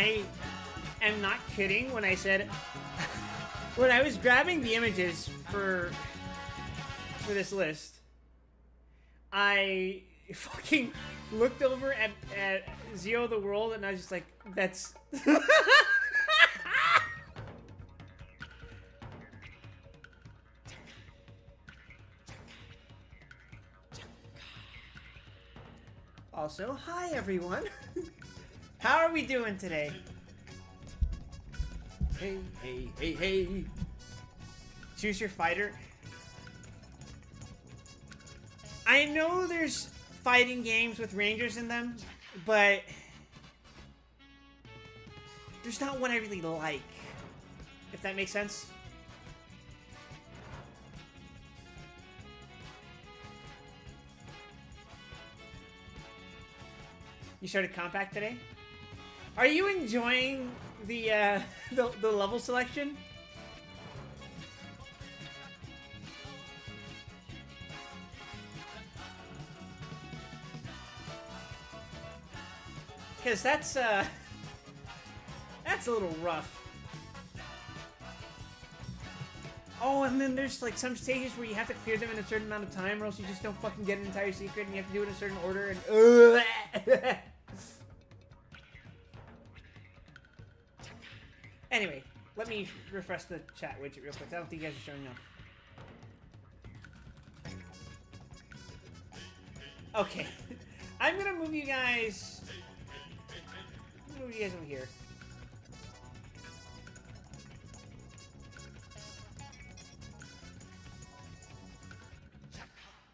I am not kidding when I said when I was grabbing the images for this list, I fucking looked over at Zio the World and I was just like, that's also, hi everyone. How are we doing today? Hey, hey, hey, hey. Choose your fighter. I know there's fighting games with rangers in them, but there's not one I really like, if that makes sense. You started Compact today? Are you enjoying the level selection? Because that's a little rough. Oh, and then there's like some stages where you have to clear them in a certain amount of time or else you just don't fucking get an entire secret and you have to do it in a certain order and Anyway, let me refresh the chat widget real quick. I don't think you guys are showing up. Okay. I'm gonna move you guys... over here.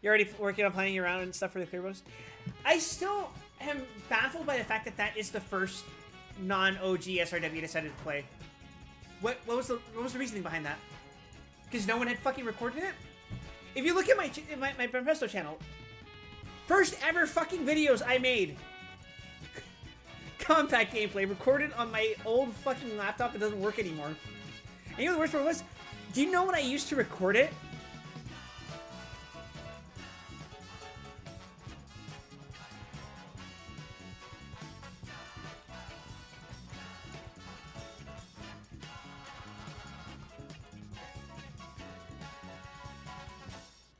You're already working on planning around and stuff for the clear bonus? I still am baffled by the fact that that is the first non-OG SRW decided to play. What was the reasoning behind that? Because no one had fucking recorded it? If you look at my Presto channel, first ever fucking videos I made. Compact gameplay recorded on my old fucking laptop that doesn't work anymore. And you know the worst part was? Do you know what I used to record it?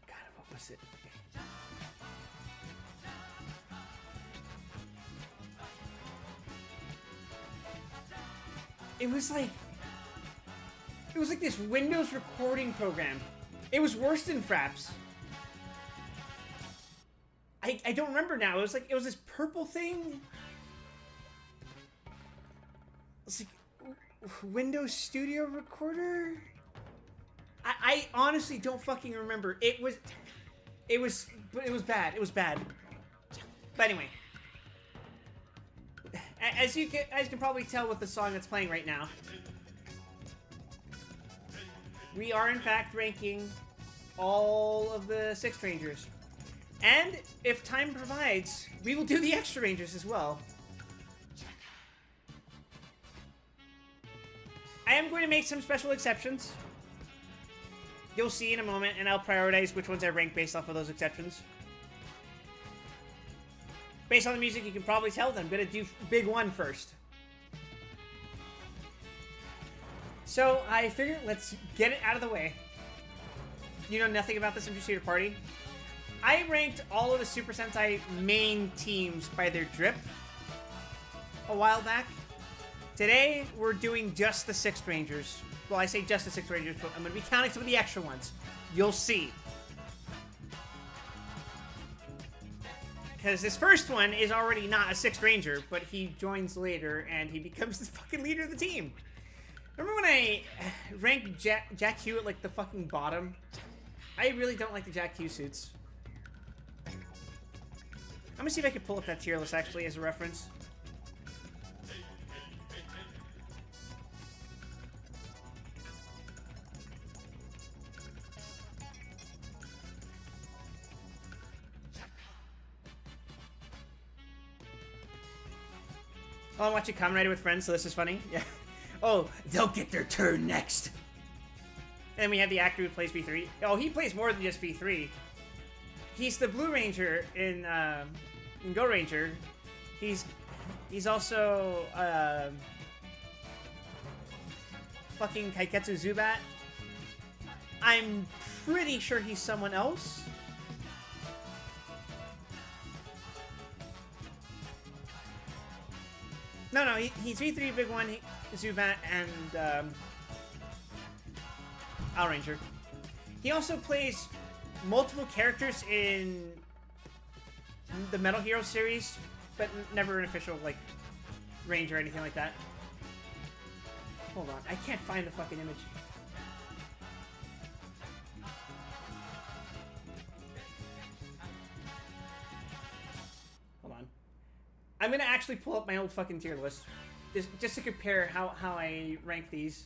God, what was it? It was like this Windows recording program. It was worse than Fraps. I don't remember now. It was this purple thing. It's like Windows Studio Recorder. I honestly don't fucking remember. It was bad. It was bad. But anyway. As you can probably tell with the song that's playing right now, we are in fact ranking all of the 6th Rangers. And if time provides, we will do the extra Rangers as well. I am going to make some special exceptions. You'll see in a moment, and I'll prioritize which ones I rank based off of those exceptions. Based on the music, you can probably tell that I'm going to do Big One first. So, I figured let's get it out of the way. You know nothing about this Intercedar Party? I ranked all of the Super Sentai main teams by their drip a while back. Today, we're doing just the 6th Rangers. Well, I say just the 6th Rangers, but I'm going to be counting some of the extra ones. You'll see. Because this first one is already not a 6th Ranger, but he joins later and he becomes the fucking leader of the team. Remember when I ranked Jack Hugh at like the fucking bottom? I really don't like the Jack Hugh suits. I'm gonna see if I can pull up that tier list actually as a reference. Oh, I'm watching Kamen Rider with friends, so this is funny. Yeah. Oh, they'll get their turn next. And then we have the actor who plays B3. Oh, he plays more than just B3. He's the Blue Ranger in Go Ranger. He's also fucking Kaiketsu Zubat. I'm pretty sure he's someone else. No, he's V3 Big One, Zubat, and Alranger. He also plays multiple characters in the Metal Hero series, but never an official, like, range or anything like that. Hold on, I can't find the fucking image. Hold on. I'm gonna actually pull up my old fucking tier list. Just to compare how I rank these.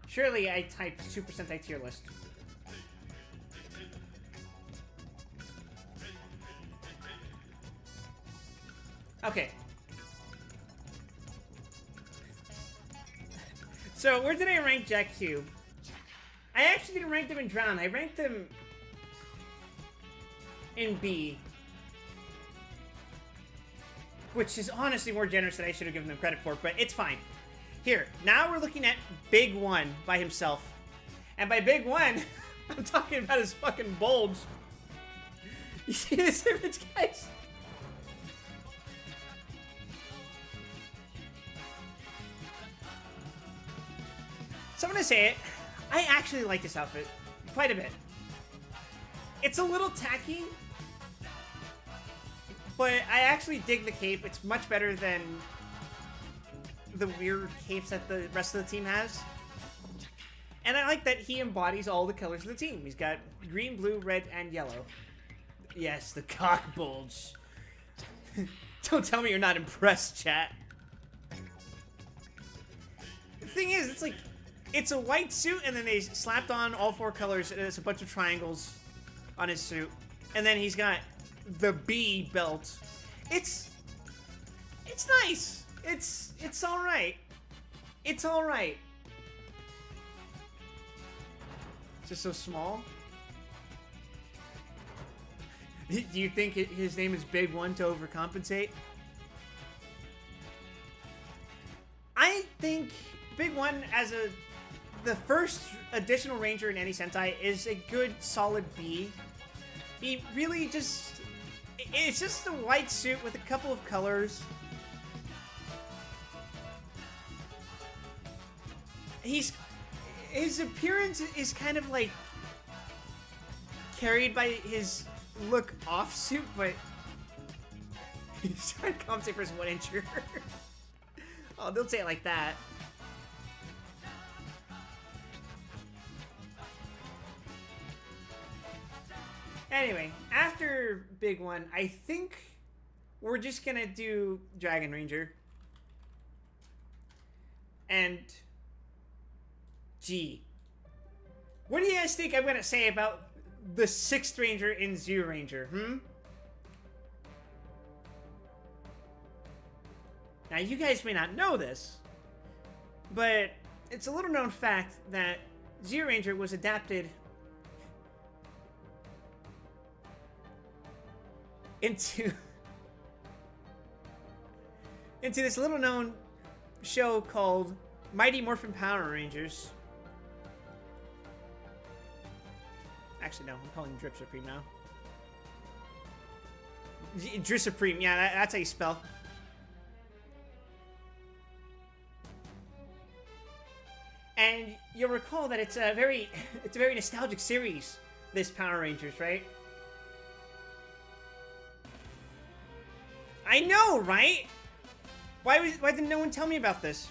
Surely I typed Super Sentai tier list. Okay. So, where did I rank Jack Q? I actually didn't rank them in Drown. I ranked them in B. Which is honestly more generous than I should have given them credit for, but it's fine. Here, now we're looking at Big One by himself. And by Big One, I'm talking about his fucking bulge. You see this image, guys? So I'm gonna say it, I actually like this outfit quite a bit. It's a little tacky, but I actually dig the cape. It's much better than the weird capes that the rest of the team has. And I like that he embodies all the colors of the team. He's got green, blue, red, and yellow. Yes, the cock bulge. Don't tell me you're not impressed, chat. The thing is, it's like, it's a white suit, and then they slapped on all four colors, and it's a bunch of triangles on his suit. And then he's got the B belt. It's nice. It's alright. It's alright. Just so small. Do you think his name is Big One to overcompensate? I think Big One as the first additional ranger in any Sentai is a good solid B. He really it's just a white suit with a couple of colors. His appearance is kind of like carried by his look off suit, but he's trying to compensate for his 1-incher. Oh, don't say it like that. Anyway, after Big One, I think we're just gonna do Dragon Ranger. And G. What do you guys think I'm gonna say about the 6th Ranger in Zyuranger, Now, you guys may not know this, but it's a little known fact that Zyuranger was adapted into this little known show called Mighty Morphin Power Rangers. Actually, no, I'm calling him Drip Supreme now. Drip Supreme, yeah, that's how you spell. And you'll recall that it's a very nostalgic series, this Power Rangers, right? I know, right? Why didn't no one tell me about this?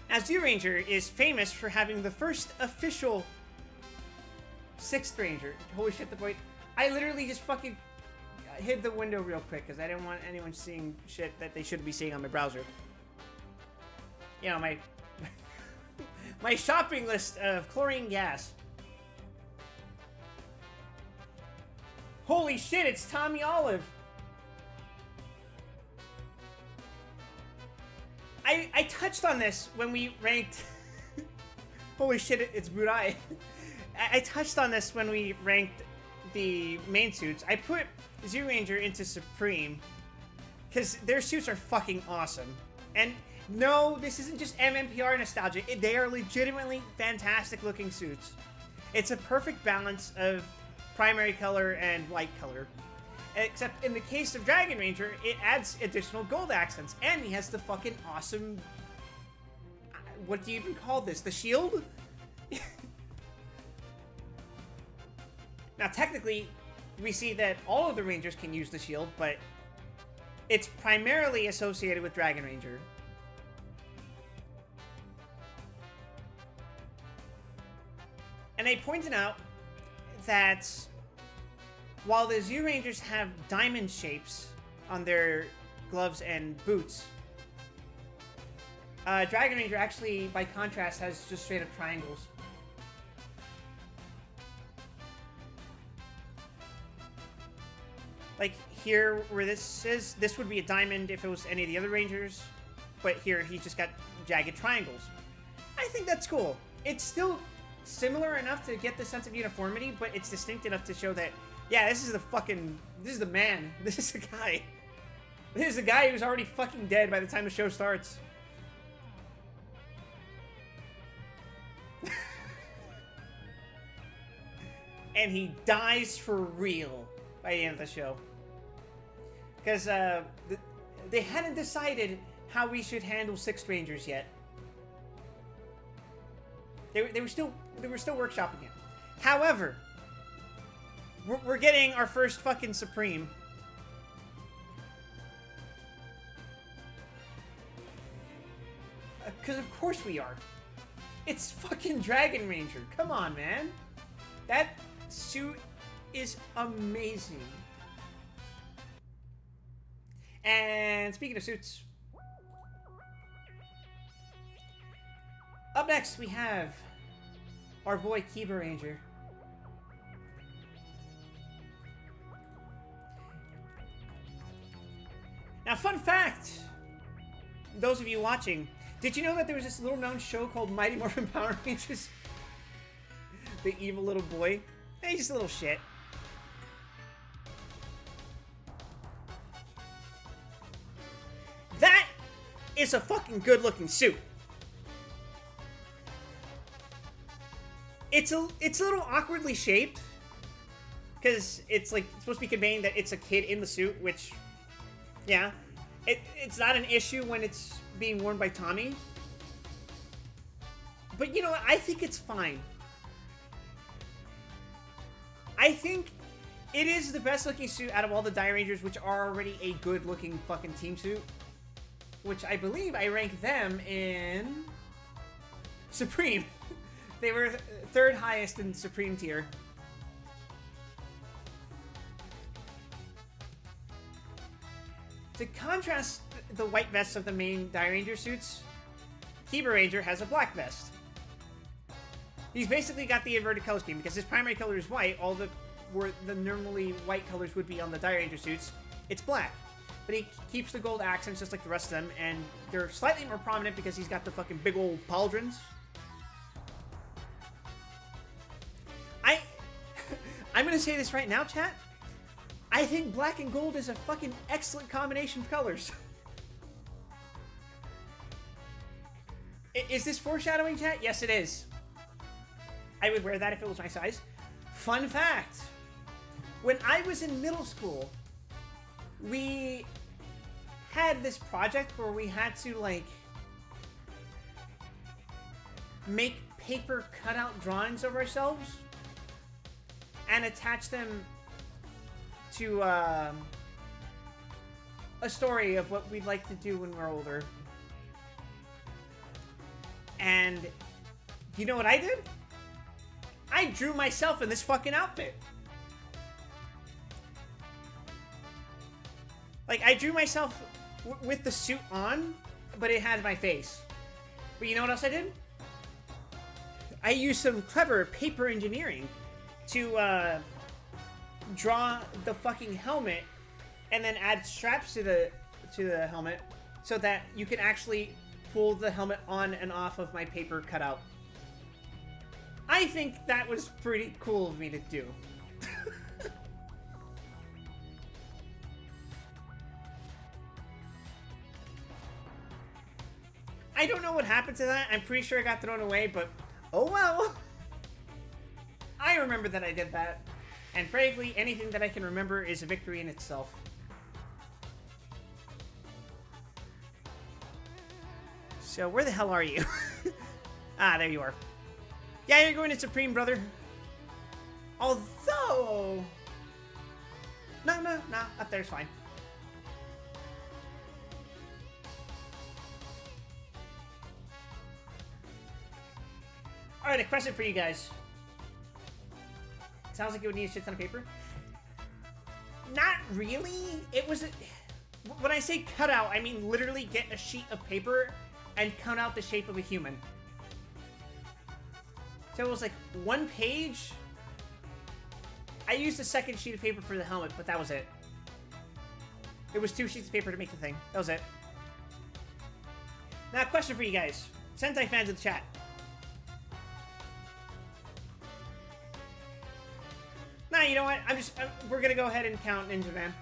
Now, Zyuranger is famous for having the first official 6th Ranger. Holy shit, the boy. I literally just fucking hid the window real quick because I didn't want anyone seeing shit that they shouldn't be seeing on my browser. You know, my my shopping list of chlorine gas. Holy shit, it's Tommy Olive. I touched on this when we ranked... Holy shit, it's Burai. I touched on this when we ranked the main suits. I put Zyuranger into Supreme because their suits are fucking awesome. And no, this isn't just MMPR nostalgia. They are legitimately fantastic looking suits. It's a perfect balance of primary color and light color. Except in the case of Dragon Ranger, it adds additional gold accents. And he has the fucking awesome... What do you even call this? The shield? Now, technically, we see that all of the Rangers can use the shield, but it's primarily associated with Dragon Ranger. And they pointed out that while the Zyurangers have diamond shapes on their gloves and boots, Dragon Ranger actually, by contrast, has just straight up triangles. Like here, where this is, this would be a diamond if it was any of the other Rangers, but here he's just got jagged triangles. I think that's cool. It's still similar enough to get the sense of uniformity, but it's distinct enough to show that, yeah, this is the man. This is the guy. This is the guy who's already fucking dead by the time the show starts. And he dies for real by the end of the show. Because they hadn't decided how we should handle Sixth Rangers yet. They were still workshopping it. However, we're getting our first fucking Supreme. Because of course we are. It's fucking Dragon Ranger. Come on, man. That suit is amazing. And speaking of suits, up next we have our boy Kiba Ranger. Now, fun fact, those of you watching, did you know that there was this little known show called Mighty Morphin Power Rangers? The evil little boy. Hey, he's just a little shit. That is a fucking good looking suit. It's a little awkwardly shaped. Because it's like supposed to be conveying that it's a kid in the suit, which, yeah. It's not an issue when it's being worn by Tommy. But you know what? I think it's fine. I think it is the best looking suit out of all the Dairangers, which are already a good looking fucking team suit. Which I believe I rank them in Supreme. They were third highest in Supreme tier. To contrast the white vests of the main Dairanger suits, Kiba Ranger has a black vest. He's basically got the inverted color scheme because his primary color is white. All the normally white colors would be on the Dairanger suits. It's black. But he keeps the gold accents just like the rest of them, and they're slightly more prominent because he's got the fucking big old pauldrons. I'm gonna say this right now, chat. I think black and gold is a fucking excellent combination of colors. Is this foreshadowing, chat? Yes, it is. I would wear that if it was my size. Fun fact. When I was in middle school, we had this project where we had to, like, make paper cutout drawings of ourselves and attach them to a story of what we'd like to do when we're older. And you know what I did? I drew myself in this fucking outfit. Like, I drew myself with the suit on, but it had my face. But you know what else I did? I used some clever paper engineering to draw the fucking helmet and then add straps to the helmet so that you can actually pull the helmet on and off of my paper cutout. I think that was pretty cool of me to do. I don't know what happened to that. I'm pretty sure it got thrown away, but oh well. I remember that I did that. And frankly, anything that I can remember is a victory in itself. So where the hell are you? Ah, there you are. Yeah, you're going to Supreme, brother. Although... No, up there's fine. Alright, a question for you guys. Sounds like it would need a shit ton of paper. Not really. It was... When I say cut out, I mean literally get a sheet of paper and cut out the shape of a human. So it was like 1 page. I used a second sheet of paper for the helmet, but that was it. It was 2 sheets of paper to make the thing. That was it. Now, a question for you guys. Sentai fans in the chat. Nah, you know what? We're gonna go ahead and count Ninja Man.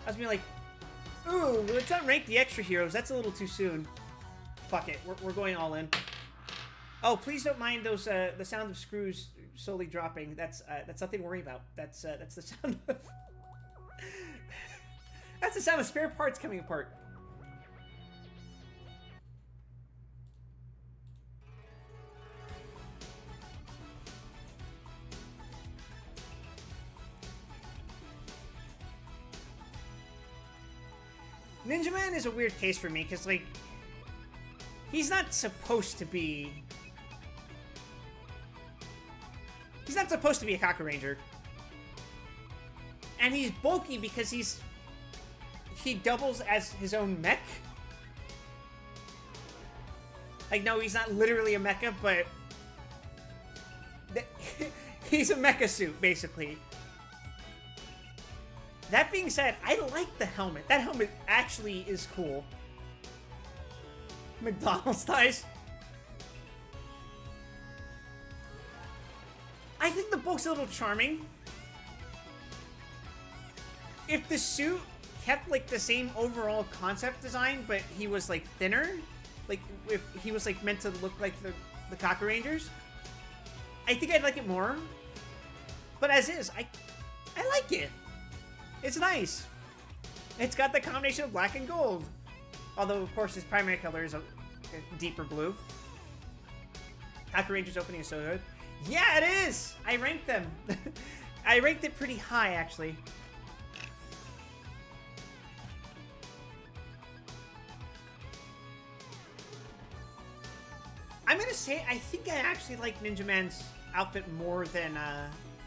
I was being like, ooh, let's not rank the extra heroes. That's a little too soon. Fuck it. We're going all in. Oh, please don't mind those the sound of screws slowly dropping. That's nothing to worry about. That's the sound of that's the sound of spare parts coming apart. Ninja Man is a weird case for me, because, like, he's not supposed to be... He's not supposed to be a Kaku Ranger. And he's bulky because he doubles as his own mech. Like, no, he's not literally a mecha, but... he's a mecha suit, basically. That being said, I like the helmet. That helmet actually is cool. McDonald's ties. I think the bulk's a little charming. If the suit kept, like, the same overall concept design, but he was, like, thinner, like, if he was, like, meant to look like the Kaku Rangers, I think I'd like it more. But as is, I like it. It's nice. It's got the combination of black and gold. Although, of course, his primary color is a deeper blue. Kaku Rangers opening is so good. Yeah, it is! I ranked them. I ranked it pretty high, actually. I'm gonna say, I think I actually like Ninja Man's outfit more than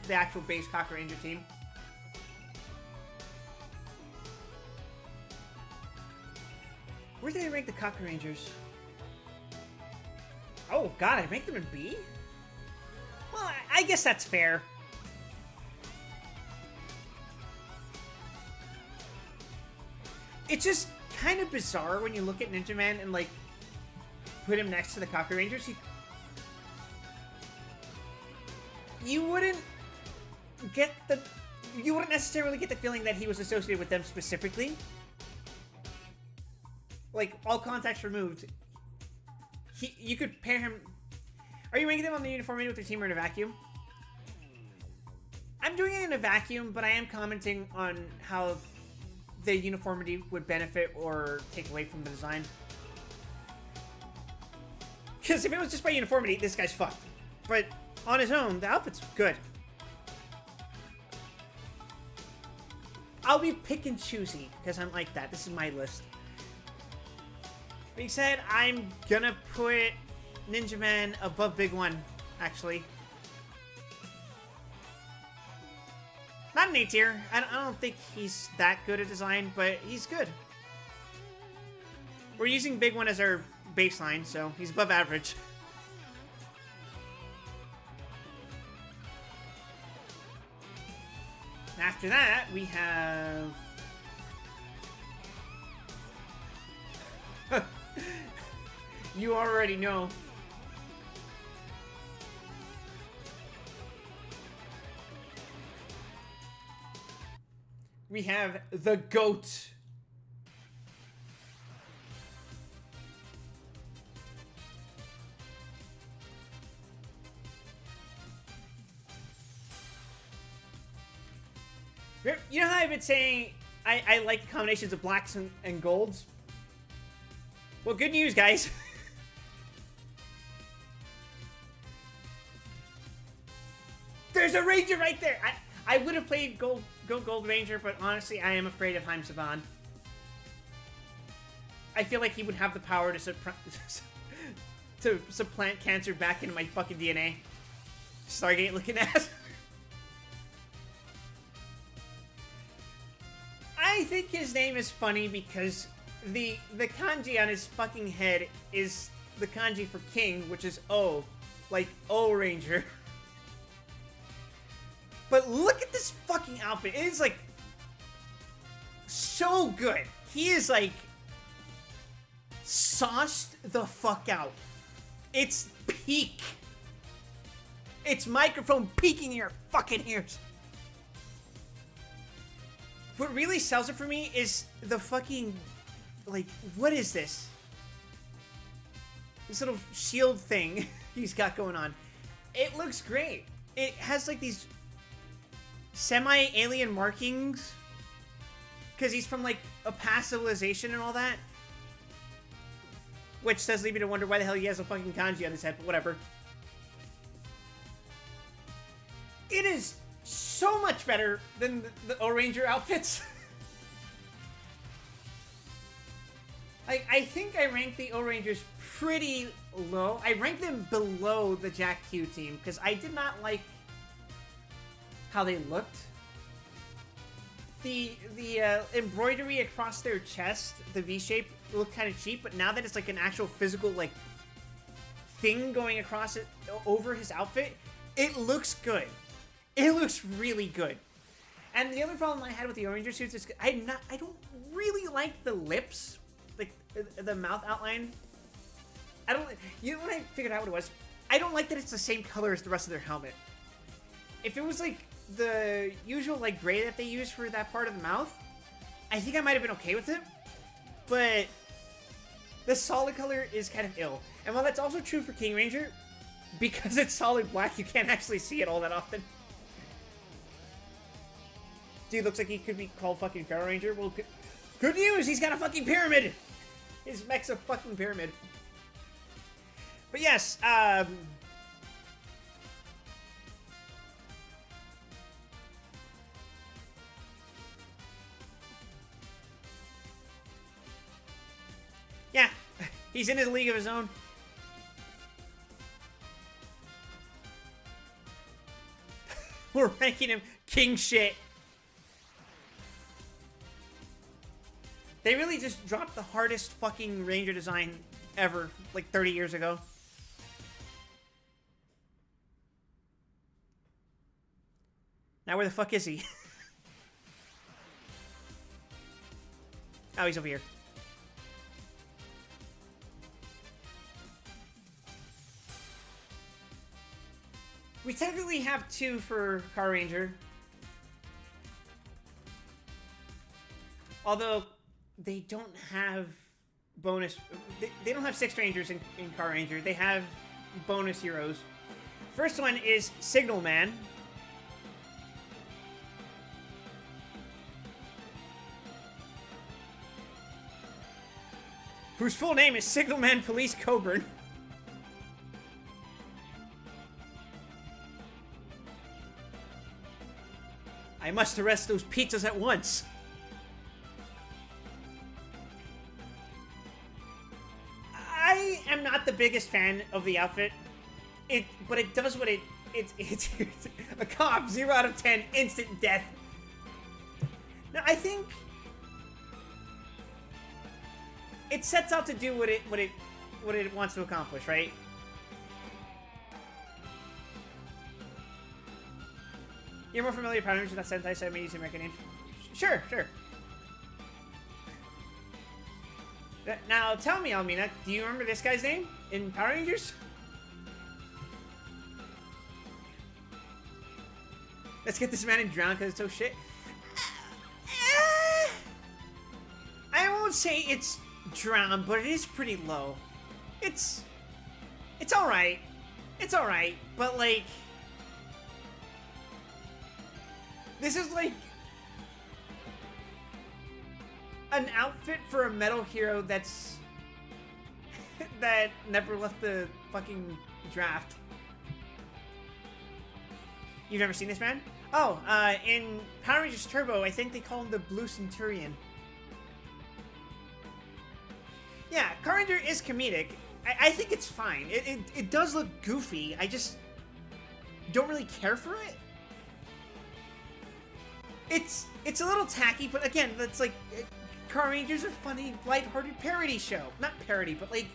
the actual base Kaku Ranger team. Where did I rank the Kaku Rangers? Oh god, I ranked them in B? Well, I guess that's fair. It's just kind of bizarre when you look at Ninja Man and, like, put him next to the Kaku Rangers. You wouldn't necessarily get the feeling that he was associated with them specifically. Like, all context removed. You could pair him... Are you ranking them on the uniformity with their team or in a vacuum? I'm doing it in a vacuum, but I am commenting on how the uniformity would benefit or take away from the design. Because if it was just by uniformity, this guy's fucked. But on his own, the outfit's good. I'll be pick and choosy, because I'm like that. This is my list. Being said, I'm gonna put Ninja Man above Big One, actually. Not an A tier. I don't think he's that good at design, but he's good. We're using Big One as our baseline, so he's above average. After that, we have... You already know. We have the GOAT. You know how I've been saying I like the combinations of blacks and golds? Well, good news, guys. There's a Ranger right there. I would have played Gold Ranger, but honestly, I am afraid of Haim Saban. I feel like he would have the power to to supplant cancer back into my fucking DNA. Stargate looking at. I think his name is funny because the kanji on his fucking head is the kanji for king, which is O, like O Ranger. But look at this fucking outfit. It is like so good. He is like sauced the fuck out. It's peak. It's microphone peeking in your fucking ears. What really sells it for me is the fucking, like, what is this? This little shield thing he's got going on. It looks great. It has like these semi-alien markings because he's from like a past civilization and all that. Which does lead me to wonder why the hell he has a fucking kanji on his head, but whatever. It is so much better than the O-Ranger outfits. I think I ranked the O-Rangers pretty low. I ranked them below the Jack Q team because I did not like how they looked. The embroidery across their chest, the V-shape, looked kind of cheap, but now that it's like an actual physical like thing going across it over his outfit, it looks good. It looks really good. And the other problem I had with the O-Ranger suits is I don't really like the lips, like the mouth outline. You know when I figured out what it was? I don't like that it's the same color as the rest of their helmet. If it was like the usual like gray that they use for that part of the mouth, I think I might have been okay with it. But the solid color is kind of ill. And while that's also true for King Ranger, because it's solid black, you can't actually see it all that often. Dude looks like he could be called fucking Pharaoh Ranger. Well, good news! He's got a fucking pyramid! His mech's a fucking pyramid. But yes, yeah, he's in his league of his own. We're ranking him king shit. They really just dropped the hardest fucking Ranger design ever, like 30 years ago. Now where the fuck is he? Oh, he's over here. We technically have two for Car Ranger. Although they don't have bonus. They don't have 6 Rangers in Car Ranger. They have bonus heroes. First one is Signal Man. Whose full name is Signalman Police Coburn. I must arrest those pizzas at once. I am not the biggest fan of the outfit. But it does what it's a cop, 0 out of 10, instant death. Now I think it sets out to do what it wants to accomplish, right? You're more familiar with patterns with that Sentai, so I may use the American name. Sure. Now, tell me, Almina, do you remember this guy's name in Power Rangers? Let's get this man in drown because it's so shit. I won't say it's drown, but it is pretty low. It's alright. It's alright, but like... This is like... an outfit for a metal hero that's... that never left the fucking draft. You've never seen this man? Oh, in Power Rangers Turbo, I think they call him the Blue Centurion. Yeah, Car Ranger is comedic. I think it's fine. It does look goofy. I just don't really care for it. It's a little tacky, but again, that's like... Car Rangers are funny, lighthearted parody show. Not parody, but like...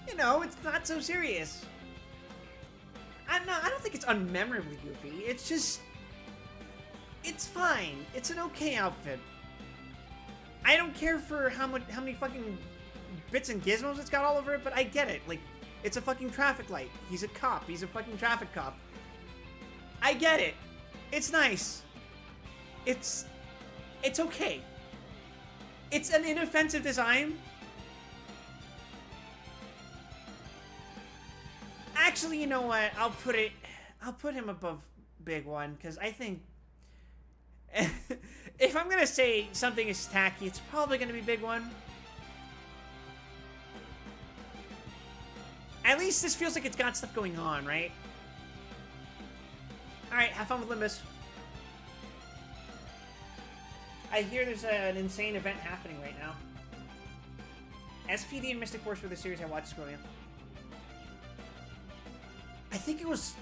You know, it's not so serious. I don't think it's unmemorably goofy. It's just... It's fine. It's an okay outfit. I don't care for how many fucking bits and gizmos it's got all over it, but I get it. Like, it's a fucking traffic light. He's a cop. He's a fucking traffic cop. I get it. It's nice. It's okay. It's an inoffensive design. Actually, you know what? I'll put him above Big One, because I think if I'm gonna say something is tacky, it's probably gonna be Big One. At least this feels like it's got stuff going on, right? Alright, have fun with Limbus. I hear there's an insane event happening right now. SPD and Mystic Force were the series I watched growing up. I think it was...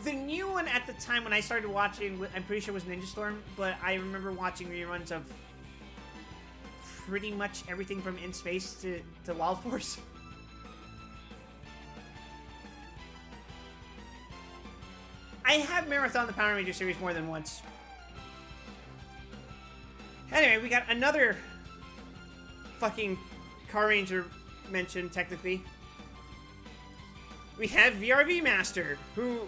The new one at the time when I started watching, I'm pretty sure it was Ninja Storm, but I remember watching reruns of pretty much everything from In Space to Wild Force. I have marathoned the Power Ranger series more than once. Anyway, we got another fucking Car Ranger mention, technically. We have VRV Master, who...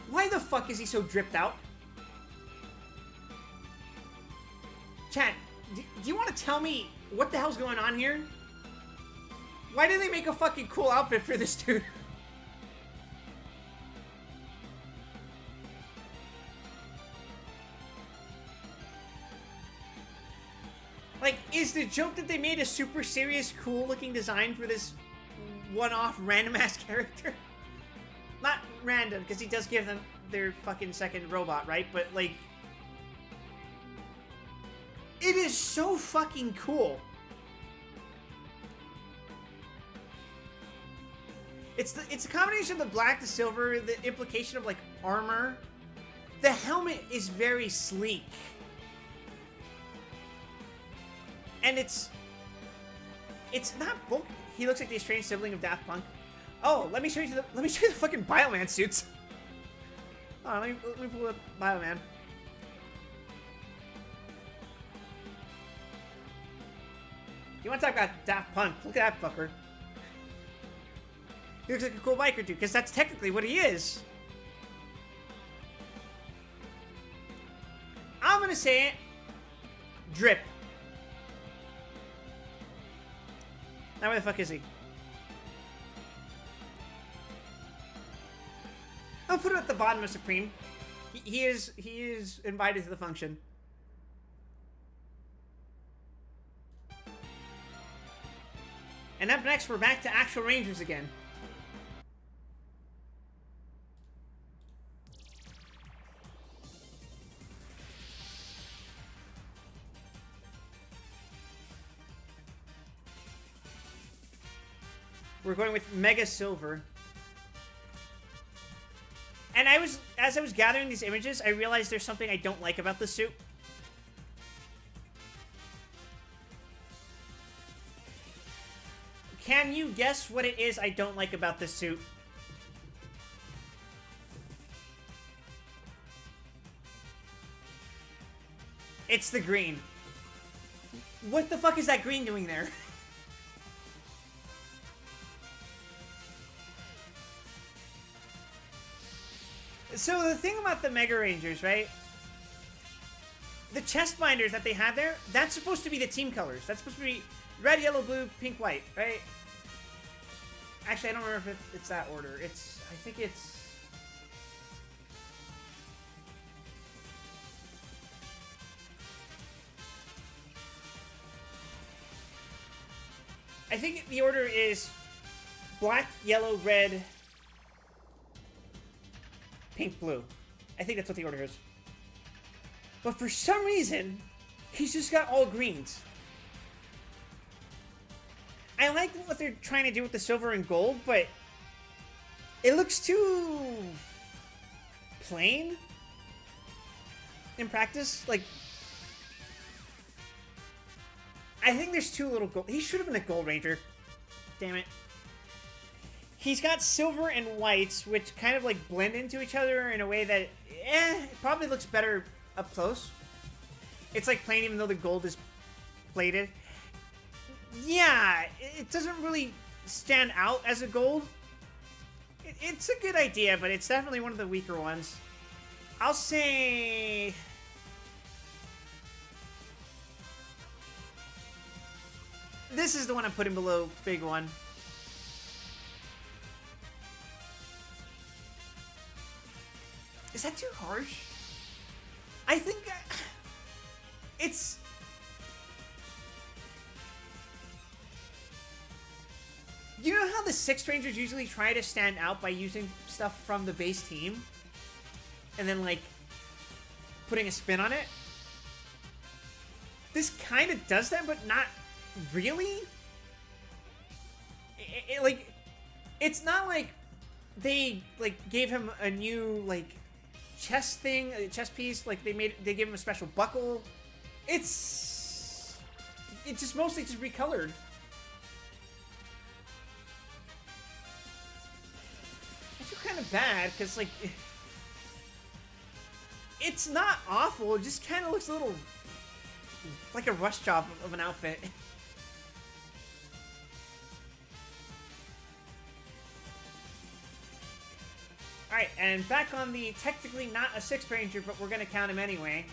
Why the fuck is he so dripped out? Chat, do you want to tell me what the hell's going on here? Why did they make a fucking cool outfit for this dude? Like, is the joke that they made a super serious, cool-looking design for this one-off random-ass character? Not random, because he does give them their fucking second robot, right? But, like... It is so fucking cool. It's a combination of the black, the silver, the implication of, like, armor. The helmet is very sleek. And it's not bulky. He looks like the estranged sibling of Daft Punk. Oh, let me show you the fucking Bioman suits. Oh, let me pull up Bioman. You want to talk about Daft Punk? Look at that fucker. He looks like a cool biker dude, because that's technically what he is. I'm gonna say it. Drip. Now where the fuck is he? I'll put it at the bottom of Supreme. He is invited to the function. And up next, we're back to actual Rangers again. We're going with Mega Silver. And as I was gathering these images, I realized there's something I don't like about this suit. Can you guess what it is I don't like about this suit? It's the green. What the fuck is that green doing there? So the thing about the Mega Rangers, right? The chest binders that they have there, that's supposed to be the team colors. That's supposed to be red, yellow, blue, pink, white, right? Actually, I don't remember if it's that order. I think it's... I think the order is black, yellow, red, pink, blue. I think that's what the order is. But for some reason, he's just got all greens. I like what they're trying to do with the silver and gold, but it looks too plain in practice. Like, I think there's too little gold. He should have been a Gold Ranger. Damn it. He's got silver and whites, which kind of like blend into each other in a way that, it probably looks better up close. It's like plain even though the gold is plated. Yeah, it doesn't really stand out as a gold. It's a good idea, but it's definitely one of the weaker ones. I'll say... this is the one I'm putting below Big One. Is that too harsh? I think it's... you know how the Sixth Rangers usually try to stand out by using stuff from the base team? And then, like, putting a spin on it? This kind of does that, but not really? Like, it's not like they, like, gave him a new, like, chest thing, a chest piece. Like, they gave him a special buckle. It's just mostly just recolored. I feel kind of bad, because, like, it's not awful. It just kind of looks a little like a rush job of an outfit. Alright, and back on the technically not a Sixth Ranger, but we're going to count him anyway.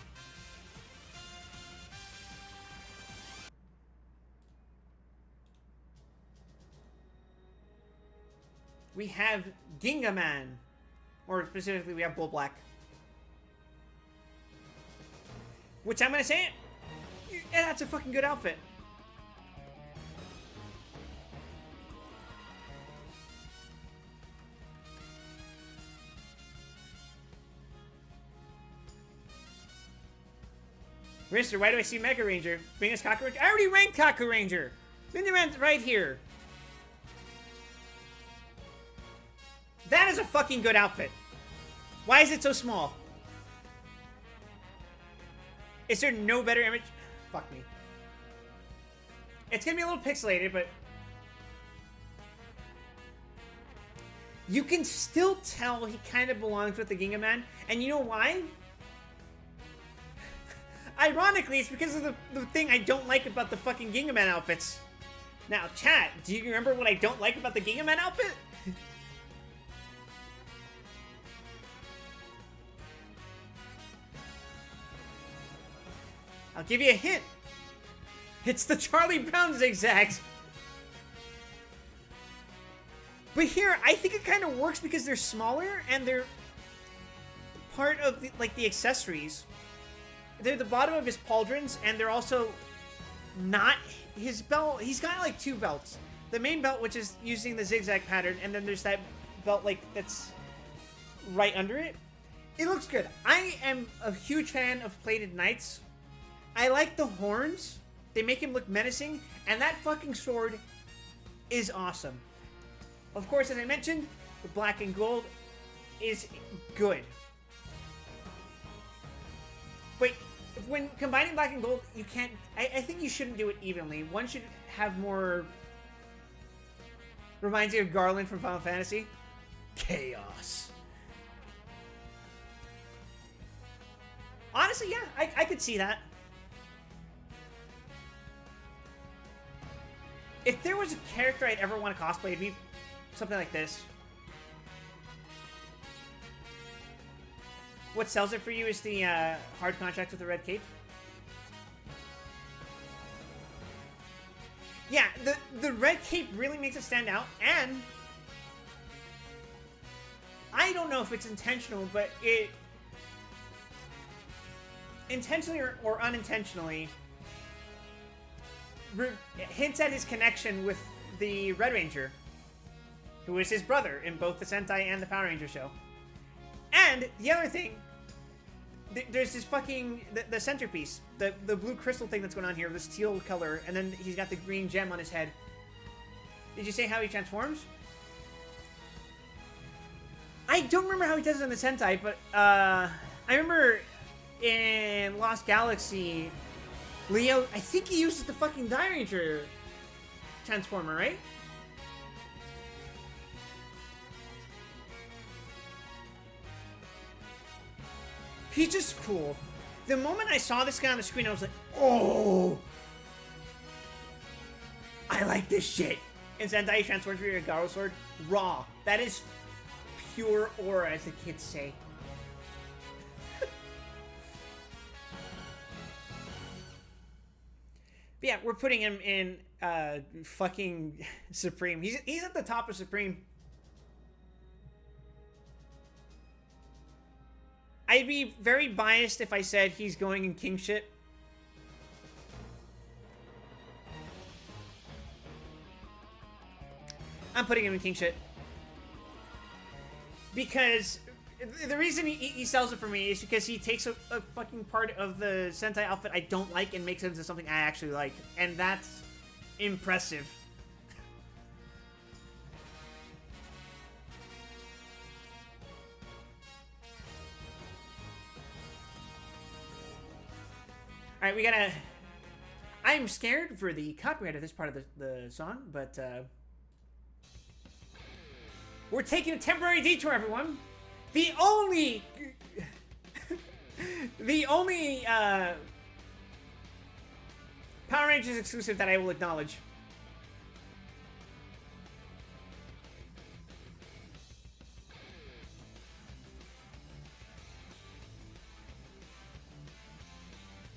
We have Gingaman. Or specifically, we have Bull Black. Which I'm going to say it. Yeah, that's a fucking good outfit. Mister, why do I see Mega Ranger? Bring us Kaku Ranger? I already ranked Kaku Ranger! Miniman's right here. That is a fucking good outfit. Why is it so small? Is there no better image? Fuck me. It's gonna be a little pixelated, but you can still tell he kind of belongs with the Gingaman. And you know why? Ironically, it's because of the thing I don't like about the fucking Gingaman outfits. Now, chat, do you remember what I don't like about the Gingaman outfit? I'll give you a hint. It's the Charlie Brown zigzags. But here, I think it kind of works because they're smaller and they're part of the, like, the accessories. They're the bottom of his pauldrons, and they're also not his belt. He's got like two belts. The main belt, which is using the zigzag pattern, and then there's that belt like that's right under it. It looks good. I am a huge fan of plated knights. I like the horns. They make him look menacing, and that fucking sword is awesome. Of course, as I mentioned, the black and gold is good. But when combining black and gold, you can't... I think you shouldn't do it evenly. One should have more... Reminds you of Garland from Final Fantasy. Chaos. Honestly, yeah, I could see that. If there was a character I'd ever want to cosplay, it'd be something like this. What sells it for you is the hard contract with the red cape. Yeah, the red cape really makes it stand out, and I don't know if it's intentional, but it intentionally or unintentionally hints at his connection with the Red Ranger, who is his brother in both the Sentai and the Power Ranger show. And the other thing, there's this fucking the centerpiece, the blue crystal thing that's going on here, the steel color, and then he's got the green gem on his head. Did you say how he transforms? I don't remember how he does it in the Sentai, but I remember in Lost Galaxy, Leo, I think he uses the fucking Die Ranger transformer, right? He's just cool. The moment I saw this guy on the screen, I was like, oh! I like this shit. And Sentai transforms for your Garo sword. Raw. That is pure aura, as the kids say. But yeah, we're putting him in fucking Supreme. He's at the top of Supreme. I'd be very biased if I said he's going in king shit. I'm putting him in king shit. Because the reason he sells it for me is because he takes a fucking part of the Sentai outfit I don't like and makes it into something I actually like. And that's impressive. Alright, we gotta... I'm scared for the copyright of this part of the song, but we're taking a temporary detour, everyone. The only Power Rangers exclusive that I will acknowledge.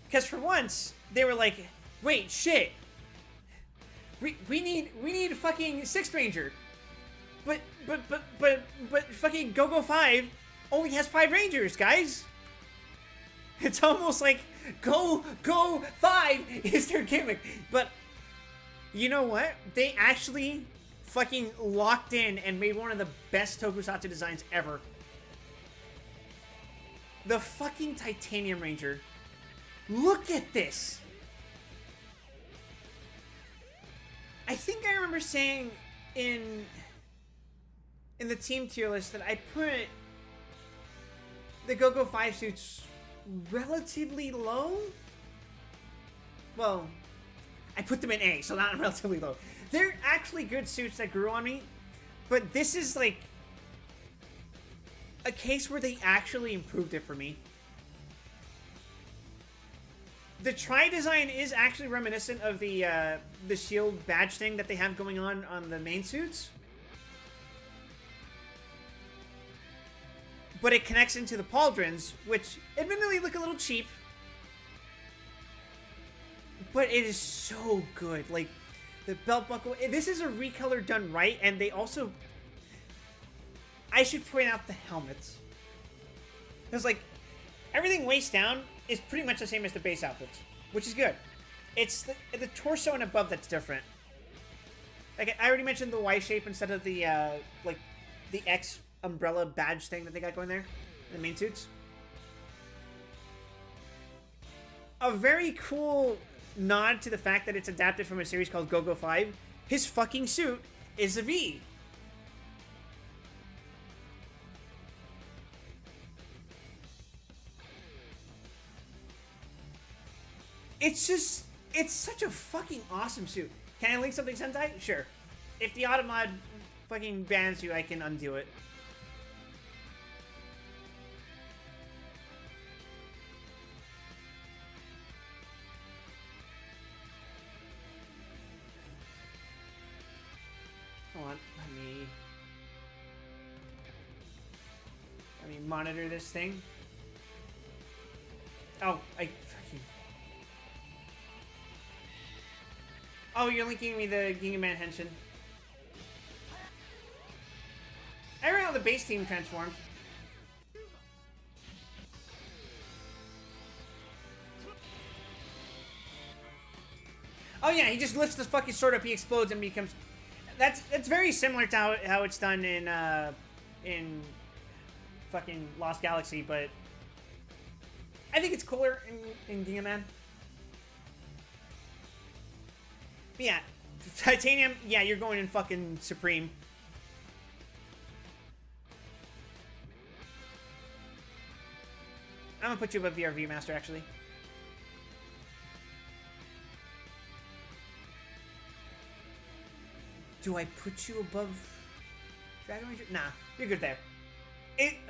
Because for once, they were like, wait, shit. We need fucking Sixth Ranger. But fucking Go-Go 5 only has 5 Rangers, guys. It's almost like Go 5 is their gimmick. But you know what? They actually fucking locked in and made one of the best Tokusatsu designs ever. The fucking Titanium Ranger. Look at this! I think I remember saying in the team tier list that I put the Go-Go 5 suits relatively low. Well, I put them in A, so not relatively low. They're actually good suits that grew on me, but this is like a case where they actually improved it for me. The tri-design is actually reminiscent of the shield badge thing that they have going on the main suits. But it connects into the pauldrons, which admittedly look a little cheap. But it is so good. Like, the belt buckle. This is a recolor done right, and they also... I should point out the helmets. Because, like, everything waist down is pretty much the same as the base outfits, which is good. It's the torso and above that's different. Like, I already mentioned the Y shape instead of the, like, the X umbrella badge thing that they got going there in the main suits. A very cool nod to the fact that it's adapted from a series called Go-Go 5. His fucking suit is a V. It's just, it's such a fucking awesome suit. Can I link something Sentai? Sure. If the Automod fucking bans you, I can undo it. Let me monitor this thing. Oh, I fucking... Oh, you're linking me the Gingaman Henshin. I ran how the base team transformed. Oh yeah, he just lifts the fucking sword up, he explodes and becomes... That's very similar to how it's done in fucking Lost Galaxy, but I think it's cooler in Gingaman. But yeah, Titanium, yeah, you're going in fucking Supreme. I'm gonna put you above VRV Master, actually. Do I put you above Dragon Ranger? Nah, you're good there.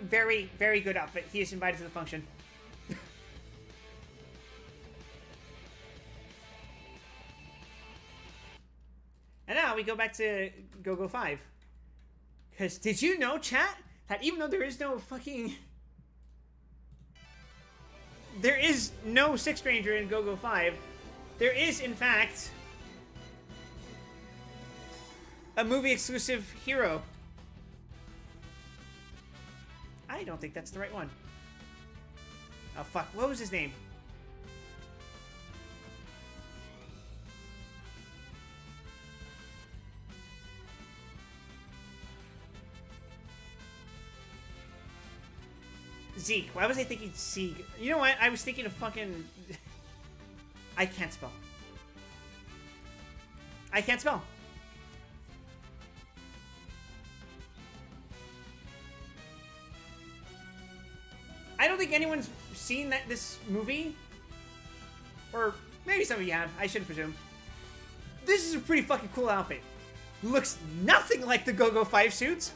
Very, very good outfit. He is invited to the function. And now we go back to Go-Go 5. Because did you know, chat, that even though there is no fucking... There is no Sixth Ranger in Go-Go 5, there is, in fact, a movie-exclusive hero. I don't think that's the right one. Oh, fuck. What was his name? Zeke. Why was I thinking Zeke? You know what? I was thinking of fucking... I can't spell. I can't spell. I don't think anyone's seen this movie. Or maybe some of you have. I should presume. This is a pretty fucking cool outfit. Looks nothing like the Go-Go 5 suits.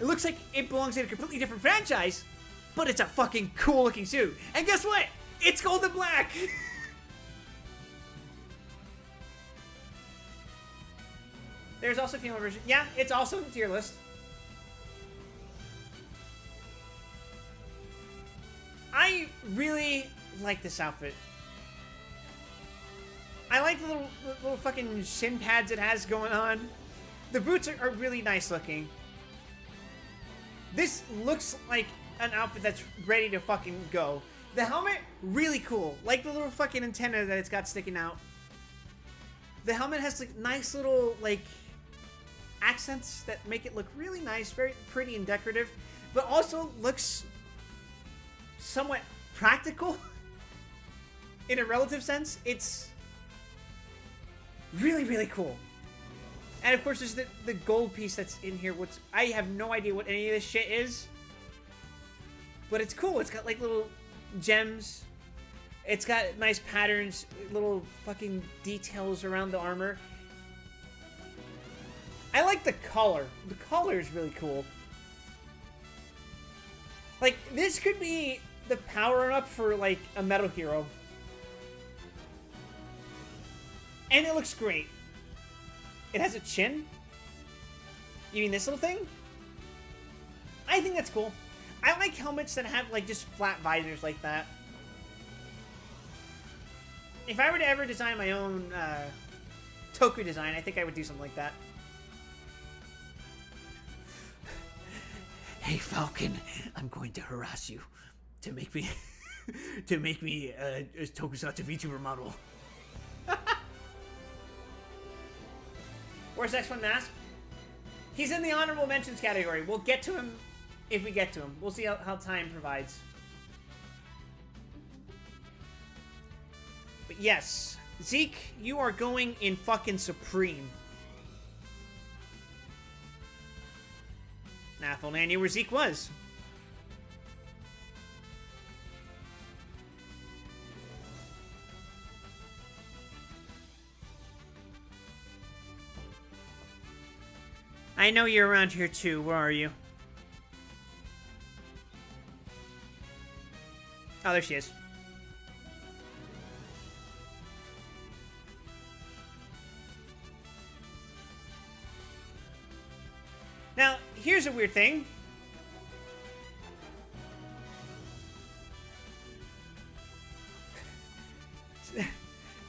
It looks like it belongs in a completely different franchise. But it's a fucking cool looking suit. And guess what? It's gold and black. There's also a female version. Yeah, it's also in the tier list. I really like this outfit. I like the little fucking shin pads it has going on. The boots are really nice looking. This looks like an outfit that's ready to fucking go. The helmet, really cool. Like the little fucking antenna that it's got sticking out. The helmet has like nice little like accents that make it look really nice, very pretty and decorative, but also looks somewhat practical in a relative sense. It's really, really cool. And of course there's the gold piece that's in here, which I have no idea what any of this shit is. But it's cool. It's got like little gems. It's got nice patterns, little fucking details around the armor. I like the color. The color is really cool. Like, this could be the power-up for, like, a Metal Hero. And it looks great. It has a chin. You mean this little thing? I think that's cool. I like helmets that have, like, just flat visors like that. If I were to ever design my own, Toku design, I think I would do something like that. Hey, Falcon, I'm going to harass you to make me, a Tokusatsu VTuber model. Where's X1 Mask? He's in the honorable mentions category. We'll get to him if we get to him. We'll see how time provides. But yes, Zeke, you are going in fucking Supreme. Nah, if only I knew where Zeke was. I know you're around here too. Where are you? Oh, there she is. Now, here's a weird thing.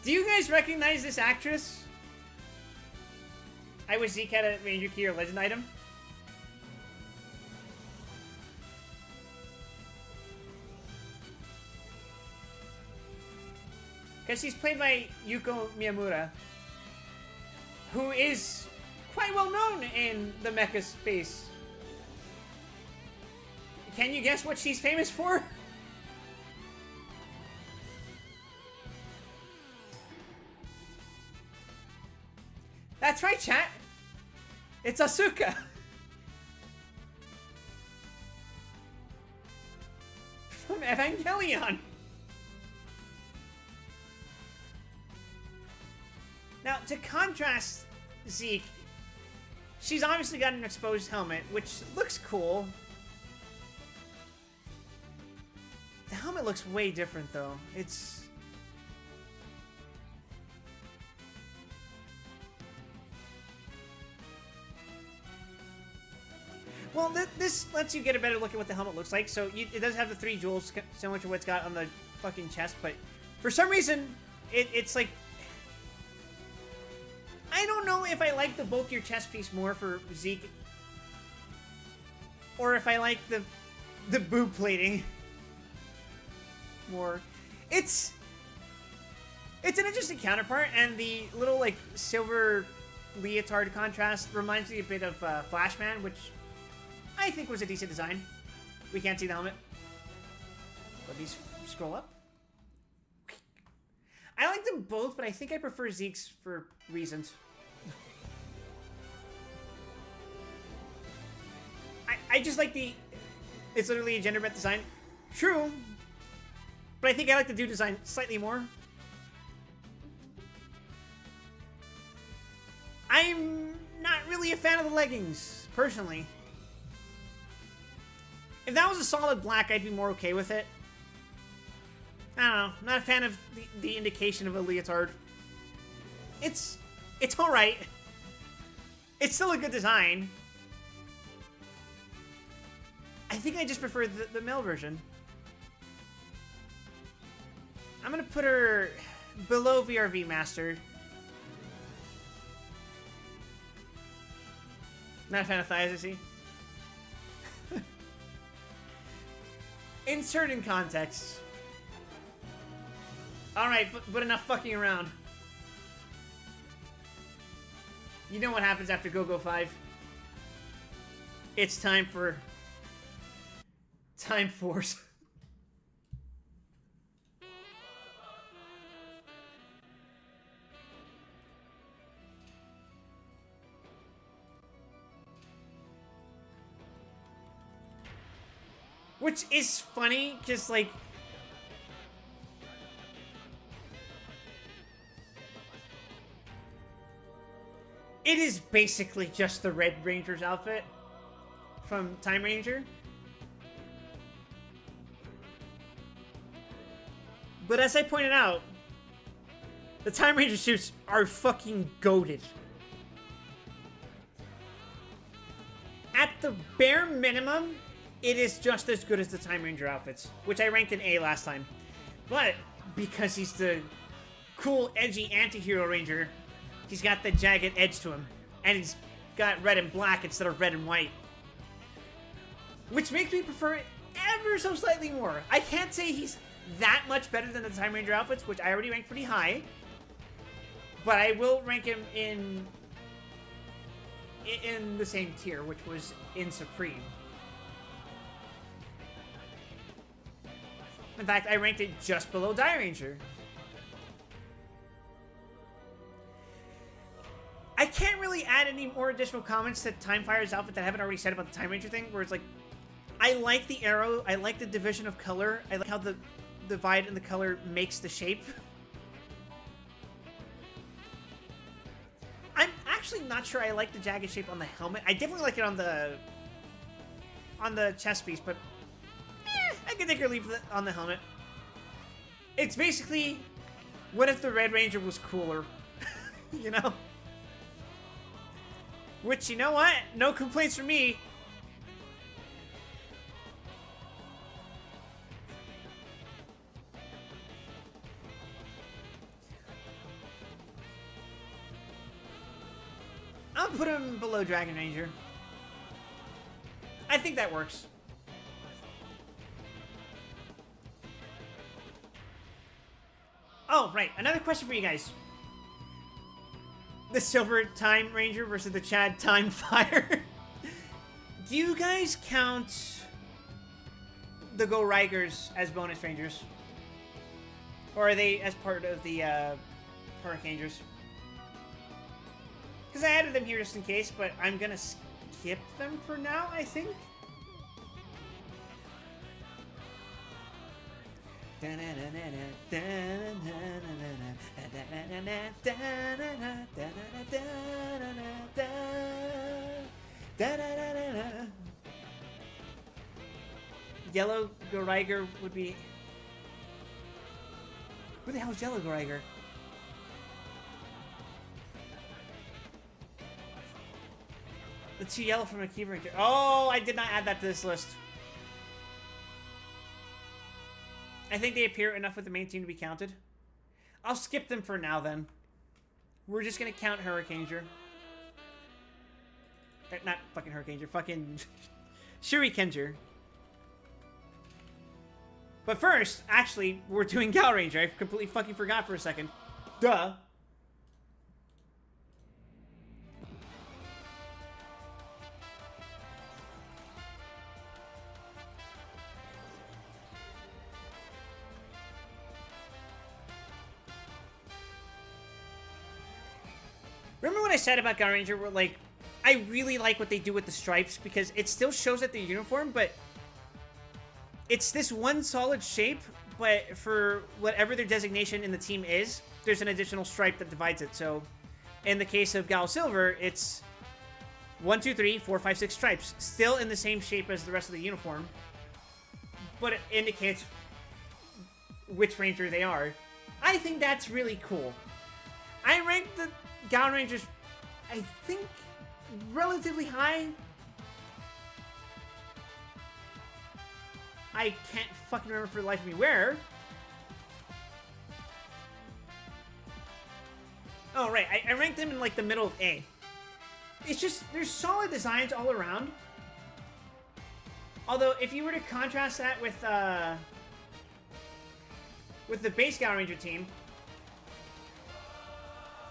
Do you guys recognize this actress? I wish Zeke had a Ranger Key or Legend item. Because she's played by Yuko Miyamura, who is quite well known in the mecha space. Can you guess what she's famous for? That's right, chat. It's Asuka. From Evangelion. Now, to contrast Zeke, she's obviously got an exposed helmet, which looks cool. The helmet looks way different, though. It's... Well, this lets you get a better look at what the helmet looks like. So it does have the 3 jewels, similar to what it's got on the fucking chest, but for some reason, it's like... I don't know if I like the bulkier chest piece more for Zeke, or if I like the boob plating more. It's an interesting counterpart, and the little like silver leotard contrast reminds me a bit of Flashman, which I think was a decent design. We can't see the helmet. Let me scroll up. I like them both, but I think I prefer Zeke's for reasons. I just like the... It's literally a gender bent design. True. But I think I like the dude design slightly more. I'm not really a fan of the leggings, personally. If that was a solid black, I'd be more okay with it. I don't know. I'm not a fan of the indication of a leotard. It's alright. It's still a good design. I think I just prefer the male version. I'm gonna put her below VRV Master. Not a fan of thighs, I see. In certain contexts. Alright, but enough fucking around. You know what happens after GoGo 5. It's time for... Time Force. Which is funny, because, like... It is basically just the Red Ranger's outfit from Time Ranger. But as I pointed out, the Time Ranger suits are fucking goated. At the bare minimum, it is just as good as the Time Ranger outfits, which I ranked in A last time. But because he's the cool, edgy anti-hero ranger, he's got the jagged edge to him. And he's got red and black instead of red and white. Which makes me prefer it ever so slightly more. I can't say he's that much better than the Time Ranger outfits, which I already ranked pretty high. But I will rank him in the same tier, which was in Supreme. In fact, I ranked it just below Die Ranger. I can't really add any more additional comments to Timefire's outfit that I haven't already said about the Time Ranger thing, where it's like, I like the arrow, I like the division of color, I like how the divide in the color makes the shape. I'm actually not sure I like the jagged shape on the helmet. I definitely like it on the chest piece, but I can take or leave it on the helmet. It's basically, what if the Red Ranger was cooler? You know? Which, you know what? No complaints from me. I'll put him below Dragon Ranger. I think that works. Oh, right. Another question for you guys. The Silver Time Ranger versus the Chad Time Fire. Do you guys count the Go Rigers as bonus rangers? Or are they as part of the Hurricaners? Because I added them here just in case, but I'm going to skip them for now, I think. Yellow Goriger would be... Who the hell is Yellow Goriger? The 2 yellow from a Key Ranger. Oh, I did not add that to this list. I think they appear enough with the main team to be counted. I'll skip them for now, then. We're just going to count Hurricaneer. Not fucking Hurricaneer. Fucking Shurikenger. But first, actually, we're doing Gal Ranger. I completely fucking forgot for a second. Duh. Remember what I said about Gal Ranger? Where, like, I really like what they do with the stripes because it still shows that they're uniform, but it's this one solid shape, but for whatever their designation in the team is, there's an additional stripe that divides it. So, in the case of Gal Silver, it's 1, 2, 3, 4, 5, 6 stripes. Still in the same shape as the rest of the uniform, but it indicates which Ranger they are. I think that's really cool. I ranked the Gal Rangers, I think, relatively high. I can't fucking remember for the life of me where. Oh, right. I ranked them in, like, the middle of A. It's just, there's solid designs all around. Although, if you were to contrast that with the base Gal Ranger team,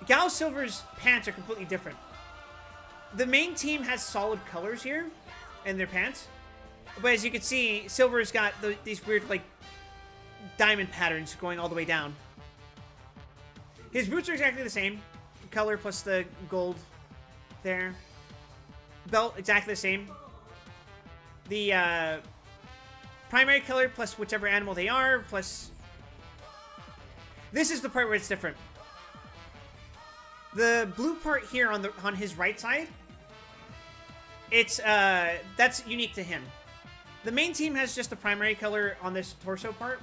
Gal Silver's pants are completely different. The main team has solid colors here in their pants. But as you can see, Silver's got these weird, like, diamond patterns going all the way down. His boots are exactly the same. Color plus the gold there. Belt, exactly the same. The primary color plus whichever animal they are, plus... This is the part where it's different. The blue part here on his right side, it's that's unique to him. The main team has just the primary color on this torso part,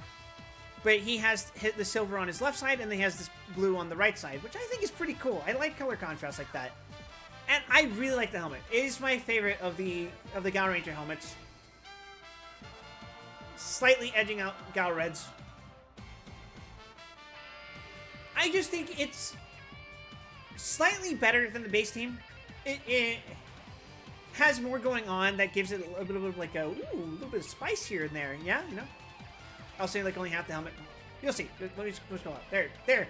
but he has the silver on his left side, and he has this blue on the right side, which I think is pretty cool. I like color contrast like that, and I really like the helmet. It is my favorite of the Gal Ranger helmets. Slightly edging out Gal Reds. I just think it's slightly better than the base team. It has more going on that gives it a little bit of like a little bit of spice here and there. Yeah, you know. I'll say like only half the helmet. You'll see. Let me just go up. There.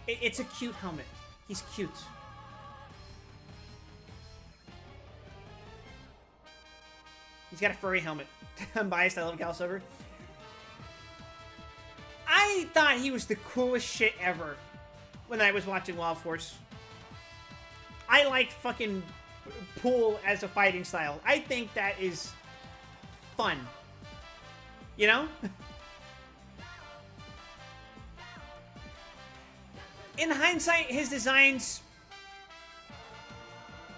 It's a cute helmet. He's cute. He's got a furry helmet. I'm biased. I love Gal Silver. I thought he was the coolest shit ever when I was watching Wild Force. I liked fucking pool as a fighting style. I think that is fun. You know? In hindsight, his design's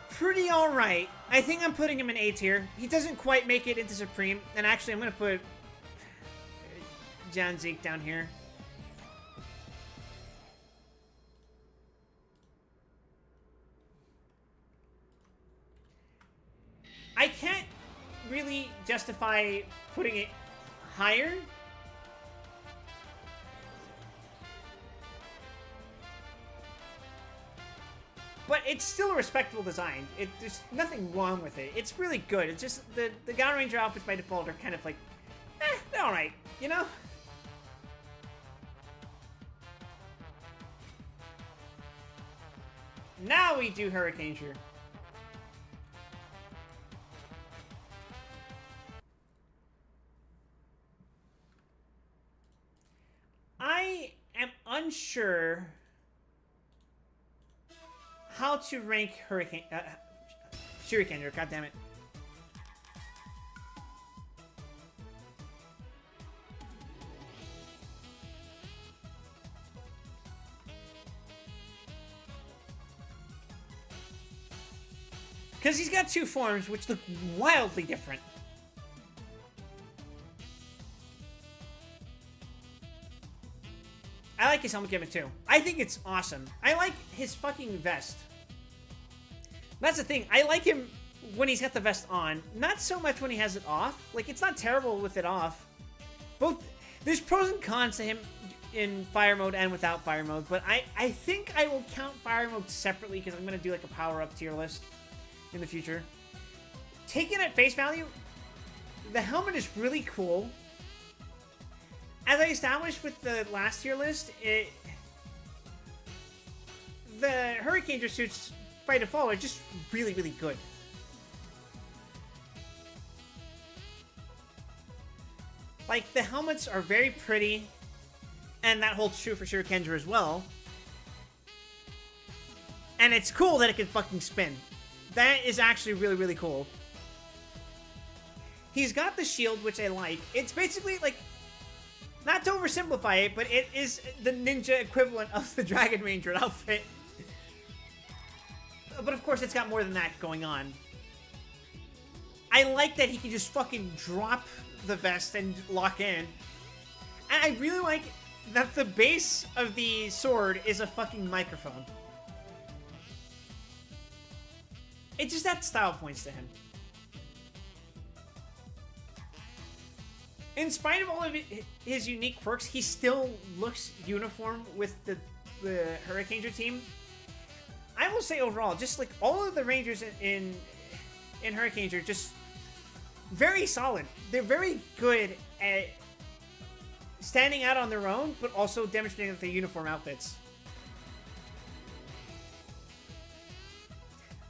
pretty alright. I think I'm putting him in A tier. He doesn't quite make it into Supreme. And actually, I'm going to put John Zeke down here. I can't really justify putting it higher. But it's still a respectable design. There's nothing wrong with it. It's really good. It's just the Gauntlet Ranger outfits by default are kind of like, they're alright, you know? Now we do Hurricaneer. I am unsure how to rank Shurikener, god damn it. Because he's got two forms which look wildly different. I like his helmet gimmick too. I think it's awesome. I like his fucking vest. That's the thing. I like him when he's got the vest on. Not so much when he has it off. Like, it's not terrible with it off. There's pros and cons to him in fire mode and without fire mode. But I think I will count fire mode separately because I'm going to do like a power-up tier list in the future. Taken at face value, the helmet is really cool. As I established with the last tier list, the Hurricaneer suits by default are just really, really good. Like, the helmets are very pretty, and that holds true for Shurikener as well. And it's cool that it can fucking spin. That is actually really, really cool. He's got the shield, which I like. It's basically, like, not to oversimplify it, but it is the ninja equivalent of the Dragon Ranger outfit. But of course, it's got more than that going on. I like that he can just fucking drop the vest and lock in. And I really like that the base of the sword is a fucking microphone. It just adds style points to him. In spite of all of his unique quirks, he still looks uniform with the Hurricaneer team. I will say overall, just like all of the Rangers in Hurricaneer, just very solid. They're very good at standing out on their own, but also demonstrating that they're uniform outfits.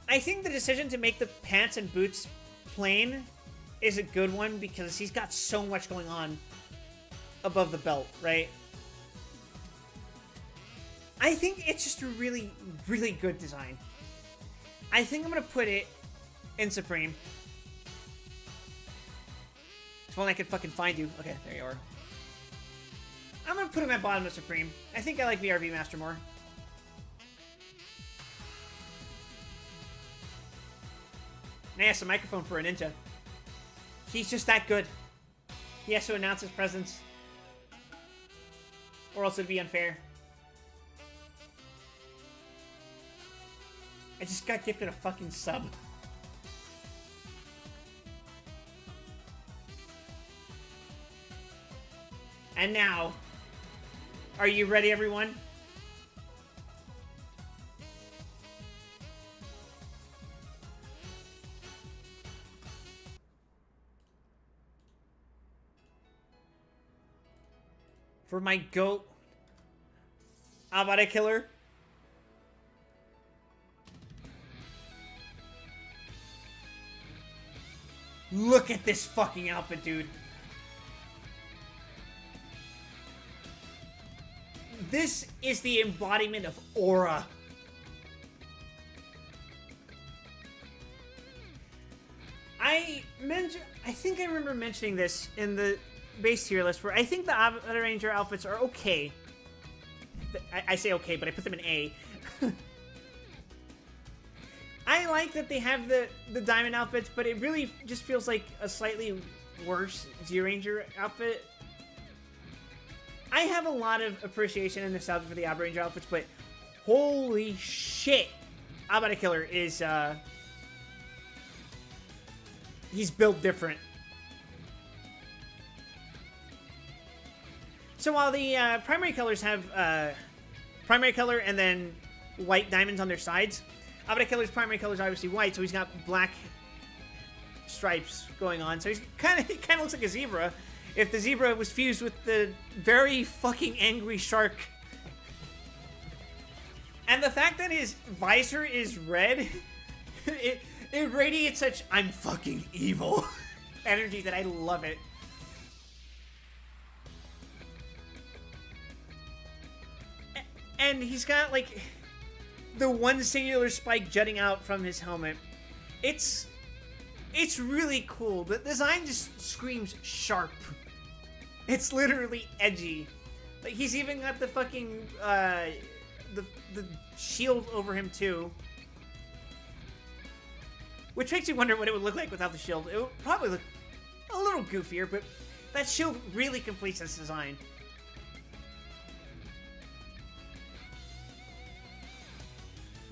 I think the decision to make the pants and boots plain is a good one because he's got so much going on above the belt, right? I think it's just a really, really good design. I think I'm going to put it in Supreme. If only I could fucking find you. Okay, there you are. I'm going to put him at bottom of Supreme. I think I like VRV Master more. Nah, it's a microphone for a ninja. He's just that good. He has to announce his presence. Or else it'd be unfair. I just got gifted a fucking sub. And now, are you ready, everyone? For my goat, Abare Killer. Look at this fucking outfit, dude. This is the embodiment of aura. I think I remember mentioning this in the base tier list, where I think the Abare Ranger outfits are okay. I say okay, but I put them in A. I like that they have the diamond outfits, but it really just feels like a slightly worse Zyuranger outfit. I have a lot of appreciation and nostalgia for the Abare Ranger outfits, but holy shit, Abare Killer is He's built different. So while the primary colors have primary color and then white diamonds on their sides, Abra-Killer's primary color is obviously white, so he's got black stripes going on. So he's he kind of looks like a zebra if the zebra was fused with the very fucking angry shark. And the fact that his visor is red, it radiates such "I'm fucking evil" energy that I love it. And he's got like the one singular spike jutting out from his helmet. It's really cool. The design just screams sharp. It's literally edgy. Like he's even got the fucking the shield over him too. Which makes you wonder what it would look like without the shield. It would probably look a little goofier, but that shield really completes this design.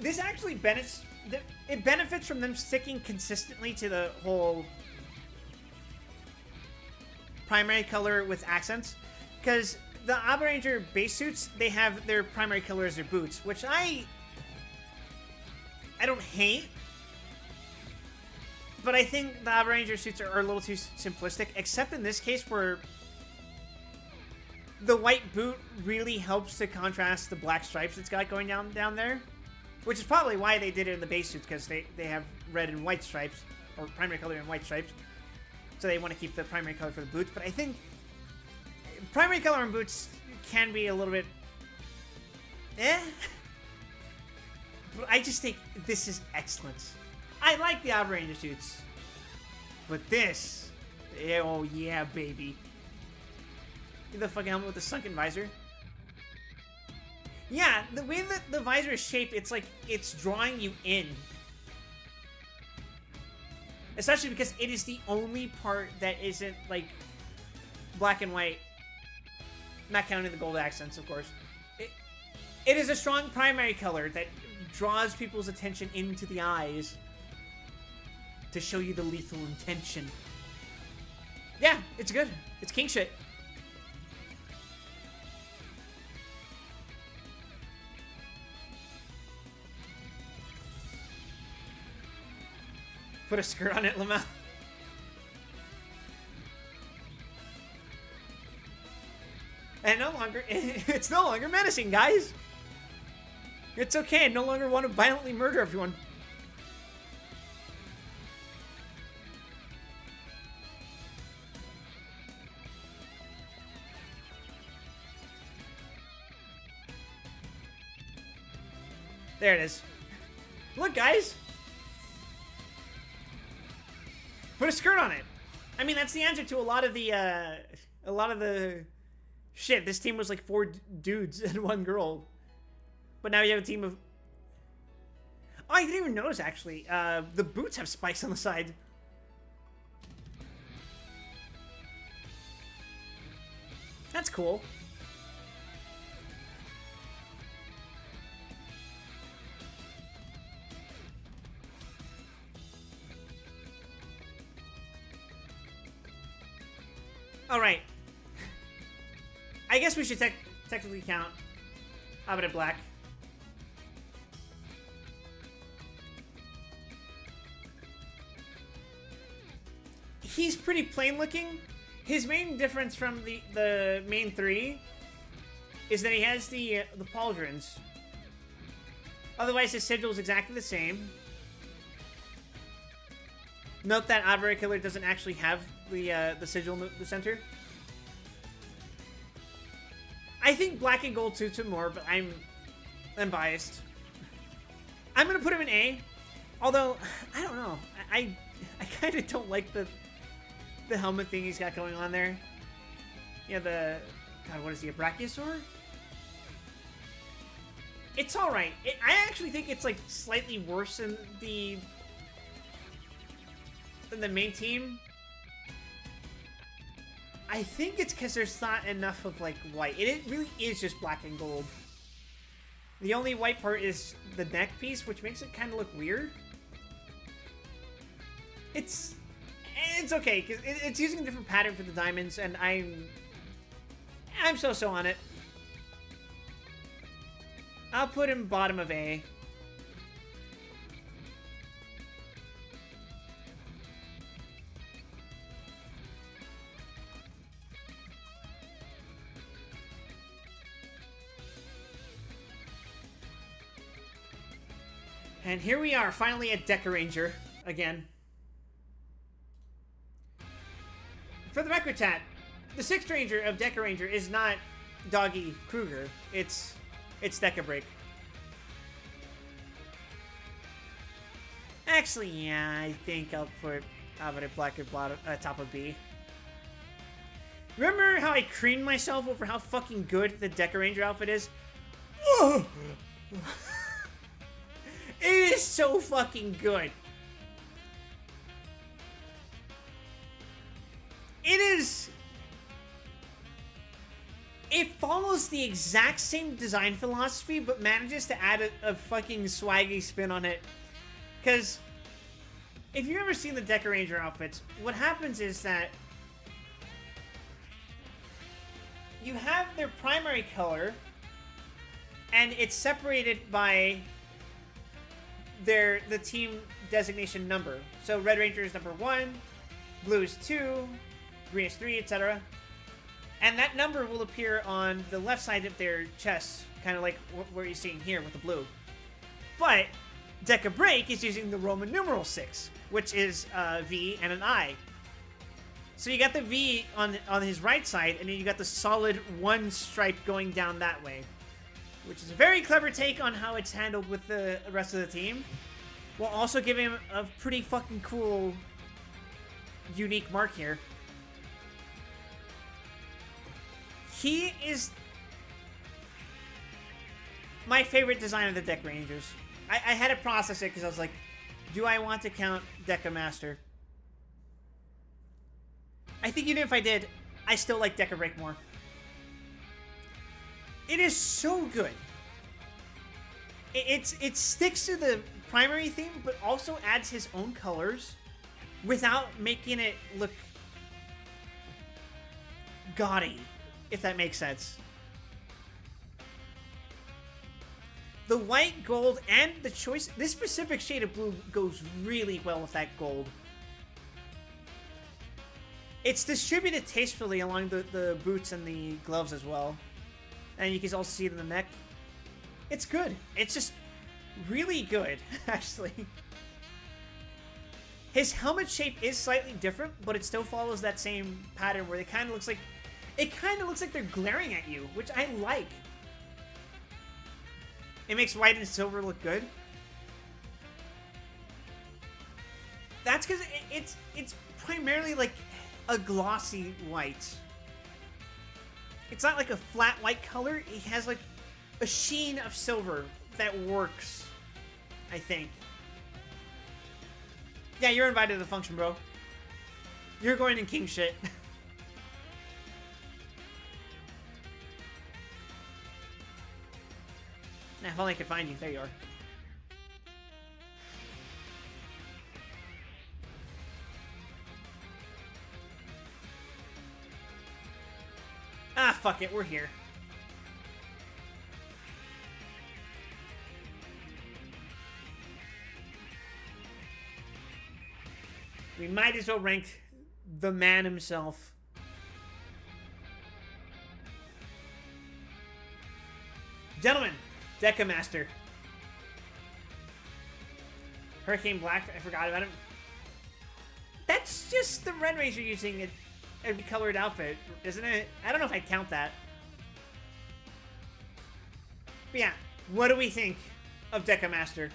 This actually benefits from them sticking consistently to the whole primary color with accents, because the Abra-Ranger base suits, they have their primary color as their boots, which I don't hate, but I think the Abra-Ranger suits are a little too simplistic, except in this case where the white boot really helps to contrast the black stripes it's got going down there. Which is probably why they did it in the base suits, because they have red and white stripes, or primary color and white stripes. So they want to keep the primary color for the boots. But I think primary color on boots can be a little bit But I just think this is excellent. I like the Abra-Ranger suits. But this, oh yeah, baby. The fucking helmet with the sunken visor. Yeah, the way that the visor is shaped, it's like it's drawing you in. Especially because it is the only part that isn't like black and white. Not counting the gold accents, of course. It is a strong primary color that draws people's attention into the eyes to show you the lethal intention. Yeah, it's good. It's king shit. Put a skirt on it, Lamau. And it's no longer menacing, guys. It's okay. I no longer want to violently murder everyone. There it is. Look, guys. Put a skirt on it. I mean, that's the answer to a lot of the shit. This team was like 4 dudes and 1 girl. But now you have a team of... Oh, I didn't even notice, actually. The boots have spikes on the side. That's cool. Alright. I guess we should technically count Abra Black. He's pretty plain looking. His main difference from the main 3 is that he has the pauldrons. Otherwise, his sigil is exactly the same. Note that Abra-Killer doesn't actually have the sigil in the center. I think black and gold suits him more, but I'm biased. I'm gonna put him in A. Although I don't know, I kind of don't like the helmet thing he's got going on there. Yeah, God, what is he, a Brachiosaur? It's all right. I actually think it's like slightly worse than the main team. I think it's because there's not enough of like white. It really is just black and gold. The only white part is the neck piece, which makes it kind of look weird. it's okay, because it's using a different pattern for the diamonds, and I'm so-so on it. I'll put him bottom of A. And here we are, finally at Deca Ranger again. For the record, chat, the 6th Ranger of Deca Ranger is not Doggy Kruger. It's Deca Break. Actually, yeah, I think I'll put Avada Black at top of B. Remember how I creamed myself over how fucking good the Deca Ranger outfit is? It is so fucking good. It follows the exact same design philosophy, but manages to add a fucking swaggy spin on it. Because if you've ever seen the Deca Ranger outfits, what happens is that you have their primary color, and it's separated by the team designation number. So Red Ranger is number 1, Blue is 2, Green is 3, etc. And that number will appear on the left side of their chest, kind of like what you're seeing here with the blue. But Deca Break is using the Roman numeral 6, which is a V and an I. So you got the V on his right side, and then you got the solid 1 stripe going down that way, which is a very clever take on how it's handled with the rest of the team, while also giving him a pretty fucking cool, unique mark here. He is my favorite design of the Deca Rangers. I had to process it because I was like, do I want to count Deca Master? I think even if I did, I still like Deca Break more. It is so good. It sticks to the primary theme, but also adds his own colors without making it look gaudy, if that makes sense. The white, gold, and the choice... This specific shade of blue goes really well with that gold. It's distributed tastefully along the boots and the gloves as well. And you can also see it in the neck. It's good. It's just really good, actually. His helmet shape is slightly different, but it still follows that same pattern where it kind of looks like... It kind of looks like they're glaring at you, which I like. It makes white and silver look good. That's because it's primarily like a glossy white. It's not like a flat white color. It has like a sheen of silver that works, I think. Yeah, you're invited to the function, bro. You're going in king shit. Nah, if only I could find you. There you are. Ah, fuck it. We're here. We might as well rank the man himself. Gentlemen, Deca Master. Hurricane Black, I forgot about him. That's just the Red Ranger using a colored outfit, isn't it? I don't know if I'd count that. But yeah, what do we think of Deca Master?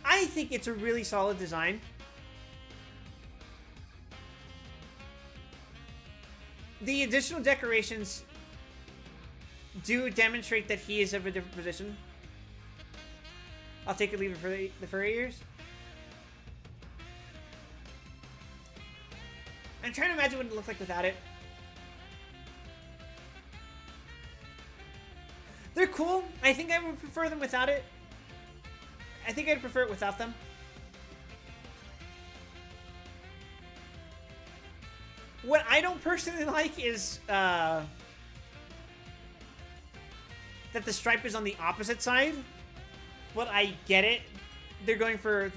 I think it's a really solid design. The additional decorations do demonstrate that he is of a different position. I'll take it, leave it for the furry ears. I'm trying to imagine what it looked like without it. They're cool. I think I would prefer them without it. I think I'd prefer it without them. What I don't personally like is that the stripe is on the opposite side. But I get it. They're going for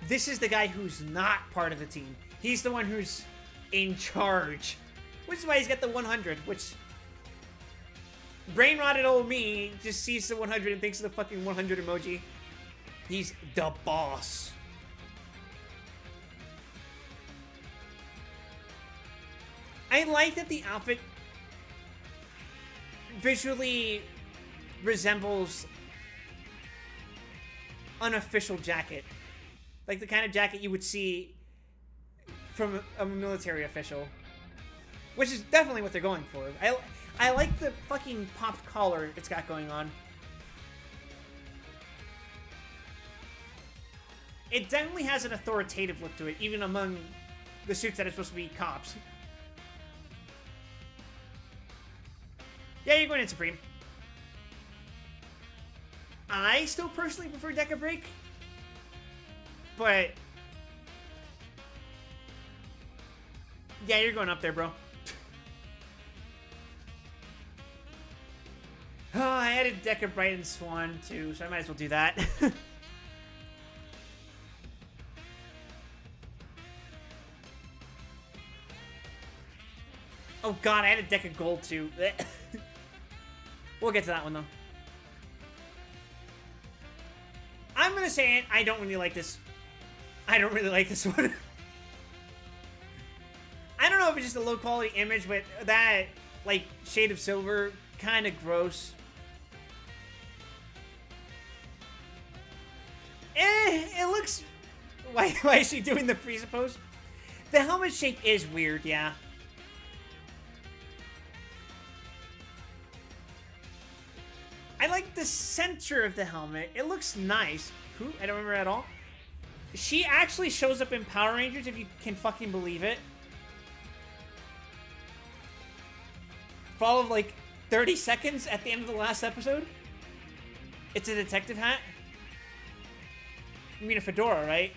this is the guy who's not part of the team. He's the one who's in charge. Which is why he's got the 100, which... brain-rotted old me just sees the 100 and thinks of the fucking 100 emoji. He's the boss. I like that the outfit visually resembles an official jacket. Like the kind of jacket you would see from a military official. Which is definitely what they're going for. I like the fucking popped collar it's got going on. It definitely has an authoritative look to it, even among the suits that are supposed to be cops. Yeah, you're going in Supreme. I still personally prefer Deca Break. But... yeah, you're going up there, bro. Oh, I added Deca Bright and Swan too, so I might as well do that. Oh god, I added Deca Gold too. We'll get to that one though. I'm gonna say it, I don't really like this. I don't really like this one. I don't know if it's just a low quality image, but that, like, shade of silver, kind of gross. It looks... Why is she doing the Frieza pose? The helmet shape is weird, yeah. I like the center of the helmet. It looks nice. Who? I don't remember at all. She actually shows up in Power Rangers, if you can fucking believe it. For all of, like, 30 seconds at the end of the last episode. It's a detective hat. You mean a fedora, right?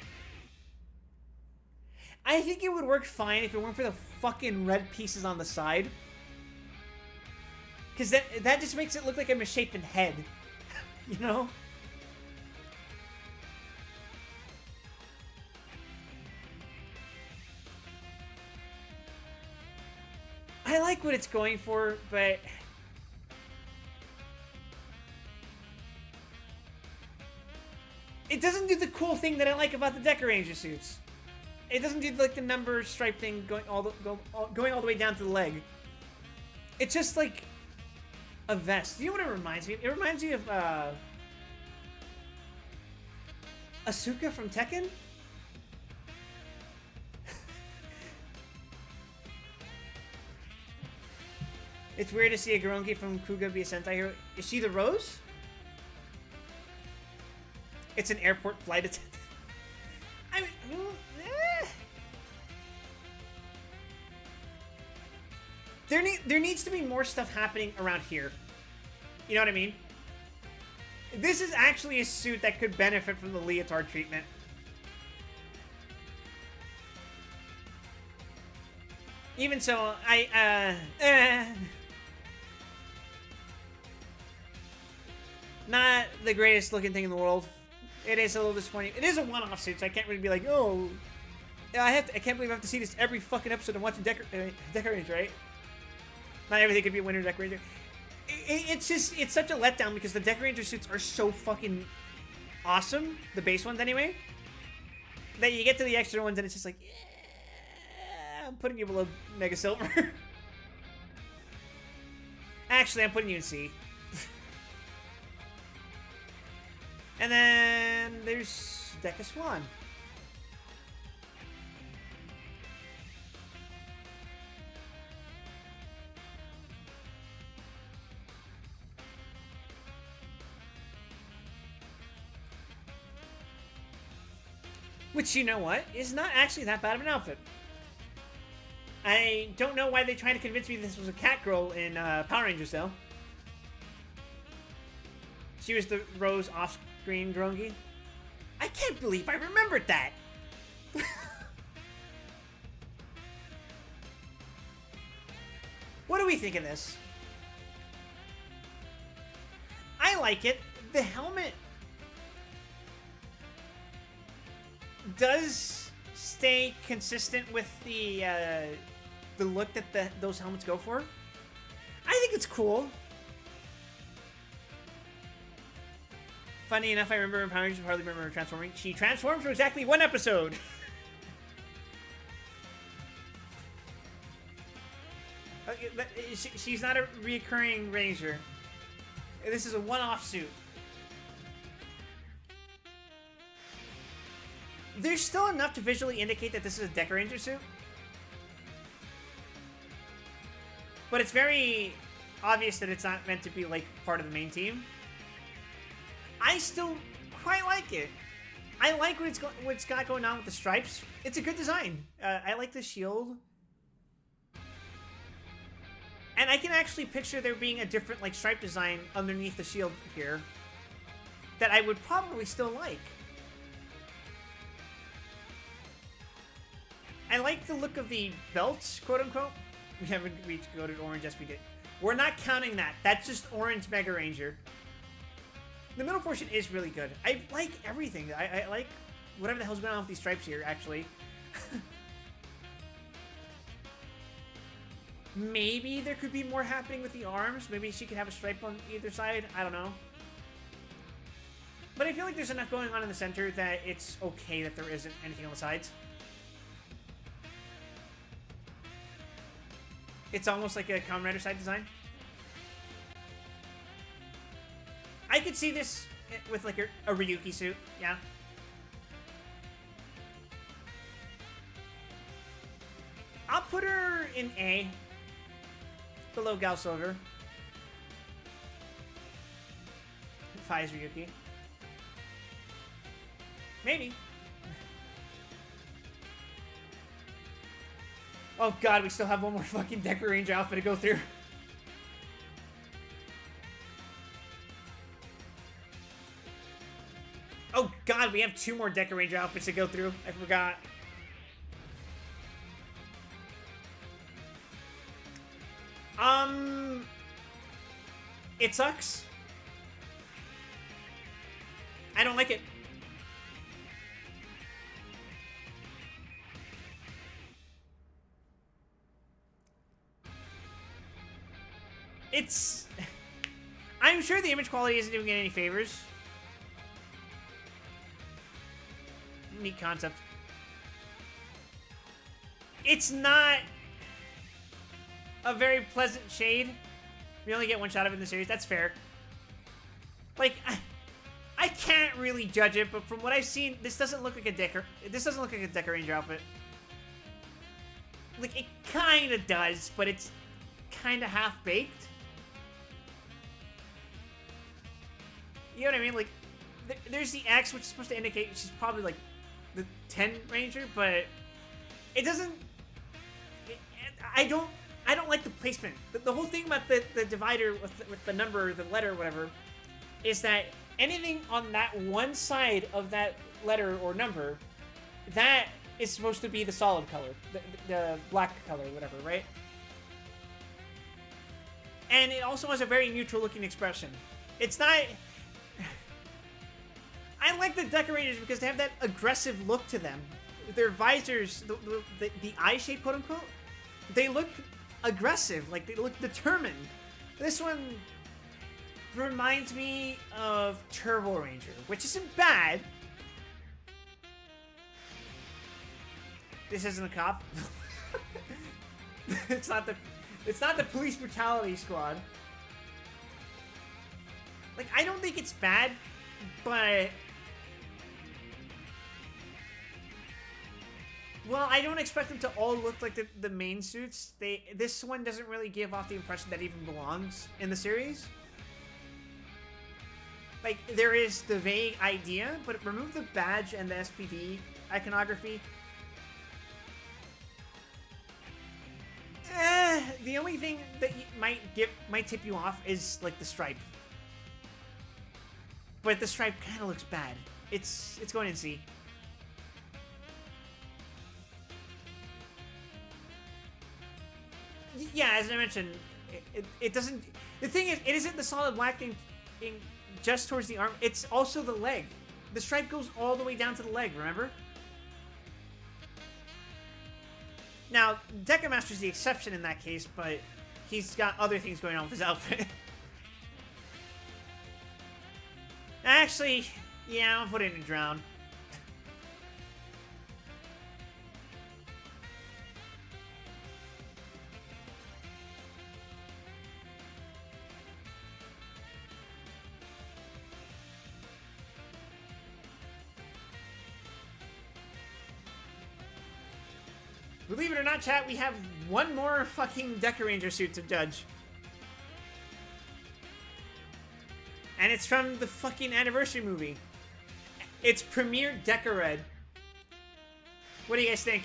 I think it would work fine if it weren't for the fucking red pieces on the side. Because that just makes it look like a misshapen head. You know? I like what it's going for, but... it doesn't do the cool thing that I like about the Deca Ranger suits. It doesn't do, like, the number stripe thing going all the way down to the leg. It's just, like, a vest. You know what it reminds me of? It reminds me of, Asuka from Tekken? It's weird to see a Goronki from Kuga be a Sentai hero. Is she the Rose? It's an airport flight attendant. I mean, there needs to be more stuff happening around here. You know what I mean? This is actually a suit that could benefit from the leotard treatment. Even so, not the greatest looking thing in the world. It is a little disappointing. It is a one-off suit, so I can't really be like, oh, I can't believe I have to see this every fucking episode I'm watching Deca Ranger, right? Not everything could be a winner Deca Ranger. It's such a letdown because the Deca Ranger suits are so fucking awesome, the base ones anyway, that you get to the extra ones and it's just like, yeah, I'm putting you below Mega Silver. Actually, I'm putting you in C. And then there's Deca Swan. Which, you know what, is not actually that bad of an outfit. I don't know why they tried to convince me this was a cat girl in Power Rangers, though. She was the Rose off-screen Grongi. I can't believe I remembered that! we think of this? I like it. The helmet does stay consistent with the look that those helmets go for. I think it's cool. Funny enough, I remember in Power Rangers, hardly remember her transforming. She transformed for exactly one episode. She's not a reoccurring Ranger. This is a one-off suit. There's still enough to visually indicate that this is a Deca Ranger suit. But it's very obvious that it's not meant to be, like, part of the main team. I still quite like it. I like what it's got going on with the stripes. It's a good design. I like the shield. And I can actually picture there being a different, like, stripe design underneath the shield here that I would probably still like. I like the look of the belts, quote-unquote. We haven't reached goated orange SPD. We're not counting that. That's just orange Mega Ranger. The middle portion is really good. I like everything. I like whatever the hell's going on with these stripes here, actually. Maybe there could be more happening with the arms. Maybe she could have a stripe on either side. I don't know. But I feel like there's enough going on in the center that it's okay that there isn't anything on the sides. It's almost like a Kamen Rider side design. I could see this with like a Ryuki suit, yeah. I'll put her in A, below Gal Silver. Fi's Ryuki. Maybe. Oh god, we still have one more fucking Deca Ranger outfit to go through. Oh god, we have 2 more Deca Ranger outfits to go through. I forgot. It sucks. I don't like it. It's... I'm sure the image quality isn't doing it any favors. Neat concept. It's not a very pleasant shade. We only get one shot of it in the series. That's fair. Like, I can't really judge it, but from what I've seen, this doesn't look like a Deca. This doesn't look like a Deca Ranger outfit. Like, it kind of does, but it's kind of half-baked. You know what I mean? Like, there's the X, which is supposed to indicate she's probably, like, the 10 Ranger, but it doesn't... I don't like the placement. The whole thing about the divider with the number, the letter, whatever, is that anything on that one side of that letter or number, that is supposed to be the solid color, the black color, whatever, right? And it also has a very neutral looking expression. It's not... I like the Deca Rangers because they have that aggressive look to them. Their visors, the eye shape, quote unquote, they look aggressive, like they look determined. This one reminds me of Turbo Ranger, which isn't bad. This isn't a cop. It's not the police brutality squad. Like, I don't think it's bad, but... Well, I don't expect them to all look like the main suits. This one doesn't really give off the impression that it even belongs in the series. Like, there is the vague idea, but remove the badge and the SPD iconography. The only thing that might tip you off is, like, the stripe. But the stripe kind of looks bad. It's going in C. Yeah, as I mentioned, It doesn't. The thing is, it isn't the solid black in just towards the arm. It's also the leg. The stripe goes all the way down to the leg. Remember? Now, Deca Master's the exception in that case, but he's got other things going on with his outfit. Actually, yeah, I'll put it in Drown. Believe it or not, chat, we have one more fucking Deca Ranger suit to judge. And it's from the fucking anniversary movie. It's Premier Deca Red. What do you guys think?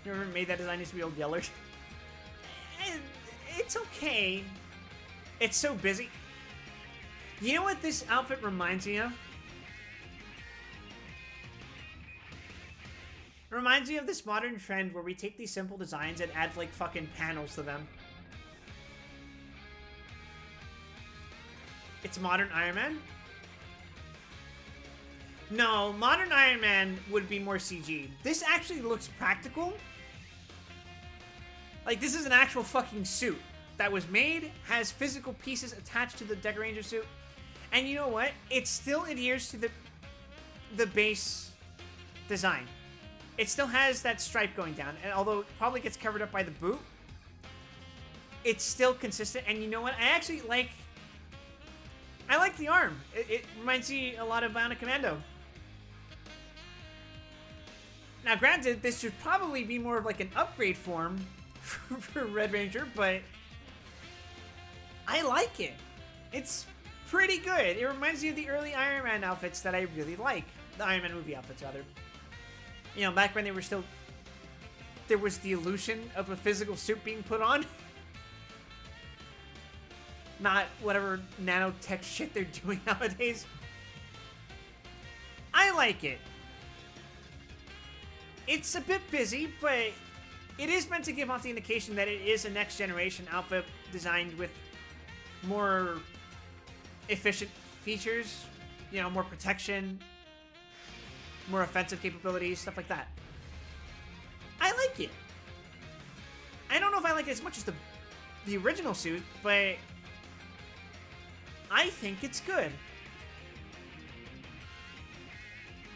Whoever made that design needs to be old Yeller. It's okay. It's so busy. You know what this outfit reminds me of? It reminds me of this modern trend where we take these simple designs and add like fucking panels to them. It's modern Iron Man? No, modern Iron Man would be more CG. This actually looks practical. Like, this is an actual fucking suit that was made, has physical pieces attached to the Deca Ranger suit. And you know what? It still adheres to the base design. It still has that stripe going down, and although it probably gets covered up by the boot, it's still consistent. And you know what? I actually like the arm. It reminds me a lot of Bionic Commando. Now, granted, this should probably be more of like an upgrade form for Red Ranger, but I like it. It's pretty good. It reminds me of the early Iron Man outfits that I really like. The Iron Man movie outfits, rather. You know, back when they were still... There was the illusion of a physical suit being put on. Not whatever nanotech shit they're doing nowadays. I like it. It's a bit busy, but it is meant to give off the indication that it is a next generation outfit designed with more efficient features. You know, more protection, more offensive capabilities, stuff like that. I like it. I don't know if I like it as much as the original suit, but I think it's good.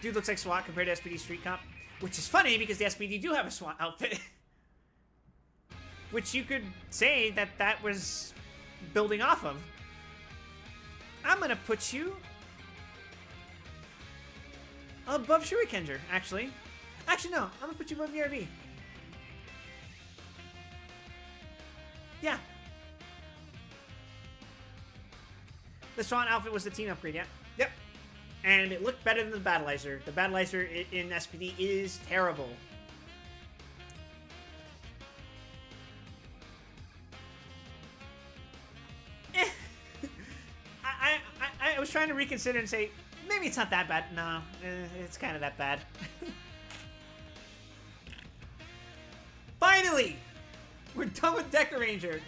Dude looks like SWAT compared to SPD Street Cop, which is funny because the SPD do have a SWAT outfit. Which you could say that was building off of. I'm gonna put you above Shurikenger, actually. Actually, no. I'm gonna put you above VRV. Yeah. The Swan outfit was the team upgrade, yeah. Yep. And it looked better than the Battleizer. The Battleizer in SPD is terrible. I was trying to reconsider and say, maybe it's not that bad. No, it's kind of that bad. Finally! We're done with Deca Ranger.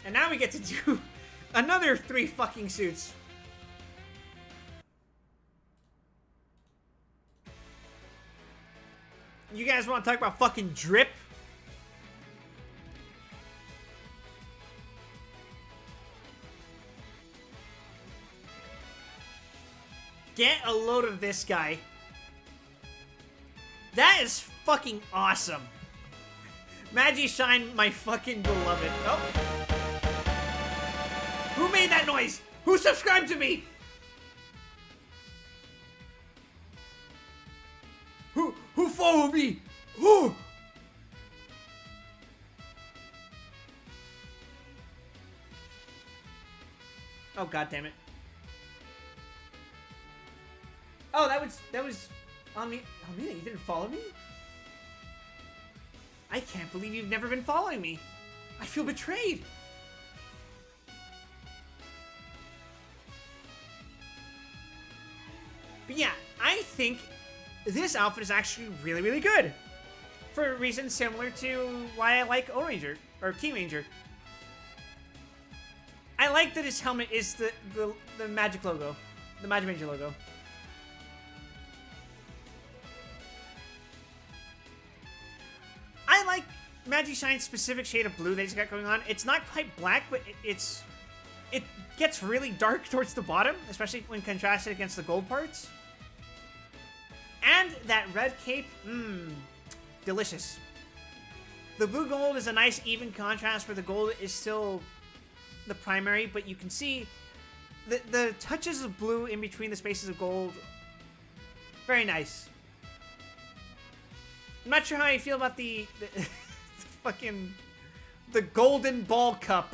And now we get to do another 3 fucking suits. You guys want to talk about fucking drip? Get a load of this guy. That is fucking awesome. Magi Shine, my fucking beloved. Oh. Who made that noise? Who subscribed to me? Who followed me? Who? Oh, god damn it. Oh, that was on me. Oh, man, you didn't follow me? I can't believe you've never been following me. I feel betrayed. But yeah, I think this outfit is actually really, really good. For reasons similar to why I like Ohranger, or King Ranger. I like that his helmet is the Magic logo. The Magic Ranger logo. I like Magishine's specific shade of blue that he's got going on. It's not quite black, but it gets really dark towards the bottom, especially when contrasted against the gold parts. And that red cape, delicious. The blue gold is a nice even contrast where the gold is still the primary, but you can see the touches of blue in between the spaces of gold. Very nice. I'm not sure how I feel about the fucking the golden ball cup.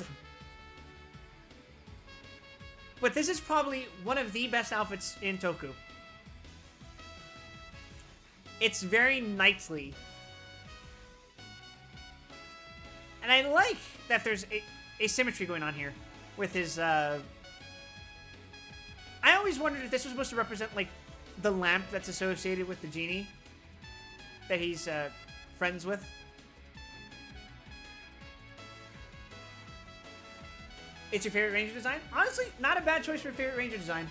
But this is probably one of the best outfits in Toku. It's very knightly. And I like that there's asymmetry going on here with his, I always wondered if this was supposed to represent, like, the lamp that's associated with the genie that he's, friends with. It's your favorite Ranger design? Honestly, not a bad choice for your favorite Ranger design.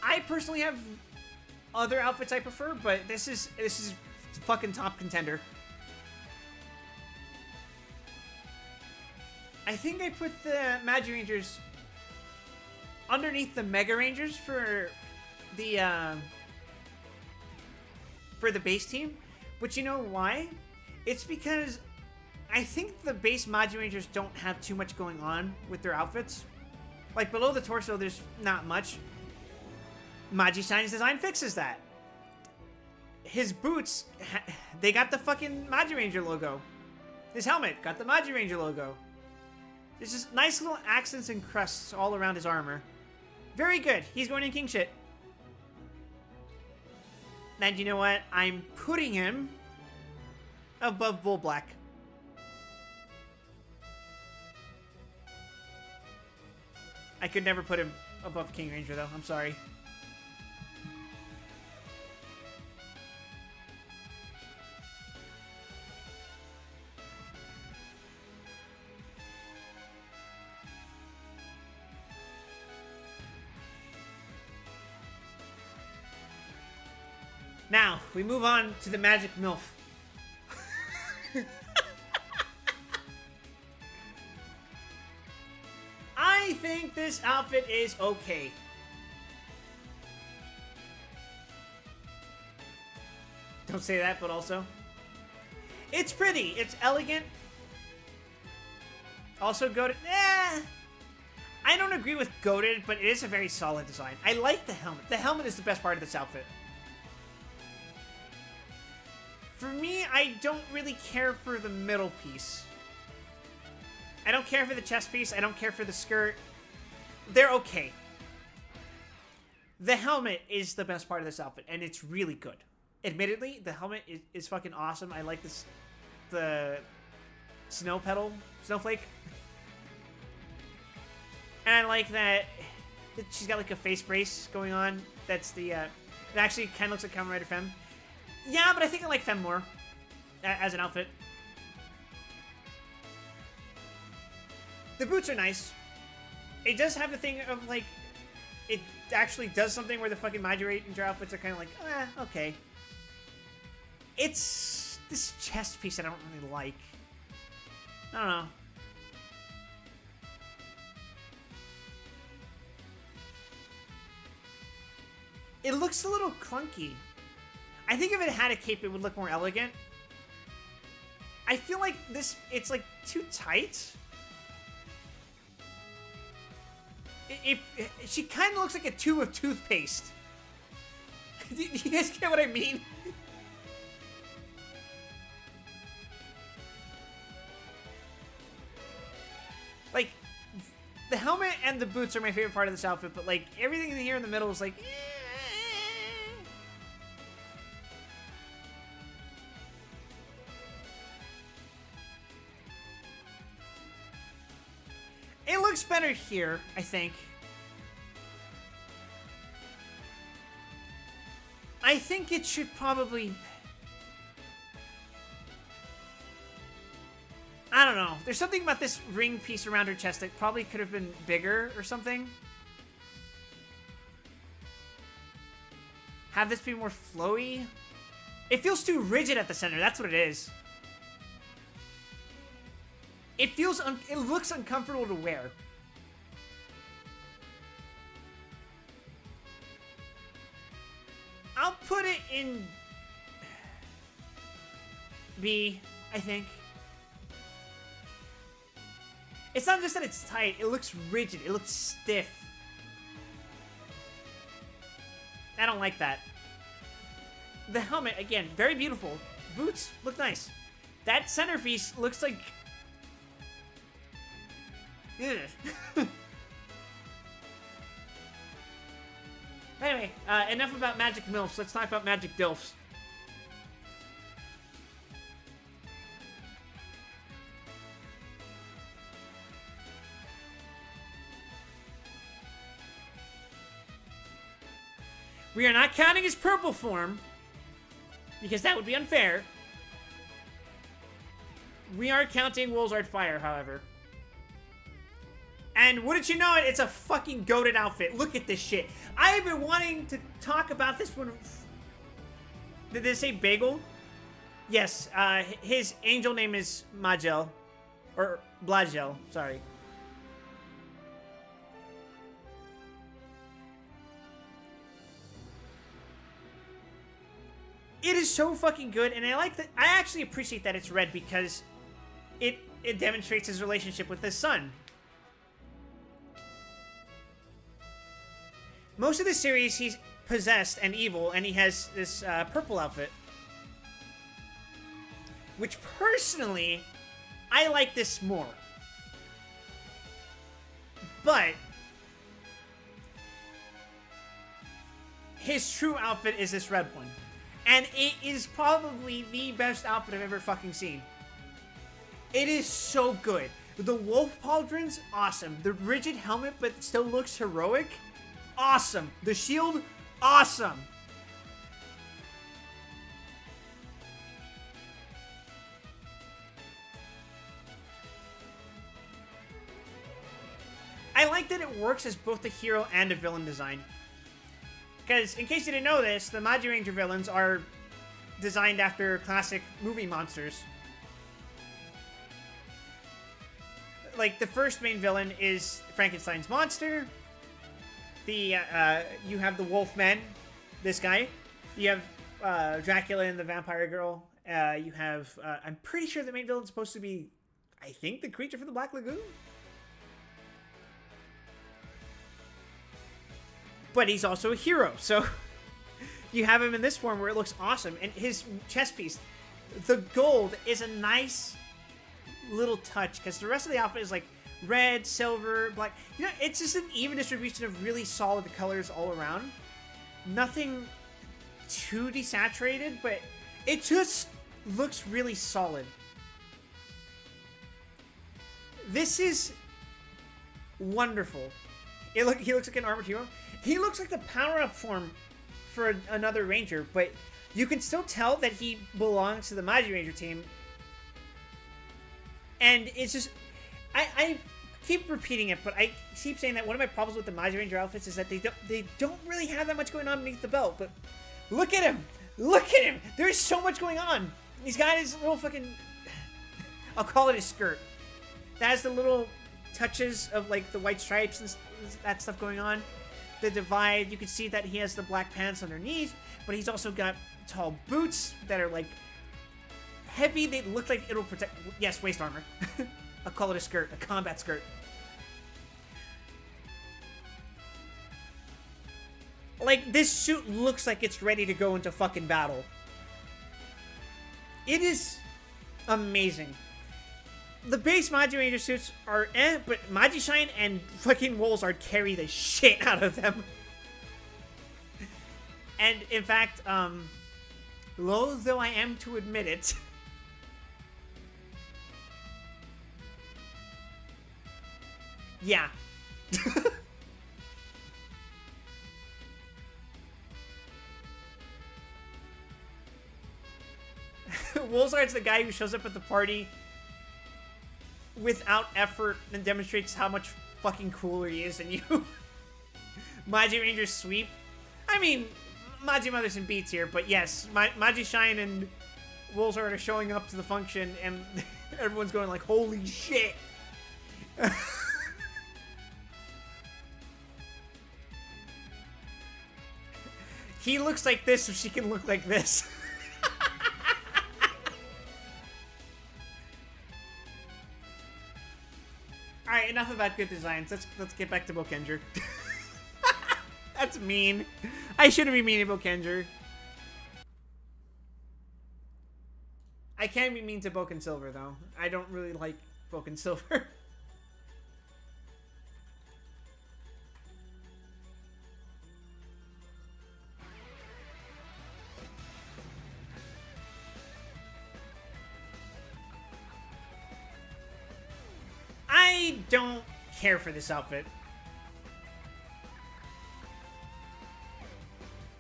I personally have other outfits I prefer, but this is fucking top contender. I think I put the Magi Rangers underneath the Mega Rangers for the base team. But you know why? It's because I think the base Magi Rangers don't have too much going on with their outfits. Like, below the torso, there's not much. Magishine's design fixes that. His boots, they got the fucking Magi Ranger logo. His helmet got the Magi Ranger logo. There's just nice little accents and crusts all around his armor. Very good. He's going in king shit. And you know what? I'm putting him above Bull Black. I could never put him above King Ranger, though. I'm sorry. Now, we move on to the Magic MILF. I think this outfit is okay. Don't say that, but also. It's pretty. It's elegant. Also goated. I don't agree with goated, but it is a very solid design. I like the helmet. The helmet is the best part of this outfit. For me, I don't really care for the middle piece. I don't care for the chest piece. I don't care for the skirt. They're okay. The helmet is the best part of this outfit, and it's really good. Admittedly, the helmet is fucking awesome. I like this, the snowflake. And I like that she's got like a face brace going on. That's the, it actually kind of looks like Kamen Rider Femme. Yeah, but I think I like Femme more as an outfit. The boots are nice. It does have the thing of, like, it actually does something where the fucking Magi Ranger outfits are kind of like, okay. It's this chest piece I don't really like. I don't know. It looks a little clunky. I think if it had a cape, it would look more elegant. I feel like this, it's like too tight. She kind of looks like a tube of toothpaste. Do you guys get what I mean? Like, the helmet and the boots are my favorite part of this outfit, but like everything in here in the middle is like, It looks better here, I think. I think it should probably... I don't know. There's something about this ring piece around her chest that probably could have been bigger or something. Have this be more flowy. It feels too rigid at the center. That's what it is. It feels... it looks uncomfortable to wear. I'll put it in B, I think. It's not just that it's tight, it looks rigid, it looks stiff. I don't like that. The helmet, again, very beautiful. Boots look nice. That centerpiece looks like... Ugh. Anyway, enough about magic MILFs. Let's talk about magic DILFs. We are not counting his purple form, because that would be unfair. We are counting Wolzard Fire, however. And wouldn't you know it, it's a fucking goated outfit. Look at this shit. I have been wanting to talk about this one. Did they say Bagel? Yes, his angel name is Majel. Or Blagel, sorry. It is so fucking good, and I like that. I actually appreciate that it's red because it demonstrates his relationship with his son. Most of the series, he's possessed and evil, and he has this purple outfit. Which, personally, I like this more. But his true outfit is this red one. And it is probably the best outfit I've ever fucking seen. It is so good. The wolf pauldrons, awesome. The rigid helmet, but still looks heroic, awesome. The shield, awesome. I like that it works as both a hero and a villain design. Because, in case you didn't know this, the Magi Ranger villains are designed after classic movie monsters. Like, the first main villain is Frankenstein's monster. You have the Wolfman, this guy. You have Dracula and the Vampire Girl. You have, I'm pretty sure the main villain's supposed to be, I think, the creature from the Black Lagoon? But he's also a hero, so you have him in this form where it looks awesome. And his chest piece, the gold, is a nice little touch, because the rest of the outfit is like red, silver, black. You know, it's just an even distribution of really solid colors all around. Nothing too desaturated, but it just looks really solid. This is wonderful. He looks like an armored hero. He looks like the power-up form for another Ranger, but you can still tell that he belongs to the Magi Ranger team. And it's just... I keep repeating it, but I keep saying that one of my problems with the Magi Ranger outfits is that they don't really have that much going on beneath the belt, but look at him! Look at him! There's so much going on! He's got his little fucking... I'll call it his skirt. That has the little touches of, like, the white stripes and that stuff going on. The divide, you can see that he has the black pants underneath, but he's also got tall boots that are, like, heavy. They look like it'll protect... Yes, waist armor. I'll call it a skirt, a combat skirt. Like, this suit looks like it's ready to go into fucking battle. It is amazing. The base Magi Ranger suits are but Magishine and fucking Wolzard carry the shit out of them. And, in fact, loath though I am to admit it, yeah. Wolzard's the guy who shows up at the party without effort and demonstrates how much fucking cooler he is than you. Maji Ranger's sweep. I mean, Maji Mothers and Beats here, but yes, Maji Shine and Wolzard are showing up to the function, and everyone's going like, holy shit. He looks like this, so she can look like this. Alright, enough about good designs. Let's get back to Bokenger. That's mean. I shouldn't be mean to Bokenger. I can be mean to Boken Silver, though. I don't really like Boken Silver. I don't care for this outfit.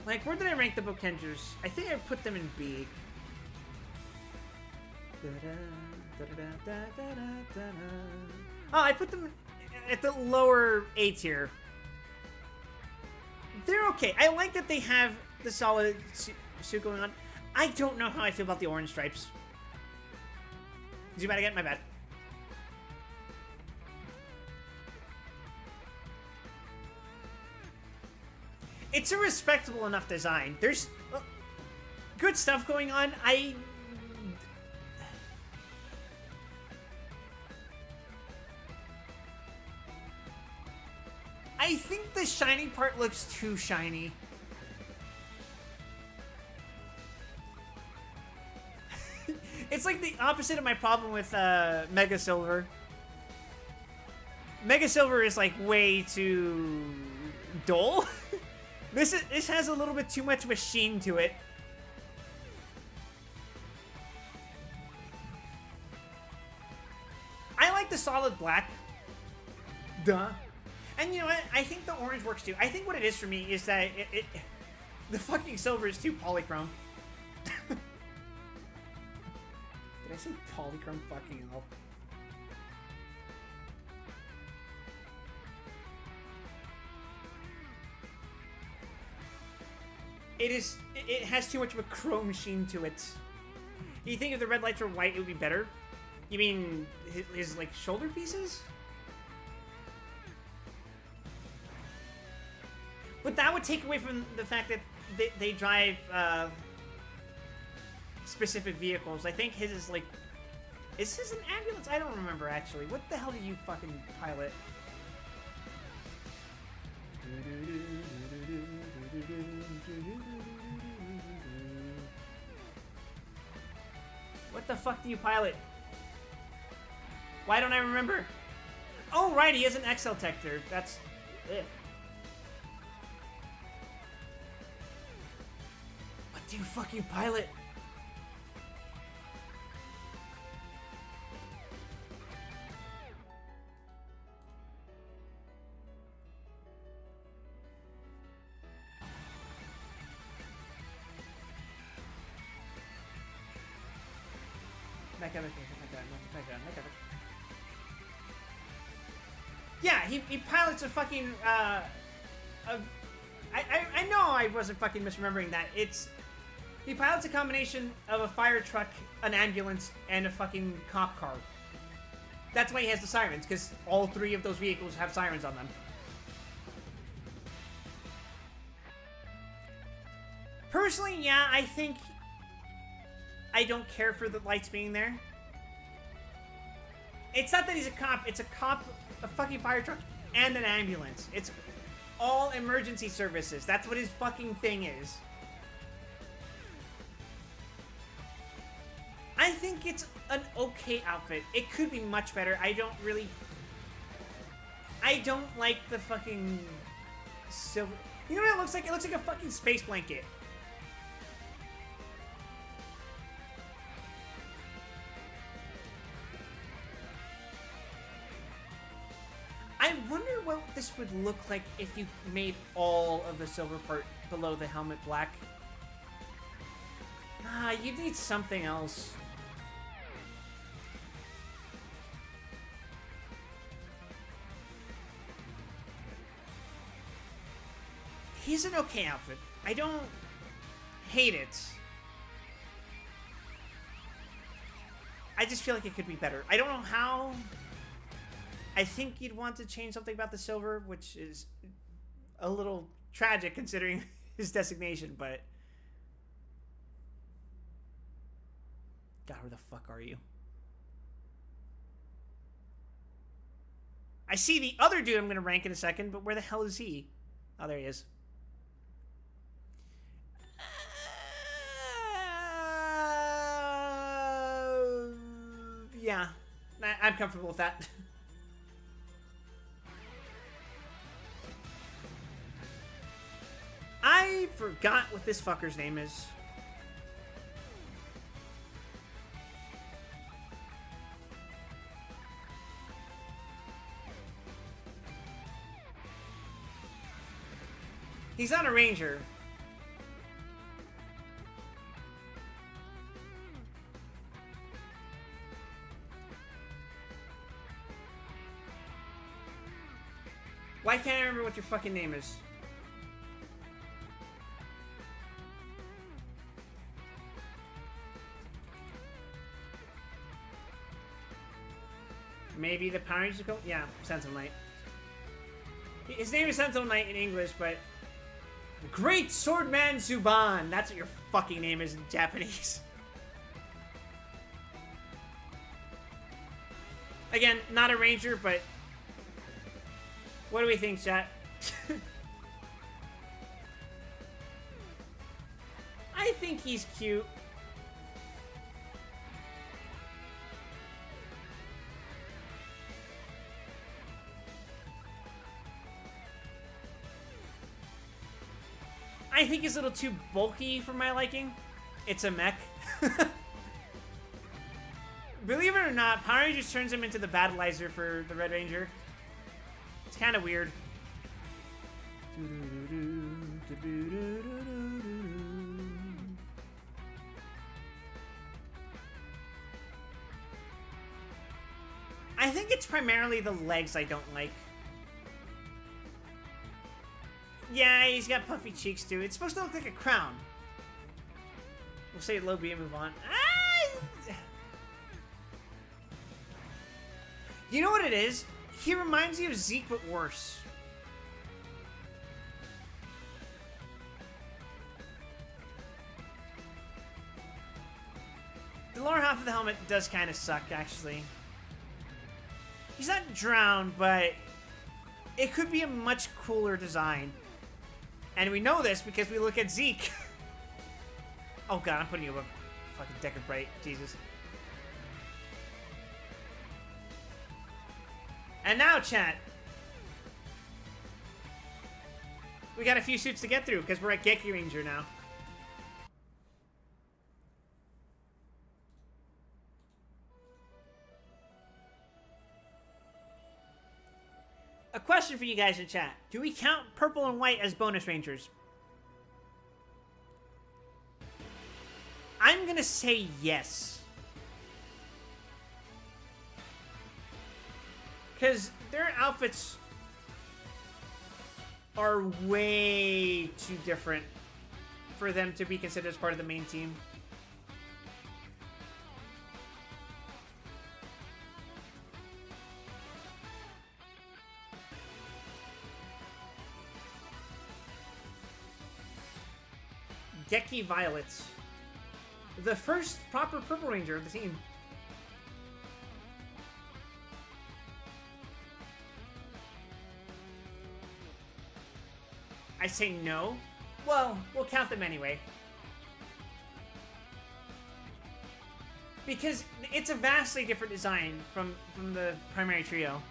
Like, where did I rank the Bokengers? I think I put them in B. Oh, I put them at the lower A tier. They're okay. I like that they have the solid suit going on. I don't know how I feel about the orange stripes. Zoom out again? My bad. It's a respectable enough design. There's good stuff going on. I think the shiny part looks too shiny. It's like the opposite of my problem with Mega Silver. Mega Silver is like way too dull. This has a little bit too much of a sheen to it. I like the solid black. Duh. And you know what? I think the orange works too. I think what it is for me is that the fucking silver is too polychrome. Did I say polychrome? Fucking hell. It has too much of a chrome sheen to it. You think if the red lights were white, it would be better? You mean his like shoulder pieces? But that would take away from the fact that they drive specific vehicles. I think his is like, is his an ambulance? I don't remember actually. What the hell do you fucking pilot? What the fuck do you pilot? Why don't I remember? Oh, right, he has an XL Tector. That's it. What do you fucking pilot? Yeah, he pilots a fucking, I know I wasn't fucking misremembering that. He pilots a combination of a fire truck, an ambulance, and a fucking cop car. That's why he has the sirens, because all three of those vehicles have sirens on them. Personally, yeah, I think I don't care for the lights being there. It's not that he's a cop. It's a cop, a fucking fire truck, and an ambulance. It's all emergency services. That's what his fucking thing is. I think it's an okay outfit. It could be much better. I don't like the fucking silver. You know what it looks like? It looks like a fucking space blanket. I wonder what this would look like if you made all of the silver part below the helmet black. Ah, you'd need something else. He's an okay outfit. I don't hate it. I just feel like it could be better. I don't know how. I think you'd want to change something about the silver, which is a little tragic considering his designation, but... God, where the fuck are you? I see the other dude I'm going to rank in a second, but where the hell is he? Oh, there he is. Yeah, I'm comfortable with that. I forgot what this fucker's name is. He's not a ranger. Why can't I remember what your fucking name is? Maybe the Power Rangers go? Yeah, Sentinel Knight. His name is Sentinel Knight in English, but... Great Swordman Zuban! That's what your fucking name is in Japanese. Again, not a ranger, but... What do we think, chat? I think he's cute. I think he's a little too bulky for my liking. It's a mech. Believe it or not, Power Rangers turns him into the battleizer for the Red Ranger. It's kind of weird. I think it's primarily the legs I don't like. Yeah, he's got puffy cheeks too. It's supposed to look like a crown. We'll say low B and move on. You know what it is? He reminds me of Zeke, but worse. The lower half of the helmet does kind of suck, actually. He's not drowned, but it could be a much cooler design. And we know this because we look at Zeke. Oh god, I'm putting you above fucking Deckard Bright. Jesus. And now, chat. We got a few suits to get through because we're at Geki Ranger now. A question for you guys in chat. Do we count purple and white as bonus rangers? I'm gonna say yes. Because their outfits are way too different for them to be considered as part of the main team. Geki Violets. The first proper Purple Ranger of the team. I say no. Well, we'll count them anyway. Because it's a vastly different design from the primary trio.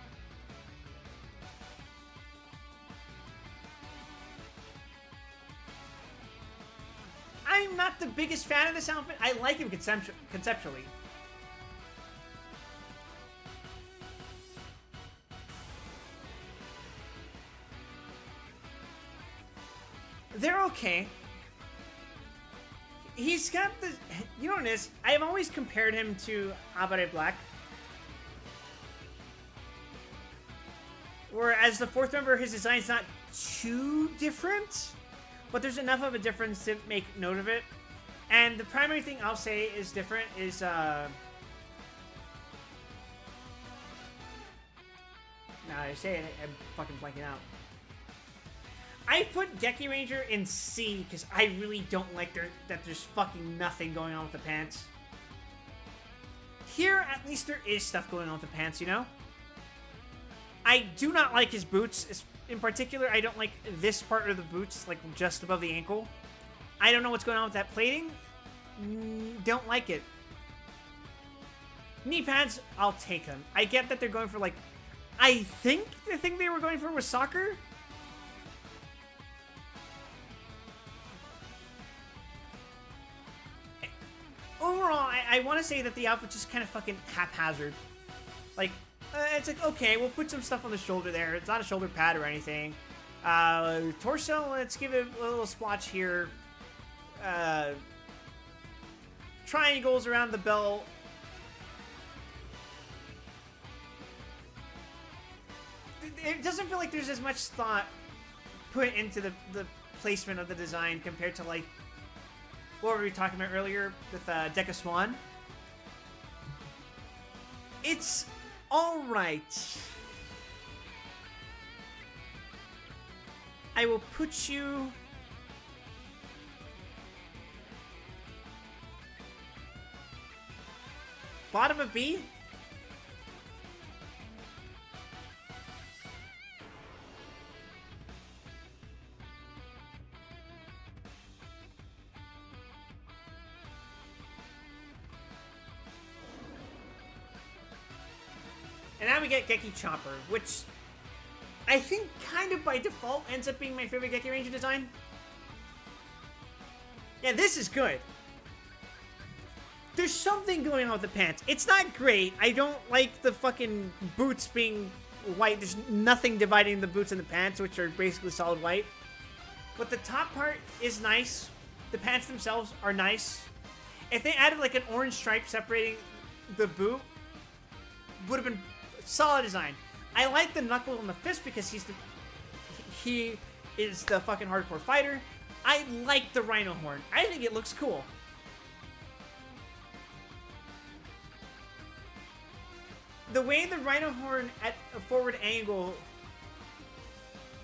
I'm not the biggest fan of this outfit. I like him conceptually. They're okay. He's got the... You know what it is? I have always compared him to Abare Black. Whereas the fourth member, his design's not too different. but there's enough of a difference to make note of it. And the primary thing I'll say is different is, nah, I say it, I'm fucking blanking out. I put Gekiranger in C because I really don't like that there's fucking nothing going on with the pants. Here, at least there is stuff going on with the pants, you know? I do not like his boots. In particular, I don't like this part of the boots, like just above the ankle. I don't know what's going on with that plating. Don't like it. Knee pads, I'll take them. I get that they're going for like... I think the thing they were going for was soccer? Overall, I want to say that the outfit's just kind of fucking haphazard. Like, it's like, okay, we'll put some stuff on the shoulder there. It's not a shoulder pad or anything. Torso, let's give it a little splotch here. Triangles around the belt. It doesn't feel like there's as much thought put into the placement of the design compared to, like, what were we talking about earlier with Deca Swan? It's alright. I will put you... bottom of B? And now we get Geki Chopper, which I think kind of by default ends up being my favorite Gekiranger design. Yeah, this is good. There's something going on with the pants. It's not great. I don't like the fucking boots being white. There's nothing dividing the boots and the pants, which are basically solid white. But the top part is nice. The pants themselves are nice. If they added like an orange stripe separating the boot, would have been solid design. I like the knuckle and the fist because he is the fucking hardcore fighter. I like the rhino horn. I think it looks cool. The way the rhino horn at a forward angle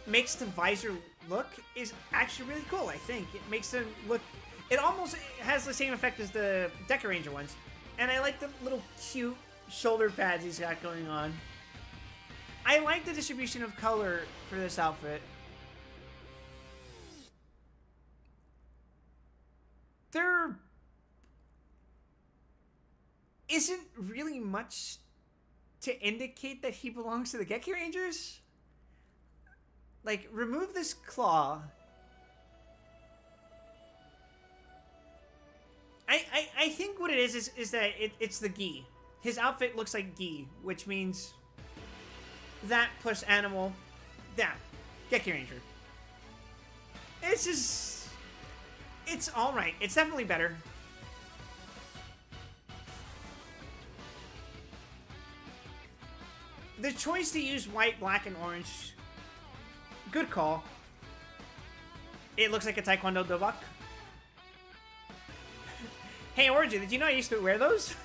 makes the visor look is actually really cool, I think. It makes them look... It almost has the same effect as the Deca Ranger ones. And I like the little cute shoulder pads he's got going on. I like the distribution of color for this outfit. There isn't really much to indicate that he belongs to the Gekirangers. Like, remove this claw. I think what it is that it's the gi. His outfit looks like gi, which means that plus animal, that, Gekiranger. It's just, it's alright. It's definitely better. The choice to use white, black, and orange, good call. It looks like a Taekwondo dobak. Hey, Origin, did you know I used to wear those?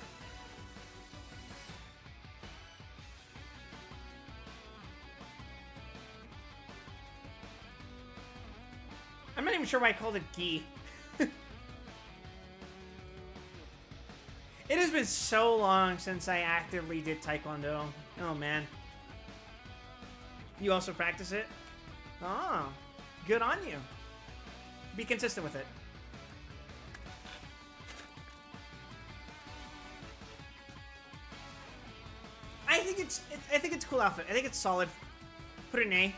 I'm not even sure why I called it gi. It has been so long since I actively did Taekwondo. Oh, man. You also practice it? Oh, good on you. Be consistent with it. I think it's a cool outfit. I think it's solid. Put it in A.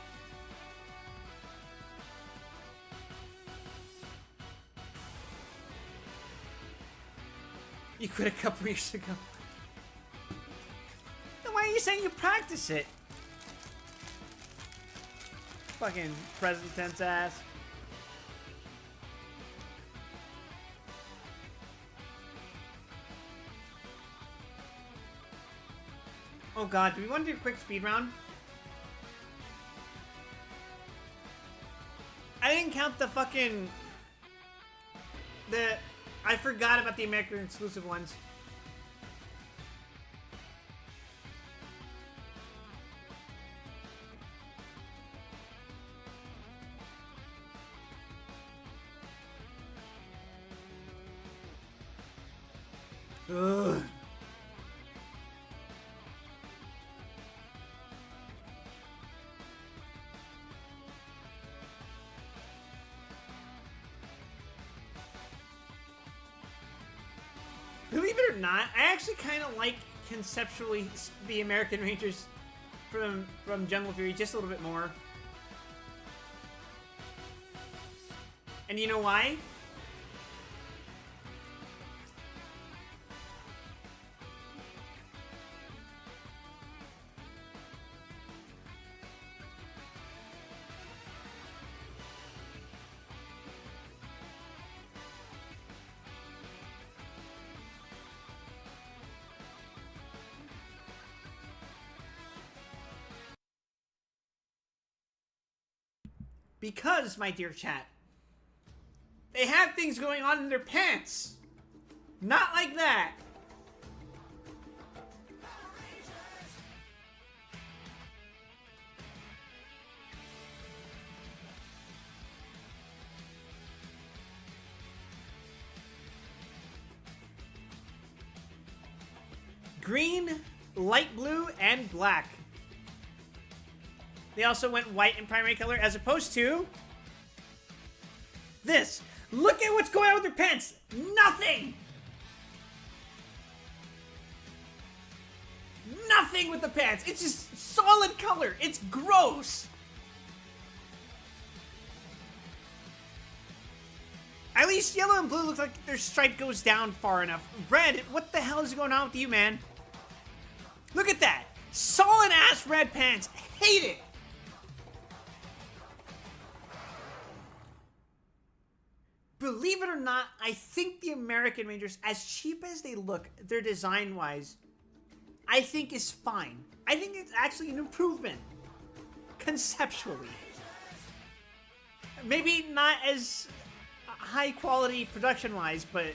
You quit a couple years ago. Then why are you saying you practice it? Fucking present tense ass. Oh god, do we want to do a quick speed round? I didn't count the fucking... I forgot about the American exclusive ones. Ugh. Believe it or not, I actually kind of like conceptually the American Rangers from Jungle Fury just a little bit more. And you know why? Because, my dear chat, they have things going on in their pants. Not like that. Green, light blue, and black. They also went white in primary color as opposed to this. Look at what's going on with their pants. Nothing. Nothing with the pants. It's just solid color. It's gross. At least yellow and blue look like their stripe goes down far enough. Red, what the hell is going on with you, man? Look at that. Solid ass red pants. Hate it. Believe it or not, I think the American Rangers, as cheap as they look, their design-wise, I think is fine. I think it's actually an improvement. Conceptually. Maybe not as high quality production-wise, but...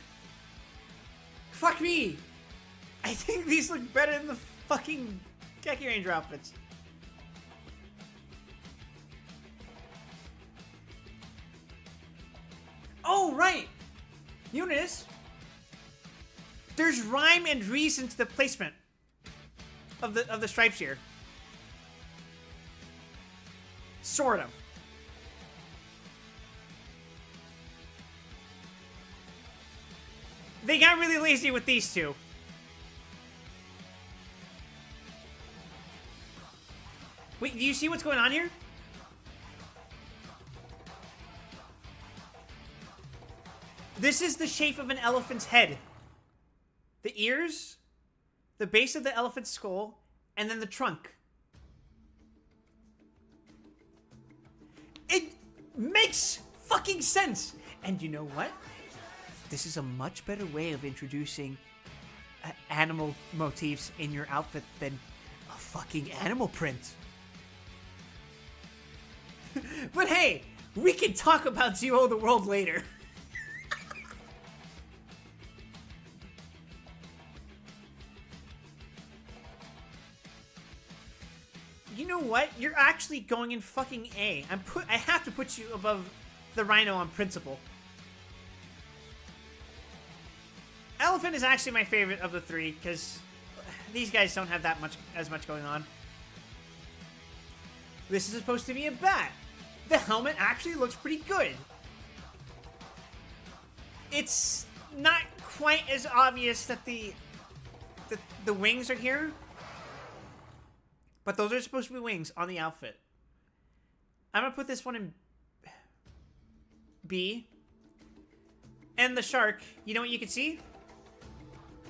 Fuck me! I think these look better than the fucking Geki Ranger outfits. Oh, right! Eunice, there's rhyme and reason to the placement of the stripes here. Sort of. They got really lazy with these two. Wait, do you see what's going on here? This is the shape of an elephant's head. The ears, the base of the elephant's skull, and then the trunk. It makes fucking sense. And you know what? This is a much better way of introducing animal motifs in your outfit than a fucking animal print. But hey, we can talk about Zero the World later. You know what? You're actually going in fucking A. I have to put you above the Rhino on principle. Elephant is actually my favorite of the three because these guys don't have as much going on. This is supposed to be a bat. The helmet actually looks pretty good. It's not quite as obvious that the wings are here. But those are supposed to be wings on the outfit. I'm going to put this one in B. And the shark, you know what you can see?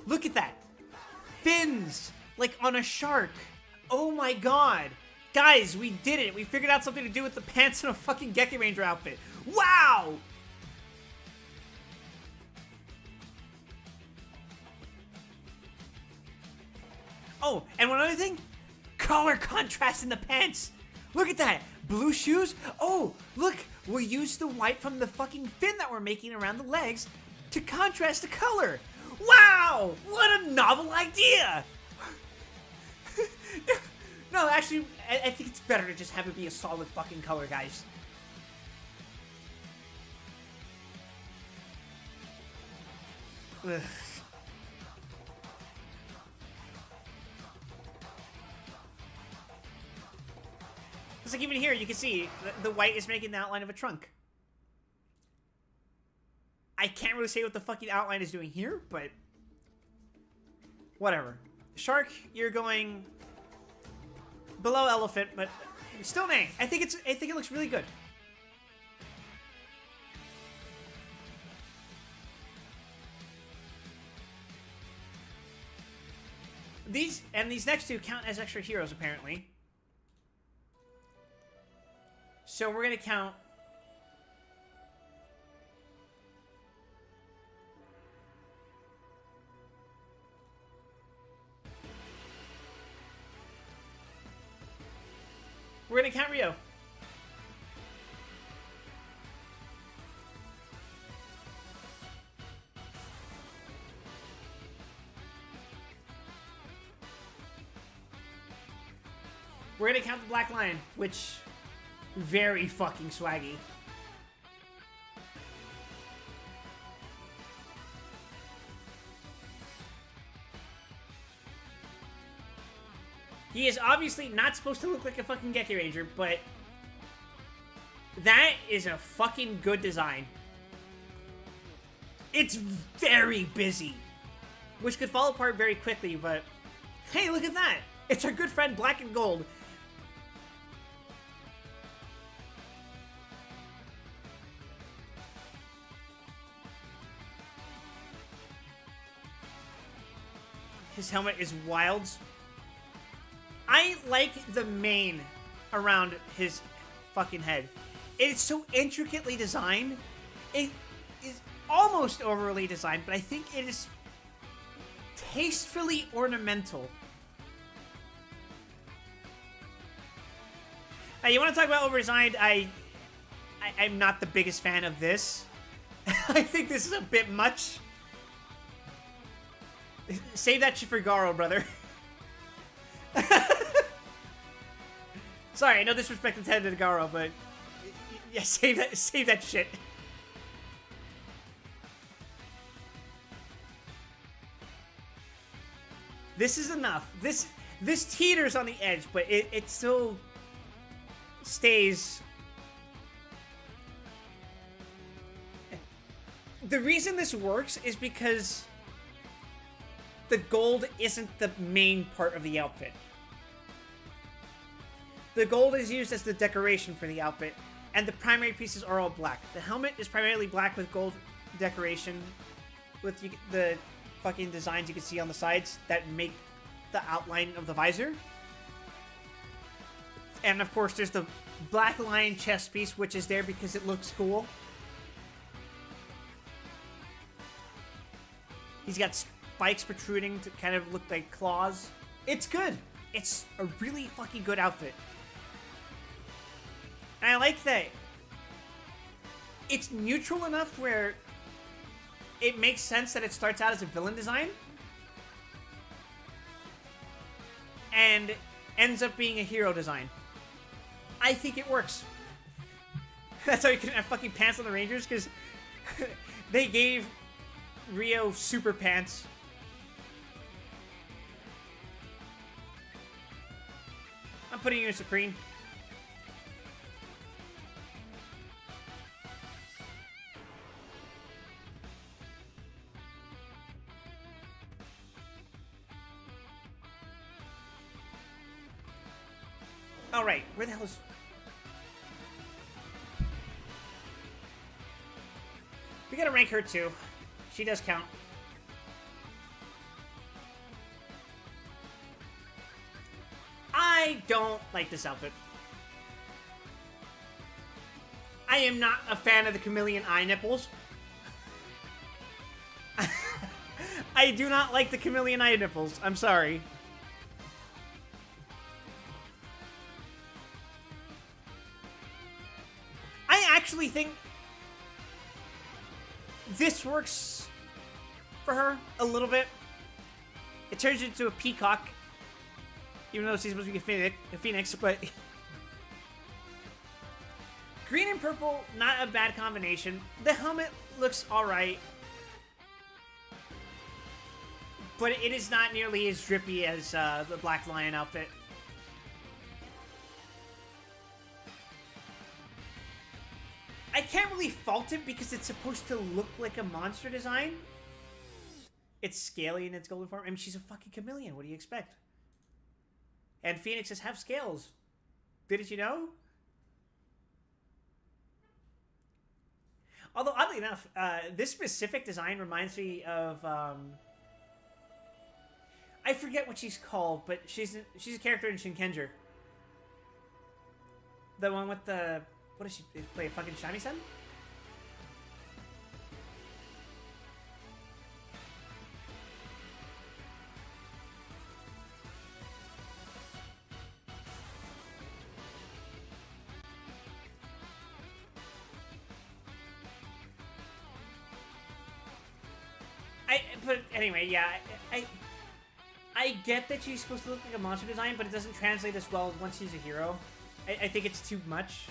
Look at that. Fins, like on a shark. Oh my god. Guys, we did it. We figured out something to do with the pants in a fucking Geki Ranger outfit. Wow! Oh, and one other thing. Color contrast in the pants. Look at that. Blue shoes. Oh, look. we'll use the white from the fucking fin that we're making around the legs to contrast the color. Wow! What a novel idea! No, actually, I think it's better to just have it be a solid fucking color, guys. Ugh. It's like even here, you can see the white is making the outline of a trunk. I can't really say what the fucking outline is doing here, but whatever. Shark, you're going below elephant, but still an A. I think it looks really good. These next two count as extra heroes, apparently. So we're gonna count. We're gonna count Rio. We're gonna count the Black Lion, which very fucking swaggy. He is obviously not supposed to look like a fucking Geki Ranger, but that is a fucking good design. It's very busy, which could fall apart very quickly, but hey, look at that. It's our good friend Black and Gold. His helmet is wild. I like the mane around his fucking head. It's so intricately designed. It is almost overly designed, but I think it is tastefully ornamental. Now, you want to talk about overdesigned? I'm not the biggest fan of this. I think this is a bit much. Save that shit for Garo, brother. Sorry, no disrespect intended to Garo, but yeah, save that shit. This is enough. This teeters on the edge, but it still stays. The reason this works is because the gold isn't the main part of the outfit. The gold is used as the decoration for the outfit, and the primary pieces are all black. The helmet is primarily black with gold decoration, with the fucking designs you can see on the sides that make the outline of the visor. And of course, there's the Black Lion chest piece, which is there because it looks cool. He's got spikes protruding to kind of look like claws. It's good. It's a really fucking good outfit. And I like that it's neutral enough where it makes sense that it starts out as a villain design and ends up being a hero design. I think it works. That's how you can have fucking pants on the Rangers, because they gave Rio super pants. I'm putting you in Supreme. Alright, where the hell is... We gotta rank her too. She does count. I don't like this outfit. I am not a fan of the chameleon eye nipples. I do not like the chameleon eye nipples. I'm sorry. I actually think this works for her a little bit. It turns her into a peacock, even though she's supposed to be a phoenix, but green and purple, not a bad combination. The helmet looks alright, but it is not nearly as drippy as the Black Lion outfit. I can't really fault it because it's supposed to look like a monster design. It's scaly in its golden form. I mean, she's a fucking chameleon. What do you expect? And phoenixes have scales. Didn't you know? Although, oddly enough, this specific design reminds me of... I forget what she's called, but she's a character in Shinkenger. The one with the... What does she play? A fucking shamisen? But anyway, yeah, I get that she's supposed to look like a monster design, but it doesn't translate as well once she's a hero. I think it's too much.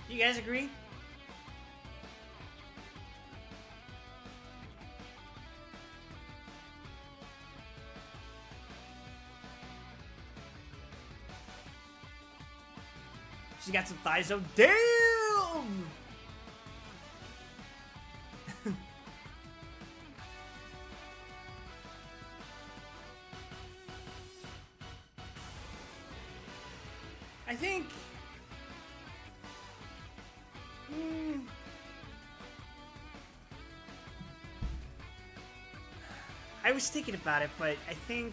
You guys agree? She got some thighs, though. Damn! I think... I was thinking about it, but I think...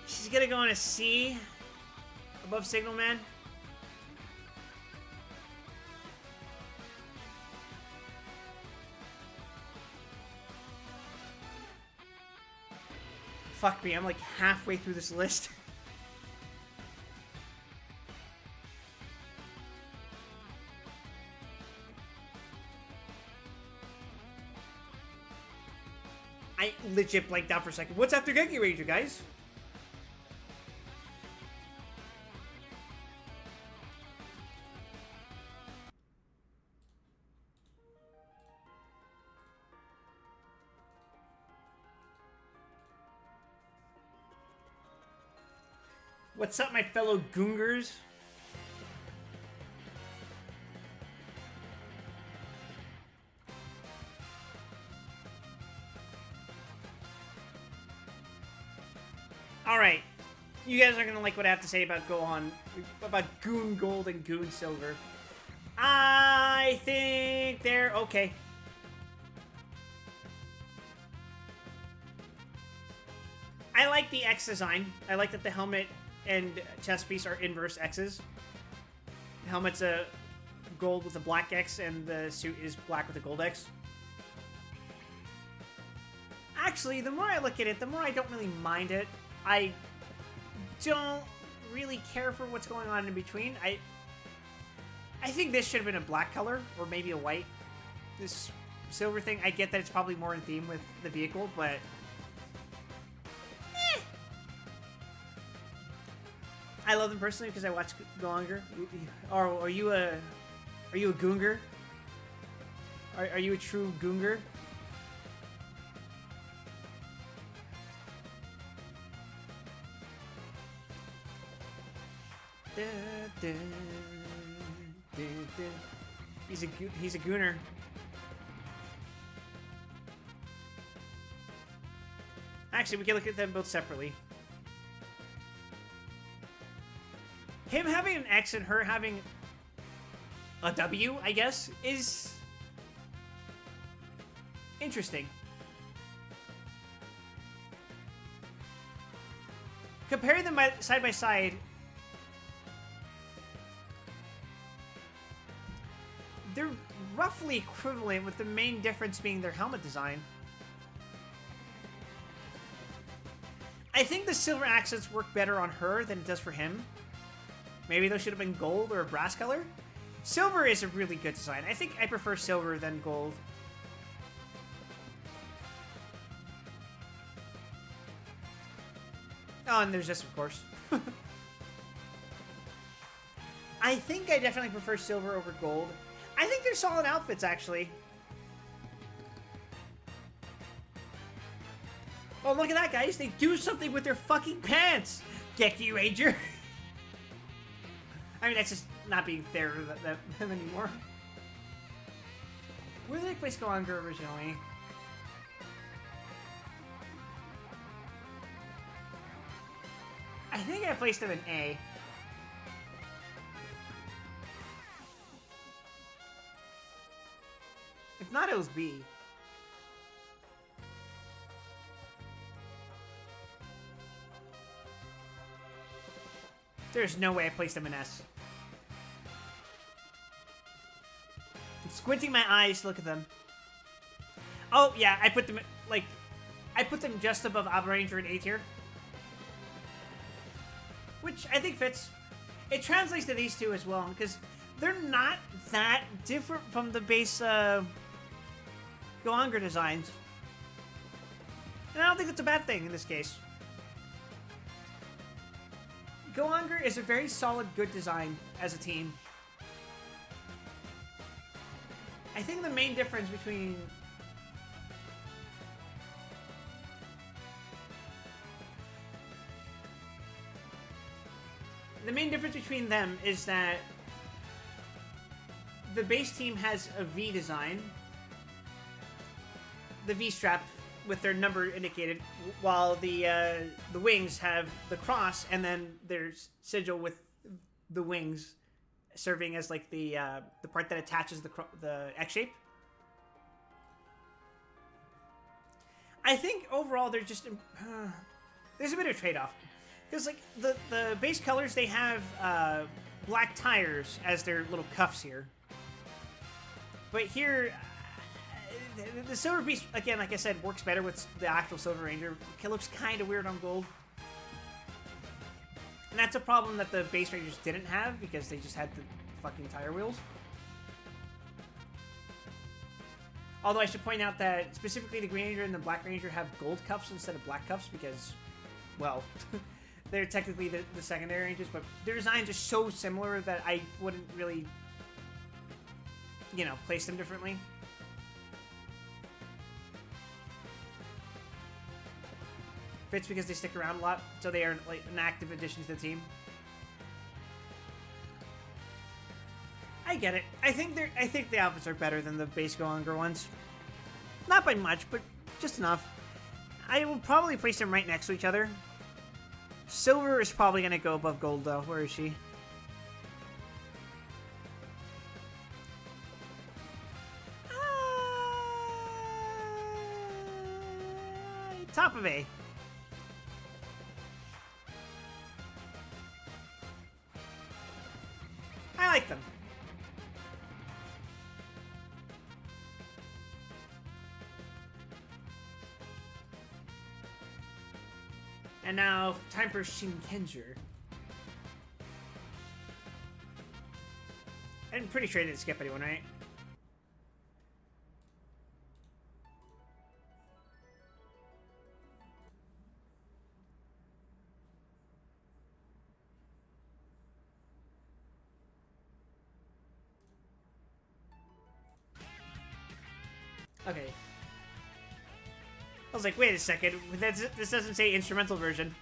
she's gonna go on a C above Signal Man. Fuck me, I'm like halfway through this list. I legit blanked out for a second. What's after Genki Ranger, guys? What's up, my fellow Goongers? Alright. You guys are gonna like what I have to say about Goon Gold and Goon Silver. I think they're okay. I like the X design. I like that the helmet and chest piece are inverse X's. The helmet's a gold with a black X, and the suit is black with a gold X. Actually, the more I look at it, the more I don't really mind it. I don't really care for what's going on in between. I think this should have been a black color, or maybe a white. This silver thing, I get that it's probably more in theme with the vehicle, but... I love them personally because I watch Goonger. Are you a Goonger? Are you a true Goonger? He's a gooner. Actually, we can look at them both separately. Him having an X and her having a W, I guess, is interesting. Comparing them side by side, they're roughly equivalent, with the main difference being their helmet design. I think the silver accents work better on her than it does for him. Maybe those should have been gold or a brass color. Silver is a really good design. I think I prefer silver than gold. Oh, and there's this, of course. I think I definitely prefer silver over gold. I think they're solid outfits, actually. Oh, look at that, guys. They do something with their fucking pants. Geki Ranger. I mean, that's just not being fair to them anymore. Where did they place Goanger originally? I think I placed him in A. If not, it was B. There's no way I placed him in S. I'm squinting my eyes to look at them. Oh, yeah, I put them, like, I put them just above Abaranger in A tier. Which I think fits. It translates to these two as well, because they're not that different from the base Goanger designs. And I don't think that's a bad thing in this case. Goanger is a very solid, good design as a team. I think the main difference between... The main difference between them is that the base team has a V design, the V strap with their number indicated, while the wings have the cross, and then there's sigil with the wings serving as like the part that attaches the X shape. I think overall they're just there's a bit of trade-off. Because, like, the base colors, they have black tires as their little cuffs here. But here, the Silver Beast, again, like I said, works better with the actual Silver Ranger. It looks kind of weird on gold. And that's a problem that the base Rangers didn't have, because they just had the fucking tire wheels. Although I should point out that specifically the Green Ranger and the Black Ranger have gold cuffs instead of black cuffs, because, well... They're technically the secondary Rangers, but their designs are so similar that I wouldn't really, you know, place them differently. Fits because they stick around a lot, so they are like an active addition to the team. I get it. I think the outfits are better than the base Goanger ones. Not by much, but just enough. I will probably place them right next to each other. Silver is probably going to go above gold, though. Where is she? Top of A. I like them. And now, time for Shinkenger. I'm pretty sure I didn't skip anyone, right? Okay. I was like, wait a second, this doesn't say instrumental version.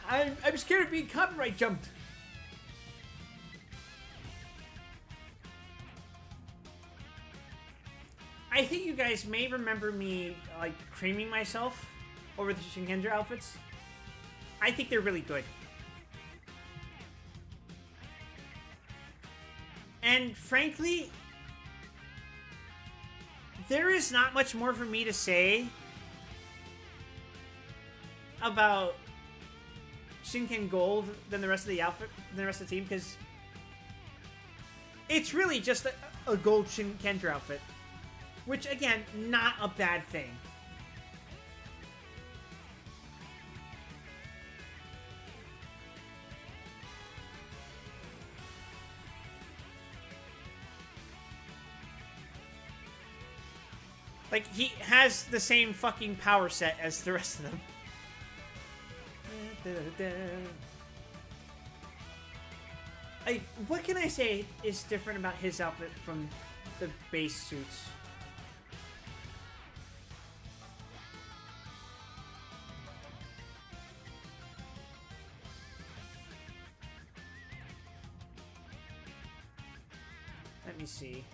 I'm scared of being copyright jumped. I think you guys may remember me, like, creaming myself over the Shinkenger outfits. I think they're really good. And frankly, there is not much more for me to say about Shinken Gold than the rest of the outfit, than the rest of the team, because It's really just a gold Shinkenger outfit. Which, again, not a bad thing. Like, he has the same fucking power set as the rest of them. What can I say is different about his outfit from the base suits? Let me see.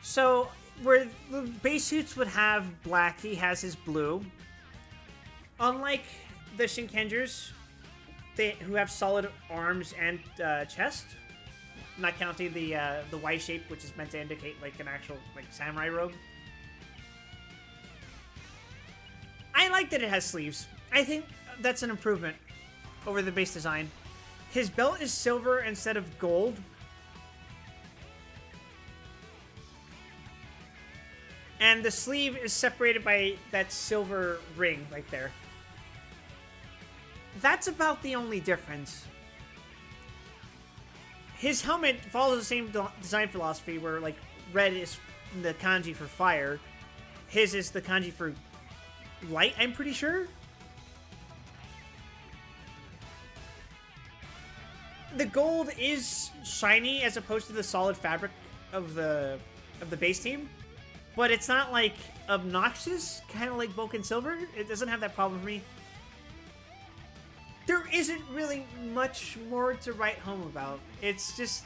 So, where the base suits would have black, he has his blue. Unlike the Shinkengers, who have solid arms and chest, not counting the Y shape, which is meant to indicate like an actual like samurai robe. I like that it has sleeves. I think that's an improvement over the base design. His belt is silver instead of gold. And the sleeve is separated by that silver ring right there. That's about the only difference. His helmet follows the same design philosophy where, like, red is the kanji for fire. His is the kanji for light, I'm pretty sure. The gold is shiny as opposed to the solid fabric of the base team. But it's not, like, obnoxious, kind of like Vulcan Silver. It doesn't have that problem for me. There isn't really much more to write home about. It's just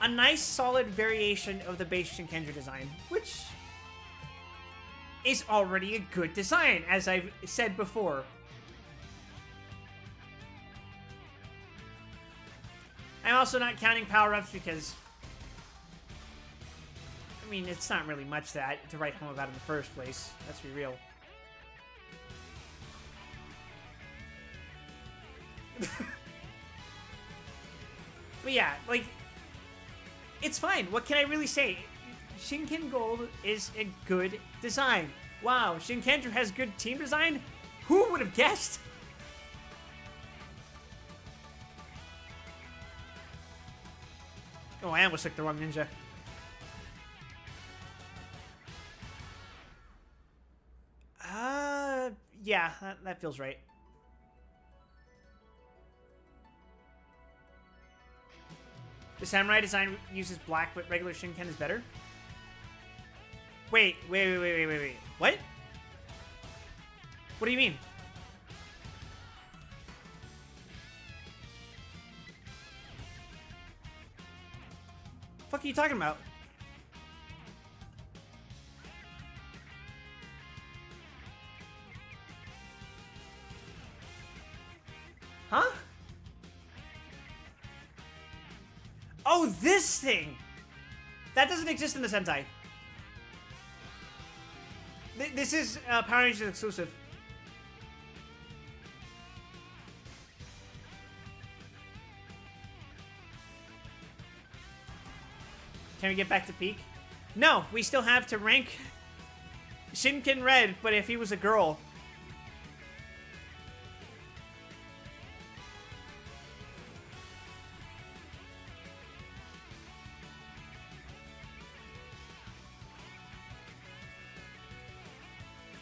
a nice, solid variation of the base Shinkenger design, which is already a good design, as I've said before. I'm also not counting power-ups because, I mean, it's not really much to write home about in the first place. Let's be real. But yeah, like, it's fine. What can I really say? Shinken Gold is a good design. Wow, Shinkenger has good team design? Who would have guessed? Oh, I almost took the wrong ninja. Yeah, that feels right. The samurai design uses black, but regular Shinken is better? Wait. What? What do you mean? The fuck are you talking about? Huh? Oh, this thing! That doesn't exist in the Sentai. This is Power Rangers exclusive. Can we get back to Peak? No, we still have to rank Shinken Red, but if he was a girl.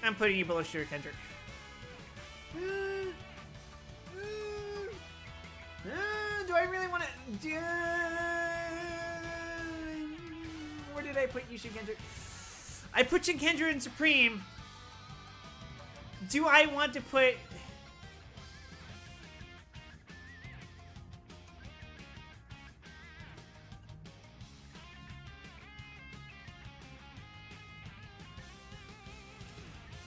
I'm putting you below Shiro Kendrick. Do I really want to... Where did I put you, Shinkenger? I put Shinkenger in Supreme. Do I want to put...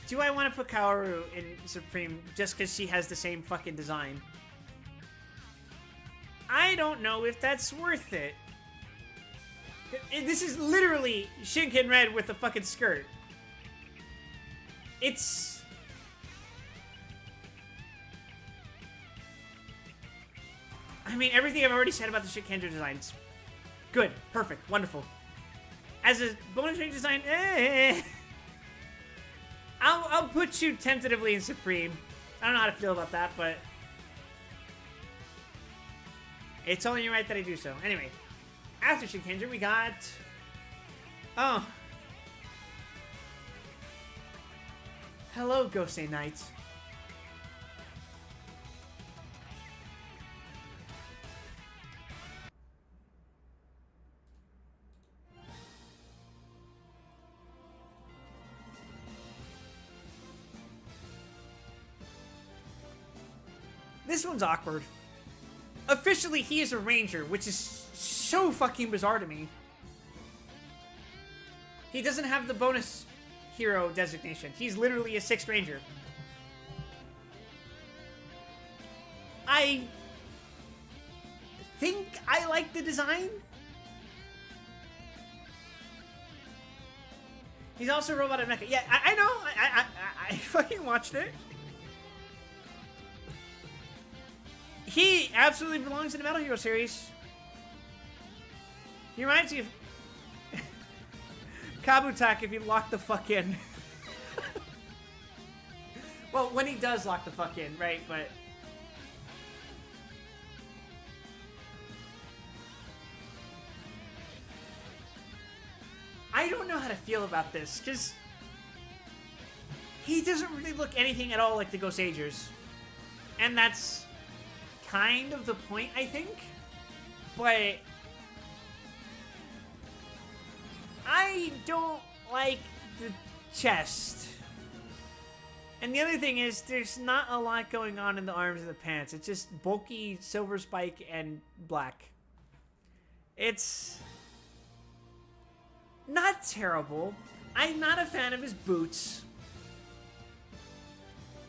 Do I want to put Kaoru in Supreme just because she has the same fucking design? I don't know if that's worth it. This is literally Shinken Red with a fucking skirt. I mean, everything I've already said about the shit Kendra designs. Good. Perfect. Wonderful. As a bonus range design, I'll put you tentatively in Supreme. I don't know how to feel about that, but it's only right that I do so. Anyway, after Shinkenger, we got... Oh. Hello, Gosei Knights. This one's awkward. Officially, he is a ranger, which is so fucking bizarre to me. He doesn't have the bonus hero designation. He's literally a 6th ranger. I think I like the design. He's also a robot of mecha. Yeah, I know. I fucking watched it. He absolutely belongs in the Metal Hero series. He reminds me of Kabutak if you lock the fuck in. Well, when he does lock the fuck in, right? But I don't know how to feel about this, because he doesn't really look anything at all like the Gosagers. And that's kind of the point, I think. But I don't like the chest. And the other thing is, there's not a lot going on in the arms and the pants. It's just bulky silver spike and black. It's not terrible. I'm not a fan of his boots.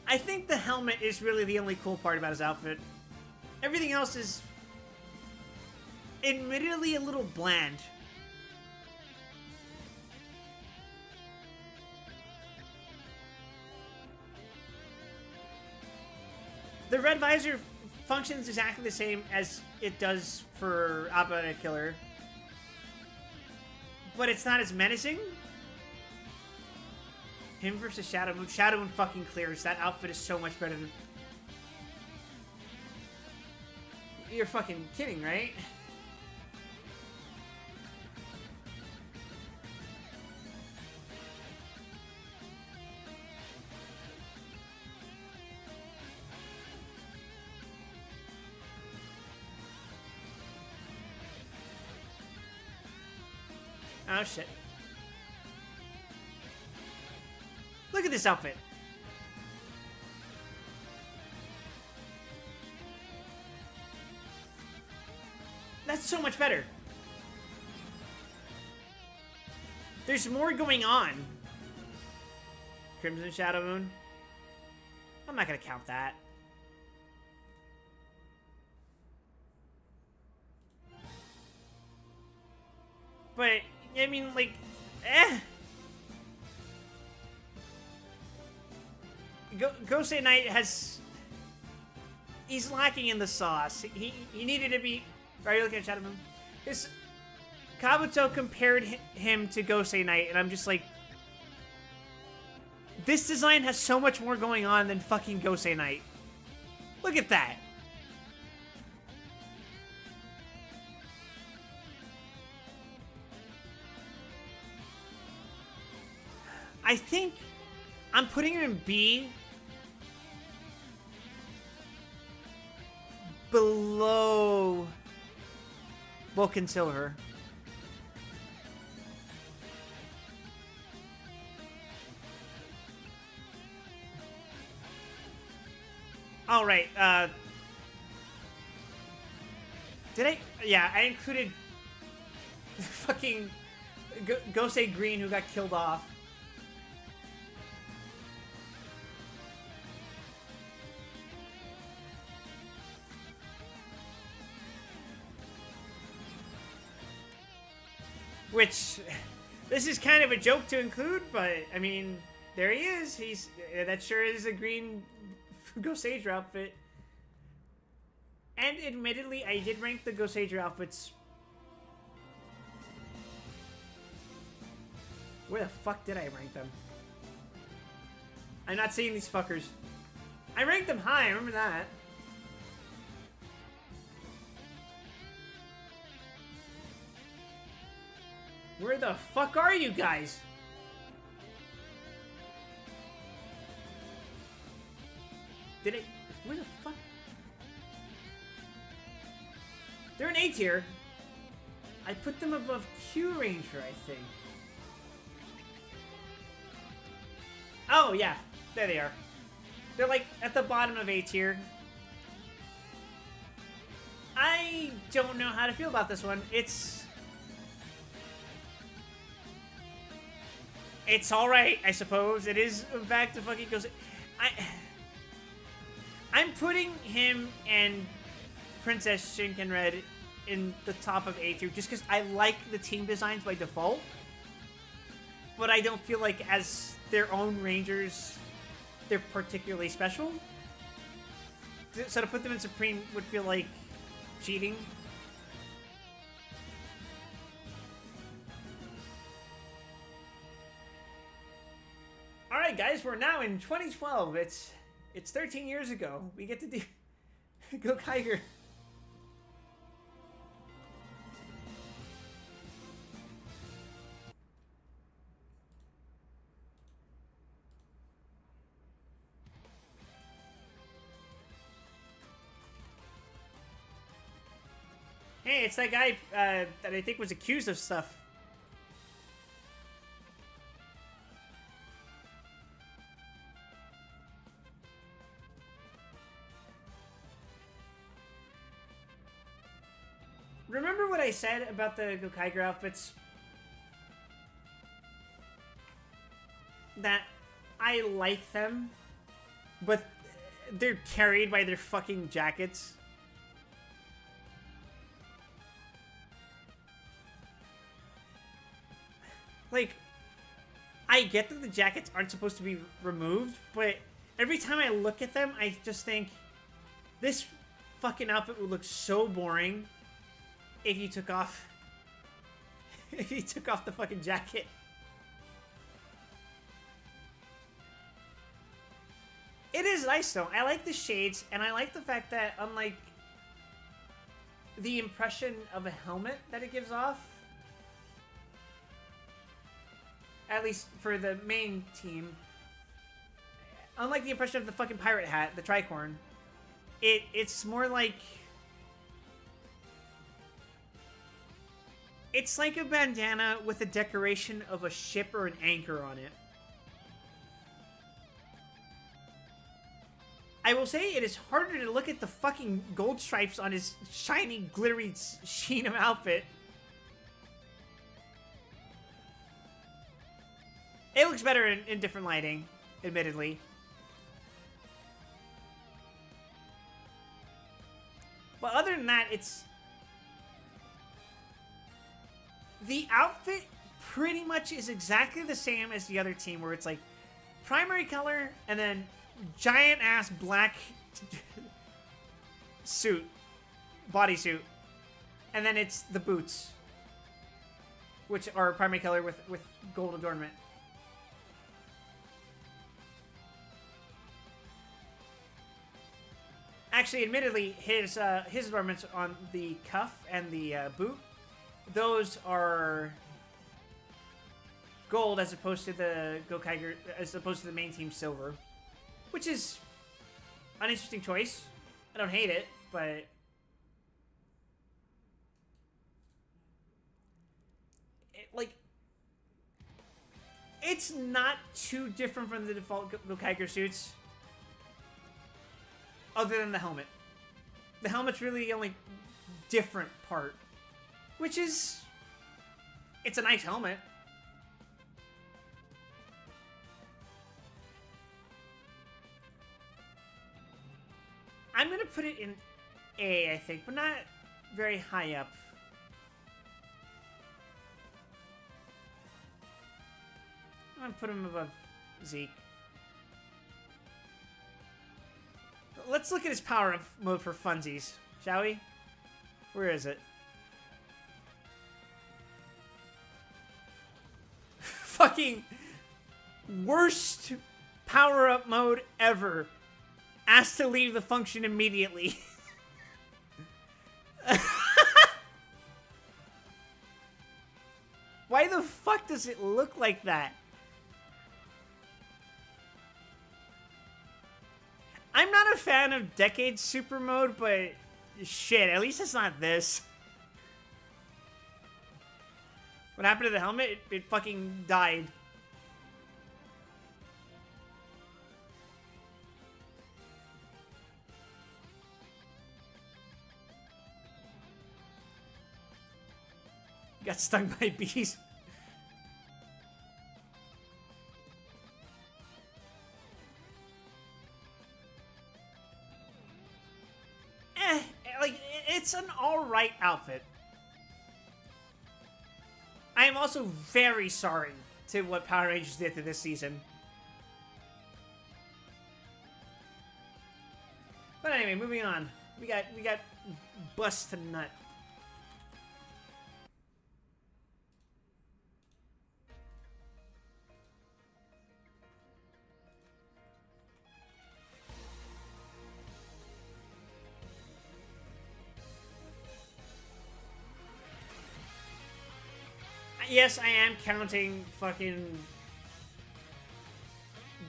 I think the helmet is really the only cool part about his outfit. Everything else is admittedly a little bland. The red visor functions exactly the same as it does for Appa Killer, but it's not as menacing. Him versus Shadow Moon. Shadow Moon fucking clears. That outfit is so much better than... You're fucking kidding, right? Oh, shit. Look at this outfit. That's so much better. There's more going on. Crimson Shadow Moon. I'm not gonna count that. But, I mean, like, Gosei Knight has... He's lacking in the sauce. He needed to be... Are you looking at Shadow Moon? Kabuto compared him to Gosei Knight, and I'm just like... This design has so much more going on than fucking Gosei Knight. Look at that. I think I'm putting him in B below Vulcan Silver. All right. Did I? Yeah, I included fucking Gosei Green, who got killed off. Which, this is kind of a joke to include, but, I mean, there he is. That sure is a green Gosage outfit. And admittedly, I did rank the Ghost Ranger outfits. Where the fuck did I rank them? I'm not seeing these fuckers. I ranked them high, I remember that. Where the fuck are you guys? Did it? Where the fuck? They're an A tier. I put them above Kyuranger, I think. Oh, yeah. There they are. They're like at the bottom of A tier. I don't know how to feel about this one. It's alright, I suppose. It is, in fact, the fucking goes. I'm putting him and Princess Shinkenred in the top of A tier just because I like the team designs by default. But I don't feel like as their own Rangers, they're particularly special. So to put them in Supreme would feel like cheating. Alright guys, we're now in 2012. It's 13 years ago. We get to do Gokaiger. Hey, it's that guy that I think was accused of stuff. Remember what I said about the Gokaiger outfits? That I like them, but they're carried by their fucking jackets. Like, I get that the jackets aren't supposed to be removed, but every time I look at them, I just think, this fucking outfit would look so boring if you took off the fucking jacket. It is nice though. I like the shades, and I like the fact that unlike the impression of a helmet that it gives off, at least for the main team, unlike the impression of the fucking pirate hat, the tricorn, it's more like, it's like a bandana with a decoration of a ship or an anchor on it. I will say it is harder to look at the fucking gold stripes on his shiny, glittery sheen of outfit. It looks better in different lighting, admittedly. But other than that, it's... the outfit pretty much is exactly the same as the other team, where it's like primary color and then giant-ass black suit, bodysuit. And then it's the boots, which are primary color with gold adornment. Actually, admittedly, his adornments on the cuff and the boot, those are gold as opposed to the Gokaiger, as opposed to the main team silver, which is an interesting choice. I don't hate it, but it's not too different from the default Gokaiger suits. Other than the helmet. The helmet's really the only different part. Which is... it's a nice helmet. I'm gonna put it in A, I think, but not very high up. I'm gonna put him above Zeke. Let's look at his power mode for funsies. shall we? Where is it? Fucking worst power-up mode ever. Asked to leave the function immediately. Why the fuck does it look like that? I'm not a fan of Decade Super Mode, but shit, at least it's not this. What happened to the helmet? It fucking died. Got stung by bees. Like, it's an alright outfit. I am also very sorry to what Power Rangers did to this season. But anyway, moving on. We got Bust to Nut. Yes, I am counting fucking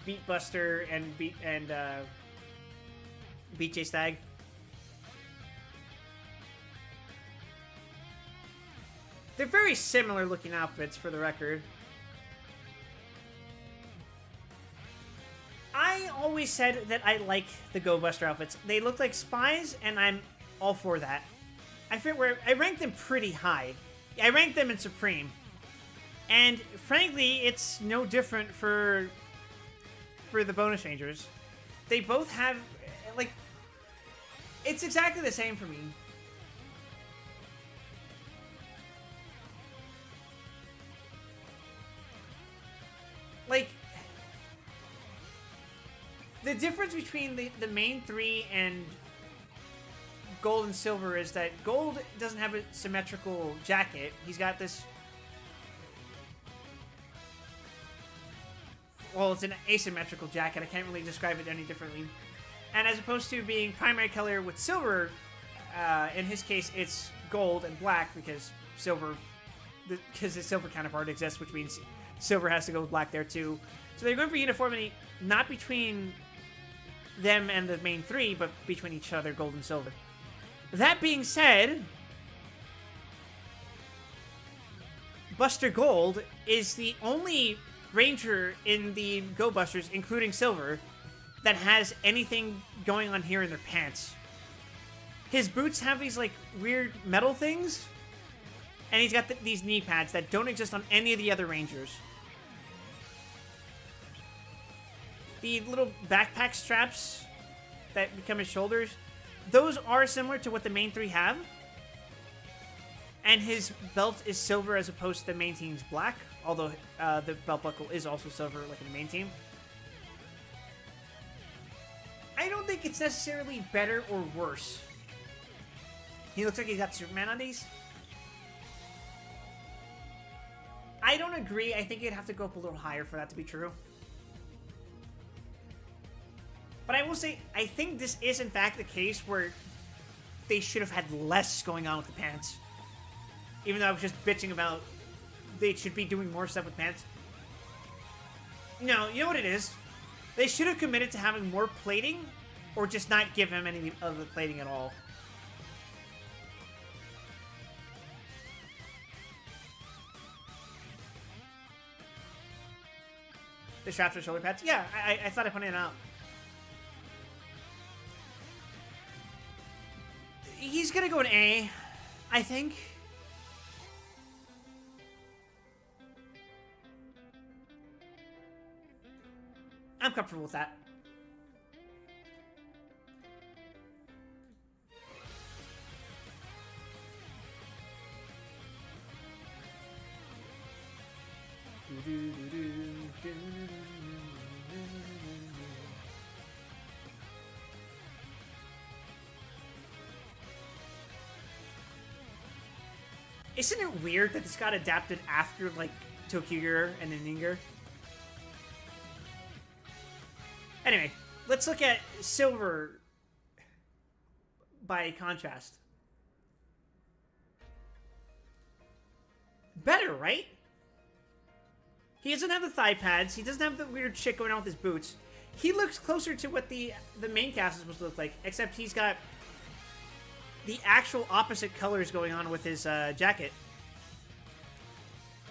Beat Buster and Beat J Stag. They're very similar looking outfits, for the record. I always said that I like the Go Buster outfits. They look like spies, and I'm all for that. I rank them pretty high. I rank them in Supreme. And frankly, it's no different for the Bonus Rangers. They both have, like, it's exactly the same for me. Like, the difference between the main three and Gold and Silver is that Gold doesn't have a symmetrical jacket. He's got this... Well, it's an asymmetrical jacket. I can't really describe it any differently. And as opposed to being primary color with Silver, in his case, it's gold and black because his Silver counterpart exists, which means Silver has to go with black there too. So they're going for uniformity, not between them and the main three, but between each other, Gold and Silver. That being said, Buster Gold is the only Ranger in the Go Busters, including Silver, that has anything going on here in their pants. His boots have these, like, weird metal things, and he's got these knee pads that don't exist on any of the other Rangers. The little backpack straps that become his shoulders, those are similar to what the main three have. And his belt is silver as opposed to the main team's black, although the belt buckle is also silver like in the main team. I don't think it's necessarily better or worse. He looks like he's got Superman on these. I don't agree. I think you'd have to go up a little higher for that to be true. But I will say, I think this is in fact the case where they should have had less going on with the pants. Even though I was just bitching about they should be doing more stuff with pants. No, you know what it is? They should have committed to having more plating, or just not give him any of the plating at all. The straps are shoulder pads? Yeah, I thought I pointed it out. He's gonna go an A, I think. I'm comfortable with that. Isn't it weird that this got adapted after, like, Tokyo and Ninja? Anyway, let's look at Silver by contrast. Better, right? He doesn't have the thigh pads. He doesn't have the weird shit going on with his boots. He looks closer to what the main cast is supposed to look like, except he's got the actual opposite colors going on with his jacket.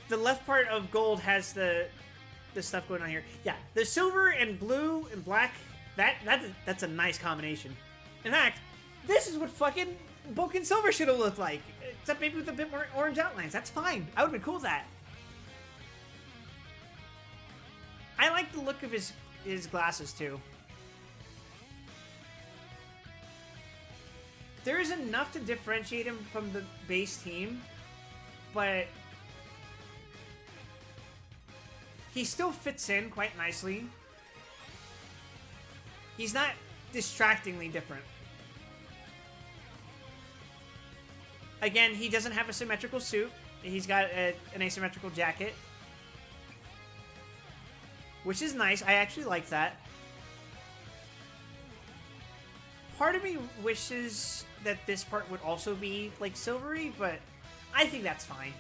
The left part of gold has the stuff going on here. Yeah, the silver and blue and black, that's a nice combination. In fact, this is what fucking Boken Silver should have looked like, except maybe with a bit more orange outlines. That's fine. I would have been cool with that. I like the look of his glasses, too. There is enough to differentiate him from the base team, but he still fits in quite nicely. He's not distractingly different. Again, he doesn't have a symmetrical suit. He's got an asymmetrical jacket, which is nice. I actually like that. Part of me wishes that this part would also be, like, silvery, but I think that's fine.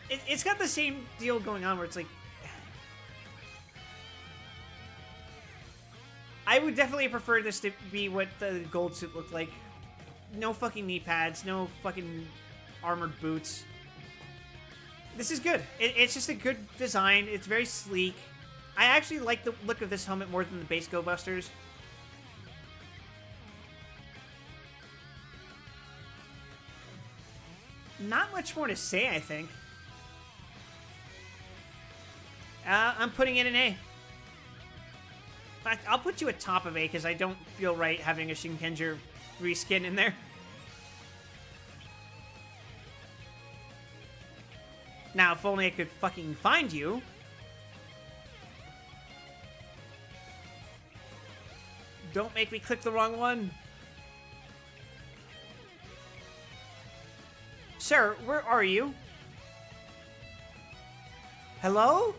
It's got the same deal going on where it's like... I would definitely prefer this to be what the gold suit looked like. No fucking knee pads, no fucking armored boots. This is good. It's just a good design. It's very sleek. I actually like the look of this helmet more than the base Go Busters. Not much more to say, I think. I'm putting it in A. In fact, I'll put you at top of A because I don't feel right having a Shinkenger reskin in there. Now, if only I could fucking find you. Don't make me click the wrong one. Sir, where are you? Hello?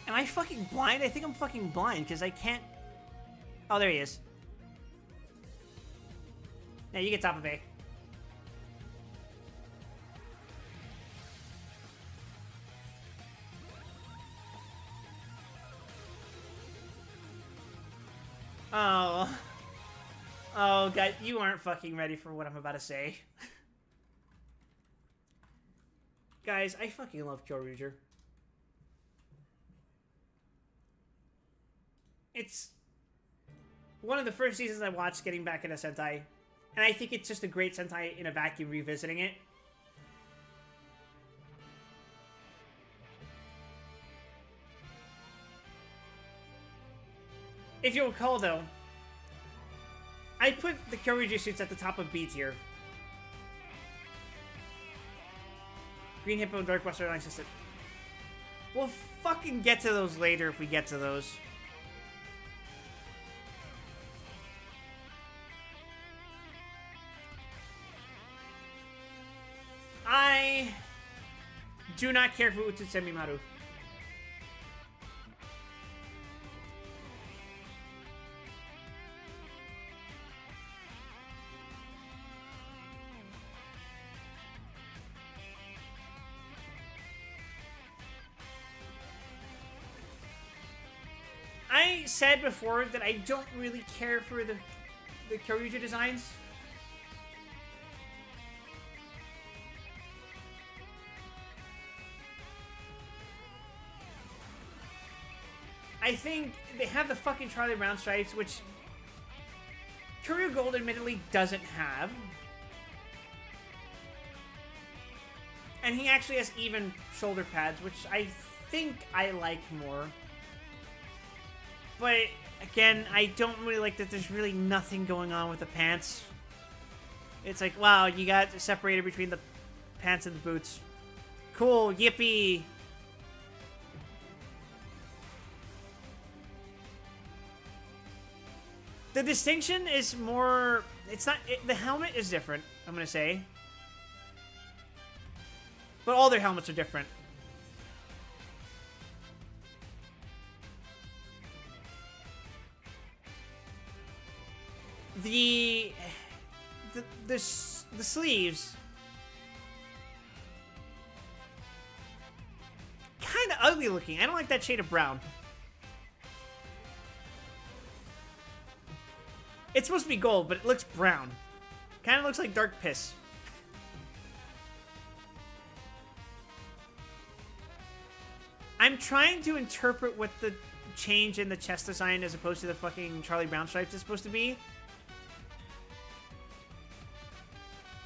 Am I fucking blind? I think I'm fucking blind because I can't... Oh, there he is. Now you get top of A. Oh. Oh, God, you aren't fucking ready for what I'm about to say. Guys, I fucking love Kyoryuger. It's one of the first seasons I watched getting back into Sentai, and I think it's just a great Sentai in a vacuum revisiting it. If you'll recall, though, I put the Kyoryuger suits at the top of B tier. Green Hippo and Dark Buster Line System. We'll fucking get to those later if we get to those. I do not care for Utsutsemi Maru. I said before that I don't really care for the Kyoryuger designs. I think they have the fucking Charlie Brown stripes, which Kyoryu Gold admittedly doesn't have. And he actually has even shoulder pads, which I think I like more. But, again, I don't really like that there's really nothing going on with the pants. It's like, wow, you got separated between the pants and the boots. Cool, yippee! The distinction is more... It's not... the helmet is different, I'm going to say. But all their helmets are different. The sleeves... kind of ugly looking. I don't like that shade of brown. It's supposed to be gold, but it looks brown. Kind of looks like dark piss. I'm trying to interpret what the change in the chest design as opposed to the fucking Charlie Brown stripes is supposed to be.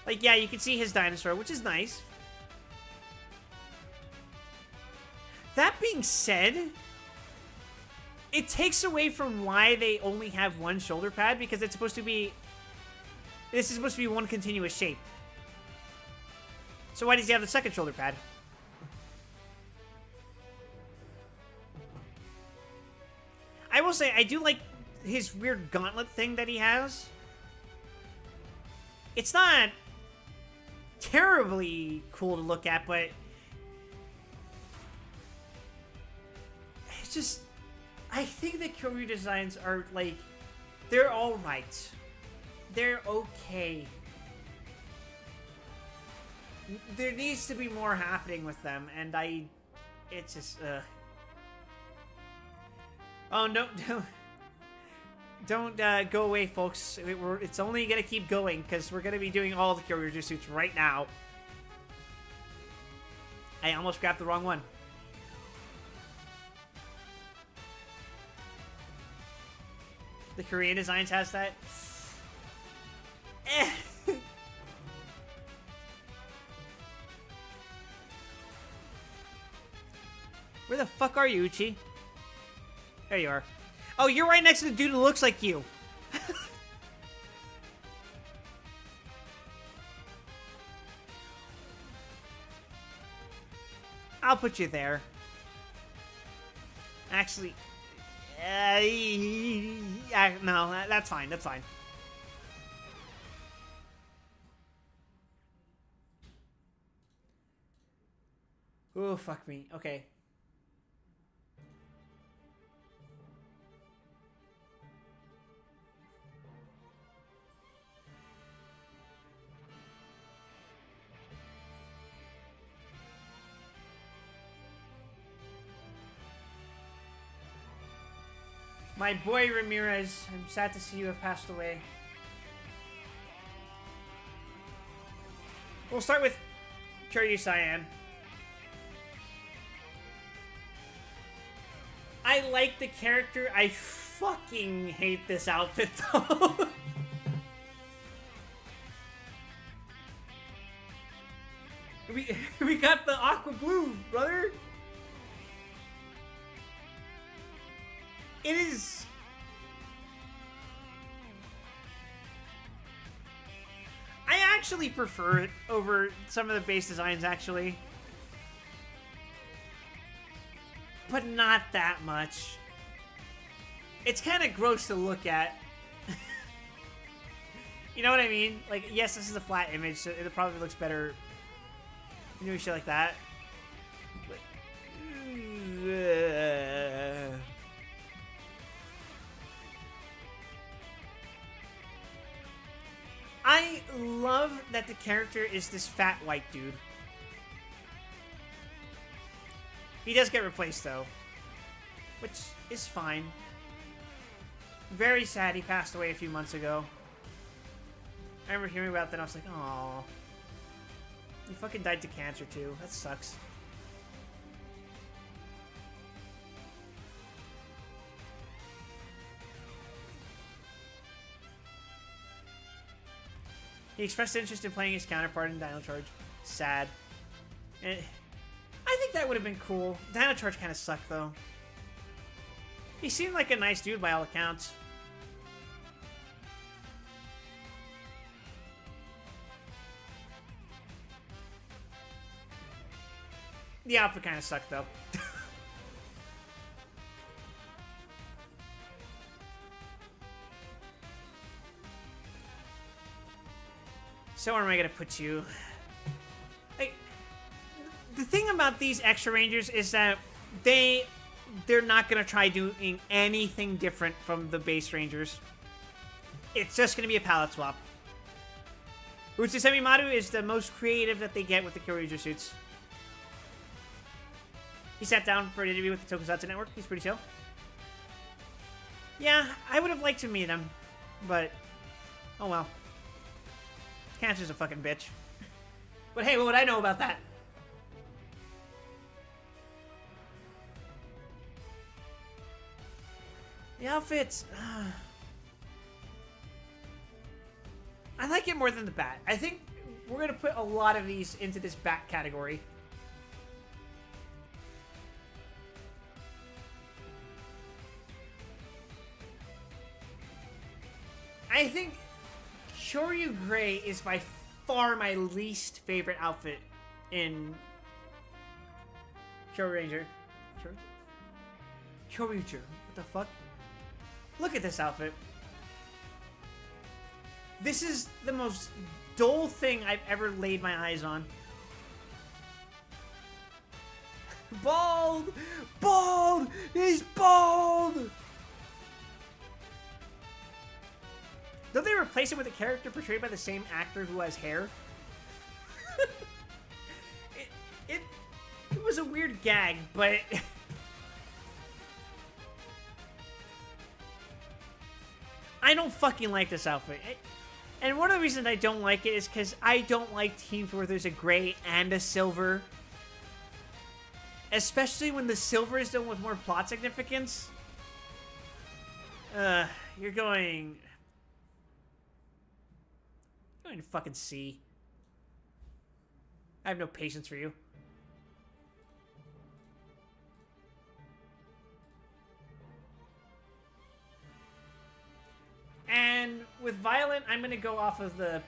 Like, yeah, you can see his dinosaur, which is nice. That being said, it takes away from why they only have one shoulder pad, because it's supposed to be... This is supposed to be one continuous shape. So why does he have the second shoulder pad? I will say, I do like his weird gauntlet thing that he has. It's not terribly cool to look at, but... It's just... I think the Kyoryu designs are, like... They're alright. They're okay. There needs to be more happening with them, and it's just, Oh, no, don't go away, folks. It's only gonna keep going, because we're gonna be doing all the Kyoryu suits right now. I almost grabbed the wrong one. The Korean Designs has that. Where the fuck are you, Uchi? There you are. Oh, you're right next to the dude who looks like you. I'll put you there. Actually... no, that's fine. That's fine. Oh, fuck me. Okay. My boy Ramirez, I'm sad to see you have passed away. We'll start with Kyoryu Cyan. I like the character. I fucking hate this outfit, though. we got the aqua blue, brother. It is... I actually prefer it over some of the base designs, actually. But not that much. It's kind of gross to look at. You know what I mean? Like, yes, this is a flat image, so it probably looks better. You know, shit like that. But, I love that the character is this fat white dude. He does get replaced, though. Which is fine. Very sad he passed away a few months ago. I remember hearing about that and I was like, aww. He fucking died to cancer, too. That sucks. He expressed interest in playing his counterpart in Dino Charge. Sad. And I think that would have been cool. Dino Charge kind of sucked, though. He seemed like a nice dude by all accounts. The outfit kind of sucked, though. So where am I gonna put you? Like, the thing about these extra rangers is that they're not gonna try doing anything different from the base rangers. It's just gonna be a palette swap. Uchisemi Maru is the most creative that they get with the Kyoryuger suits. He sat down for an interview with the Tokusatsu Network. He's pretty chill. Yeah, I would have liked to meet him, but oh well. Cancer's a fucking bitch. But hey, what would I know about that? The outfits. I like it more than the bat. I think we're going to put a lot of these into this bat category. I think Kyoryu Gray is by far my least favorite outfit in Kyoryuger. Kyoryuger. What the fuck? Look at this outfit. This is the most dull thing I've ever laid my eyes on. Bald! Bald! He's bald! Don't they replace him with a character portrayed by the same actor who has hair? it was a weird gag, but... I don't fucking like this outfit. And one of the reasons I don't like it is because I don't like teams where there's a gray and a silver. Especially when the silver is done with more plot significance. You're going to fucking C. I have no patience for you. And with Violet, I'm gonna go off of the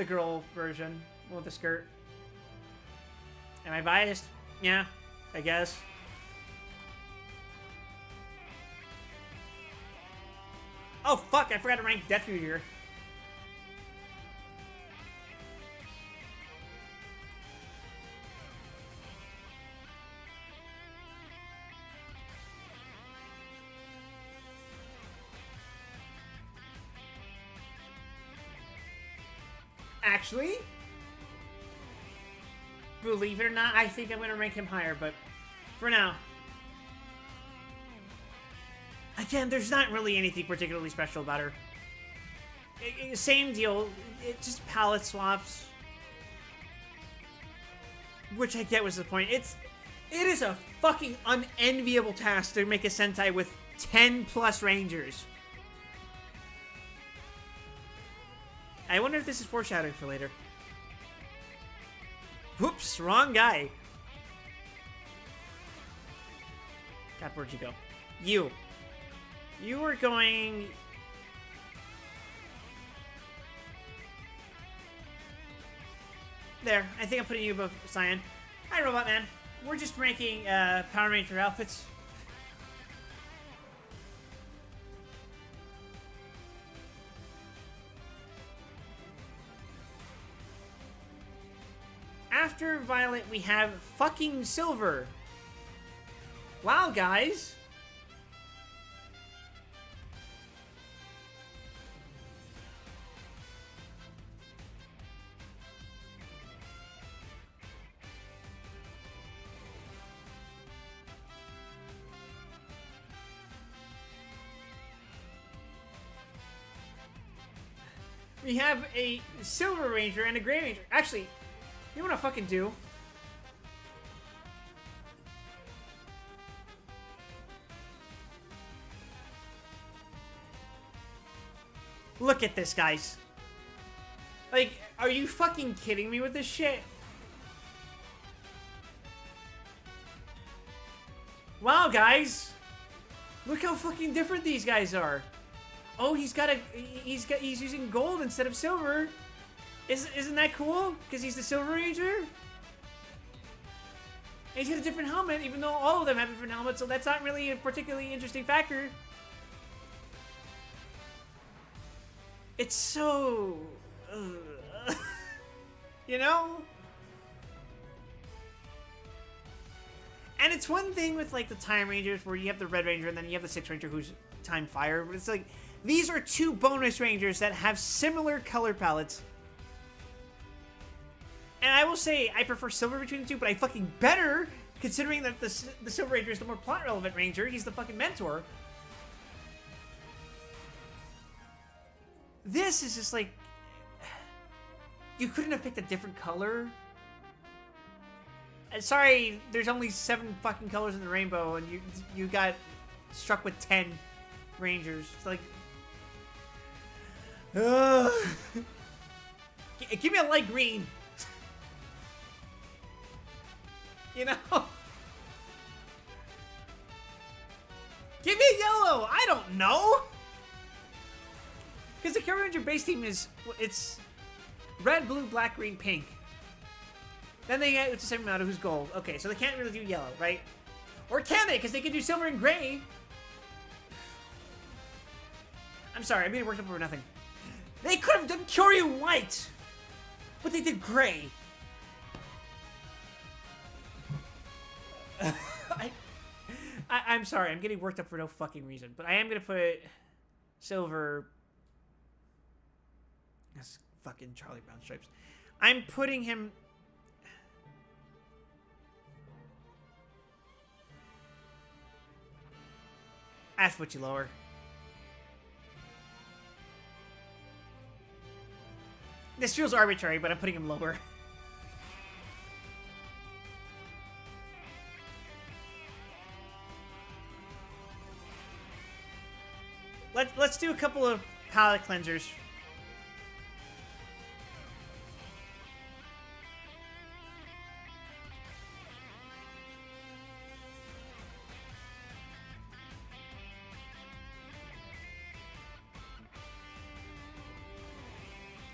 girl version with the skirt. Am I biased? Yeah, I guess. Oh fuck! I forgot to rank Death Fugier. Actually, believe it or not, I think I'm going to rank him higher, but for now. Again, there's not really anything particularly special about her. Same deal, it's just palette swaps. Which I get was the point. It is a fucking unenviable task to make a Sentai with 10 plus Rangers. I wonder if this is foreshadowing for later. Whoops, wrong guy. God, where'd you go? You. You are going... There, I think I'm putting you above Cyan. Hi, Robot Man. We're just ranking Power Ranger outfits. After Violet, we have fucking Silver. Wow, guys. We have a Silver Ranger and a Gray Ranger. Actually, you know what I fucking do? Look at this, guys. Like, are you fucking kidding me with this shit? Wow, guys. Look how fucking different these guys are. Oh, he's using gold instead of silver. Isn't that cool? Because he's the Silver Ranger? And he's got a different helmet, even though all of them have different helmets, so that's not really a particularly interesting factor. It's so... You know? And it's one thing with, like, the Time Rangers where you have the Red Ranger and then you have the Sixth Ranger who's Time Fire. But it's like, these are two bonus Rangers that have similar color palettes. And I will say, I prefer Silver between the two, but I fucking better, considering that the Silver Ranger is the more plot-relevant Ranger. He's the fucking mentor. This is just like... You couldn't have picked a different color? Sorry, there's only 7 fucking colors in the rainbow, and you got struck with 10 Rangers. It's like... Give me a light green. You know? Give me a yellow! I don't know! Because the Kyoto Ranger base team is... It's red, blue, black, green, pink. Then they get Utsusemi Minato, who's gold. Okay, so they can't really do yellow, right? Or can they? Because they can do silver and gray. I'm sorry, I made it work up over nothing. They could have done Kyoryu white! But they did gray. I'm sorry, I'm getting worked up for no fucking reason. But I am going to put silver... That's fucking Charlie Brown Stripes. I'm putting him... Ask what you lower. This feels arbitrary, but I'm putting him lower. Let's do a couple of palette cleansers.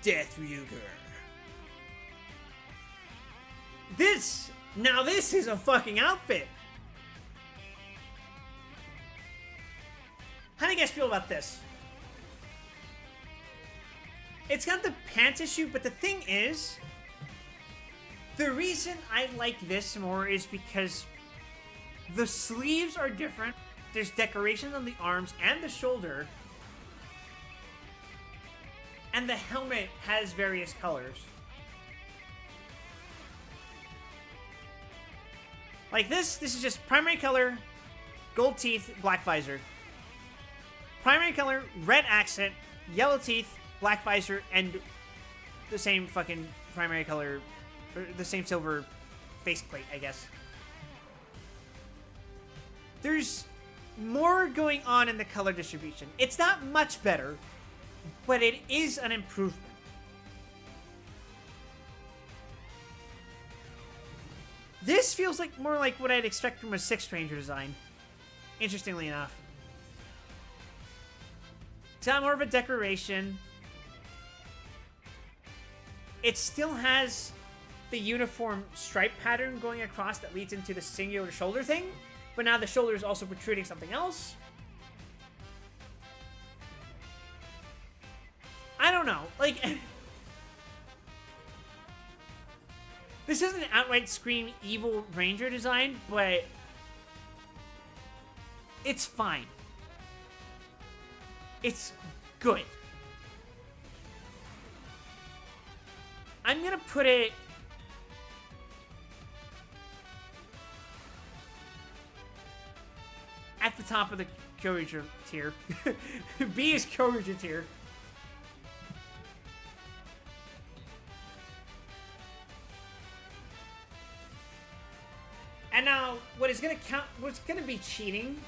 Death Ryuger. Now this is a fucking outfit. How do you guys feel about this? It's got the pants issue, but the thing is, the reason I like this more is because the sleeves are different. There's decorations on the arms and the shoulder. And the helmet has various colors. Like this is just primary color, gold teeth, black visor. Primary color, red accent, yellow teeth, black visor, and the same fucking primary color, or the same silver faceplate, I guess. There's more going on in the color distribution. It's not much better, but it is an improvement. This feels like more like what I'd expect from a Sixth Ranger design, interestingly enough. It's got more of a decoration. It still has the uniform stripe pattern going across that leads into the singular shoulder thing, but now the shoulder is also protruding something else. I don't know, like... This isn't an outright Scream evil Ranger design, but... It's fine. It's good. I'm gonna put it... at the top of the Kyoryuger tier. B is Kyoryuger tier. And now, what is gonna count? What's gonna be cheating?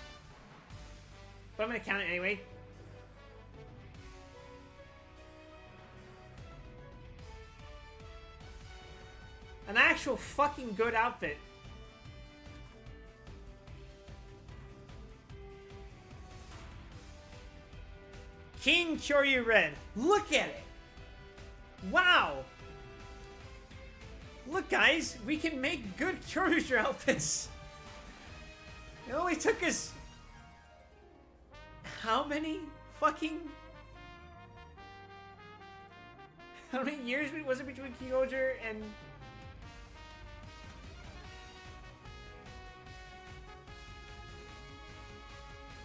But I'm gonna count it anyway. An actual fucking good outfit. King Kyoryu Red. Look at it. Wow. Look, guys, we can make good Kyoryuger outfits. It only took us... how many fucking... How many years was it between Kyogre and...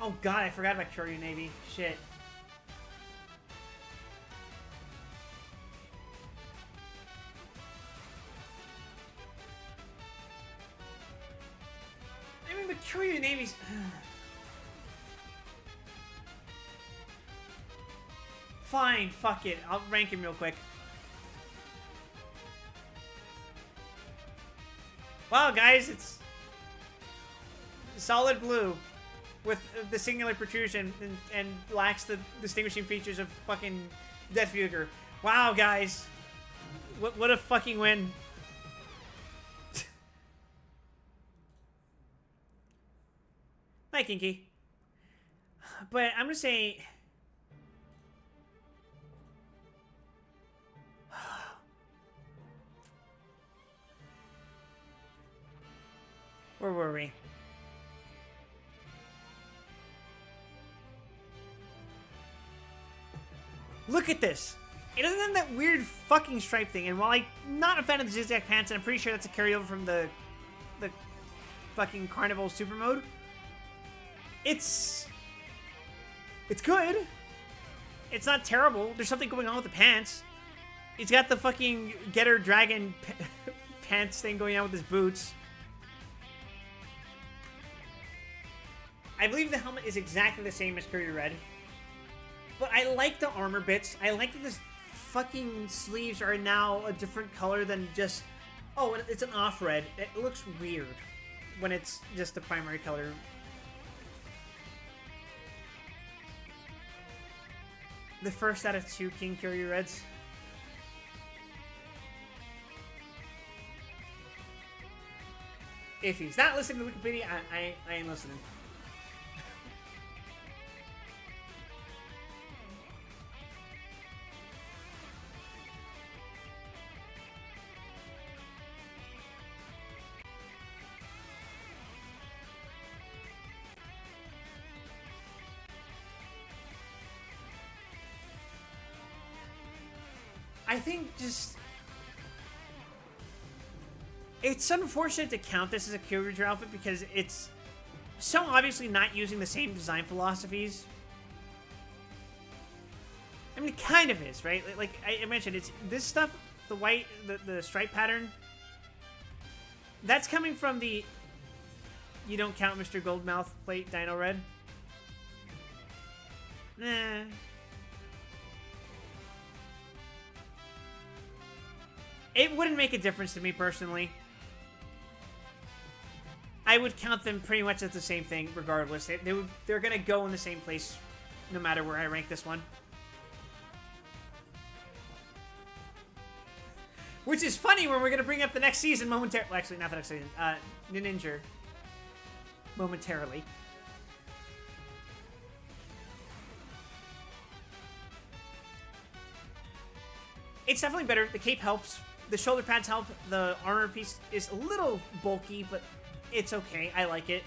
Oh god, I forgot about Kyoryu Navy. Shit. I mean, but Kyoryu Navy's... Fine, fuck it. I'll rank him real quick. Wow, guys, it's... solid blue. With the singular protrusion and lacks the distinguishing features of fucking Death Fuger. Wow, guys. What a fucking win. Hi, Kinky. But I'm gonna say... Where were we? Look at this. It doesn't have that weird fucking stripe thing. And while I'm not a fan of the zigzag pants, and I'm pretty sure that's a carryover from the fucking Carnival Super Mode, it's good. It's not terrible. There's something going on with the pants. He's got the fucking Getter Dragon pants thing going on with his boots. I believe the helmet is exactly the same as Courier Red. But I like the armor bits. I like that the fucking sleeves are now a different color than just... Oh, it's an off red. It looks weird when it's just the primary color. The first out of 2 King Courier Reds. If he's not listening to Wikipedia, I ain't listening. I think just... It's unfortunate to count this as a Kyogre outfit because it's so obviously not using the same design philosophies. I mean, it kind of is, right? Like I mentioned, it's this stuff, the white, the stripe pattern, that's coming from the You Don't Count Mr. Goldmouth plate Dino Red. Nah. It wouldn't make a difference to me personally. I would count them pretty much as the same thing regardless. They're gonna go in the same place no matter where I rank this one. Which is funny when we're gonna bring up the next season momentarily. Well, actually, not the next season. Ninja. Momentarily. It's definitely better. The cape helps. The shoulder pads help. The armor piece is a little bulky, but it's okay. I like it.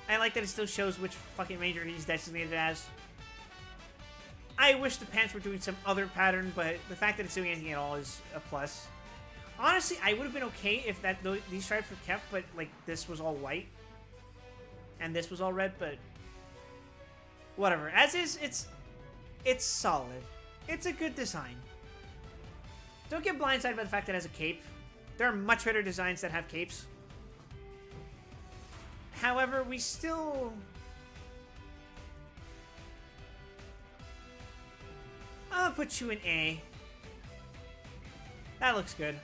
I like that it still shows which fucking major he's designated as. I wish the pants were doing some other pattern, but the fact that it's doing anything at all is a plus. Honestly, I would have been okay if these stripes were kept, but like this was all white and this was all red. But whatever. As is, it's solid. It's a good design. Don't get blindsided by the fact that it has a cape. There are much better designs that have capes. However, we still... I'll put you in A. That looks good.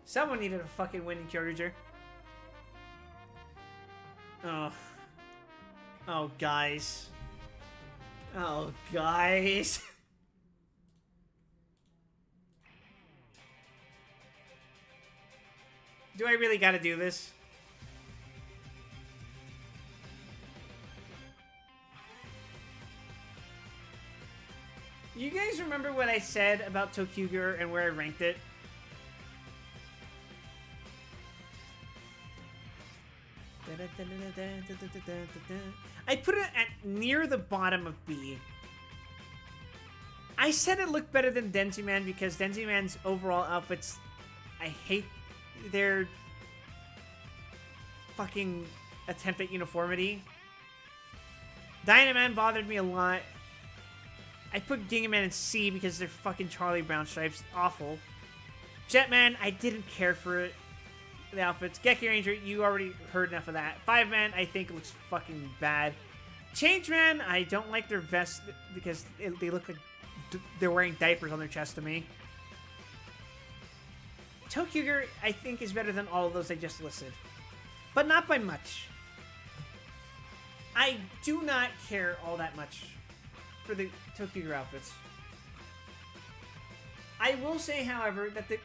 Someone needed a fucking winning Kyogre. Oh. Oh, guys. Oh, guys. Do I really gotta do this? You guys remember what I said about Tokuger and where I ranked it? I put it at near the bottom of B. I said it looked better than Denziman because Denziman's overall outfits, I hate their fucking attempt at uniformity. Dynaman bothered me a lot. I put Gingaman in C because they're fucking Charlie Brown stripes. Awful. Jetman, I didn't care for it. The outfits. Geki Ranger, you already heard enough of that. 5-Man, I think looks fucking bad. Changeman, I don't like their vest because they look like they're wearing diapers on their chest to me. Tokyuger, I think, is better than all of those I just listed. But not by much. I do not care all that much for the Tokyuger outfits. I will say, however, that the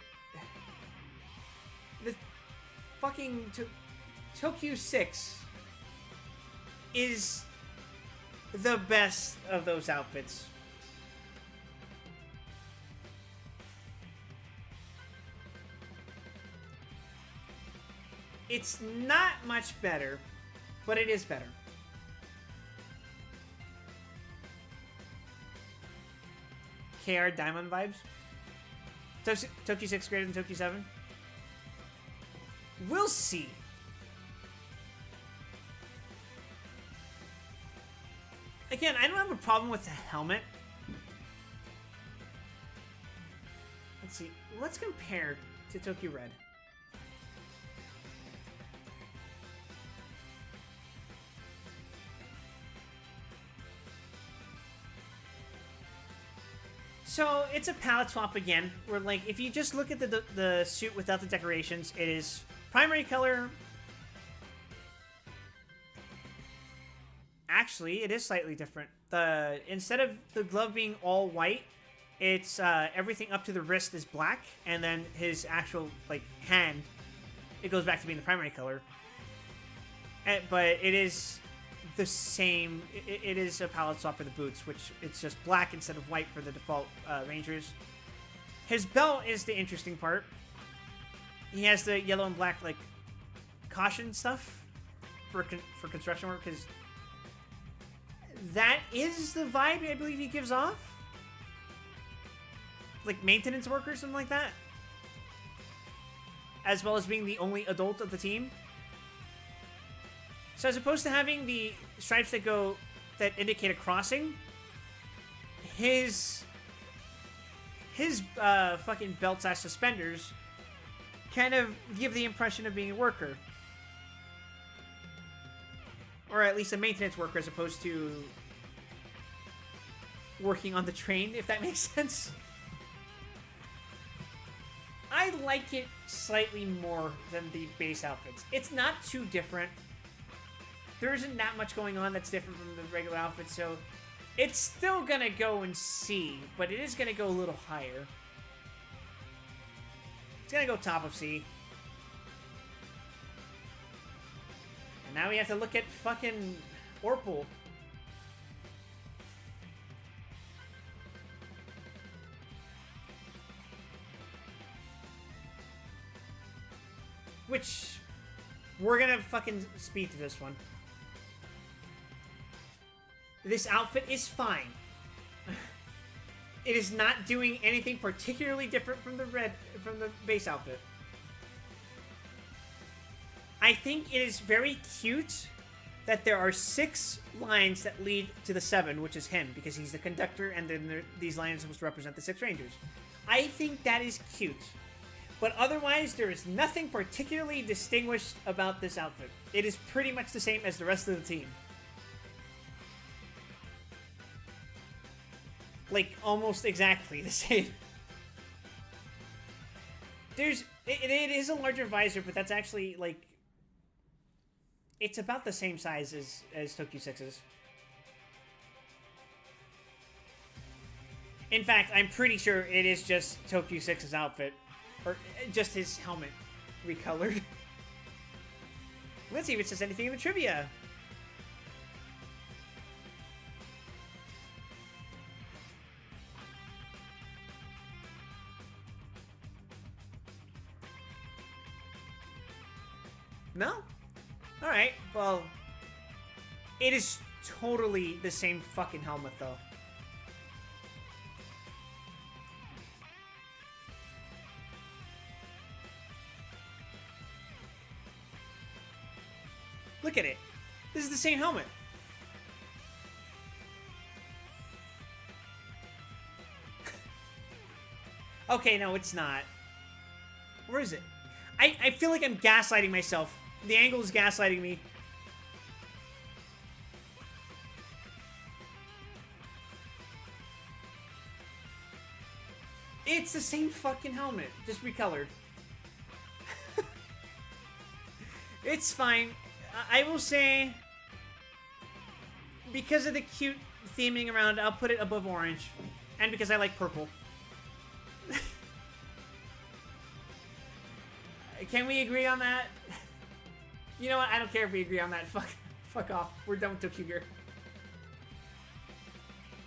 fucking Tokyo 6 is the best of those outfits. It's not much better, but it is better. KR Diamond vibes? Tokyo 6 greater than Tokyo 7? We'll see. Again, I don't have a problem with the helmet. Let's see. Let's compare to Tokyo Red. So, it's a palette swap again, where, like, if you just look at the suit without the decorations, it is primary color. Actually, it is slightly different. Instead of the glove being all white, it's everything up to the wrist is black, and then his actual, like, hand, it goes back to being the primary color. But it is the same. It is a palette swap for the boots, which it's just black instead of white for the default Rangers. His belt is the interesting part. He has the yellow and black, like, caution stuff for construction work, because that is the vibe I believe he gives off. Like maintenance worker or something like that. As well as being the only adult of the team. So as opposed to having the stripes that indicate a crossing, his fucking belt / suspenders kind of give the impression of being a worker. Or at least a maintenance worker as opposed to working on the train, if that makes sense. I like it slightly more than the base outfits. It's not too different. There isn't that much going on that's different from the regular outfits, so it's still gonna go in C, but it is gonna go a little higher. It's gonna go top of C. And now we have to look at fucking Orpal. Which, we're gonna fucking speed through this one. This outfit is fine. It is not doing anything particularly different from the base outfit. I think it is very cute that there are 6 lines that lead to the 7, which is him, because he's the conductor, and then these lines are supposed to represent the 6 Rangers. I think that is cute. But otherwise, there is nothing particularly distinguished about this outfit. It is pretty much the same as the rest of the team. Like, almost exactly the same. It is a larger visor, but that's actually, like, it's about the same size as Tokyo 6's. In fact, I'm pretty sure it is just Tokyo 6's outfit. Or just his helmet recolored. Let's see if it says anything in the trivia. No? Alright, well, it is totally the same fucking helmet, though. This is the same helmet. Okay, no, it's not. Where is it? I feel like I'm gaslighting myself. The angle is gaslighting me. It's the same fucking helmet, just recolored. It's fine. I will say, because of the cute theming around, I'll put it above orange. And because I like purple. Can we agree on that? You know what? I don't care if we agree on that. Fuck off. We're done with Tokuger.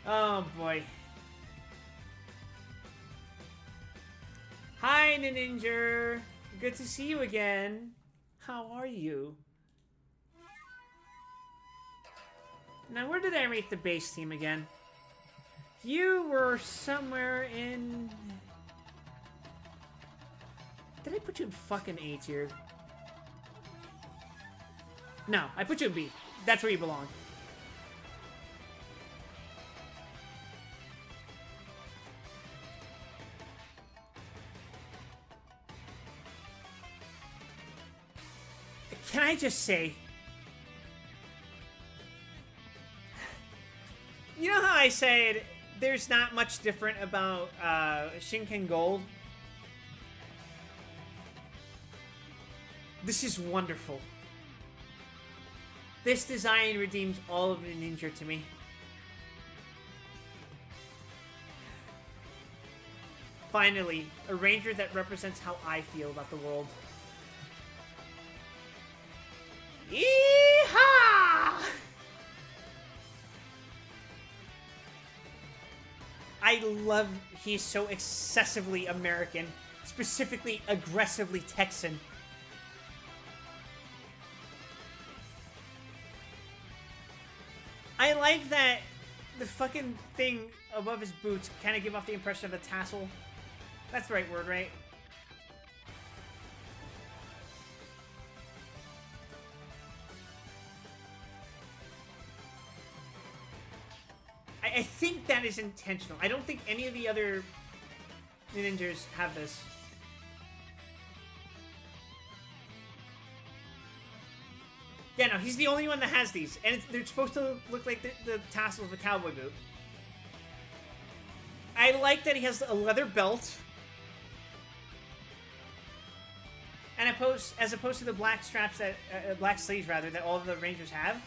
Oh boy. Hi, Ninja. Good to see you again. How are you? Now, where did I rate the base team again? You were somewhere in... Did I put you in fucking A tier? No, I put you in B. That's where you belong. Can I just say... You know how I said there's not much different about Shinken Gold? This is wonderful. This design redeems all of the ninja to me. Finally, a ranger that represents how I feel about the world. Yeehaw! I love he's so excessively American, specifically aggressively Texan. I like that the fucking thing above his boots kind of give off the impression of a tassel. That's the right word, right? I think that is intentional. I don't think any of the other ninjas have this. Yeah, no, he's the only one that has these. And they're supposed to look like the tassel of a cowboy boot. I like that he has a leather belt. And as opposed to the black straps that, black sleeves rather, that all of the Rangers have.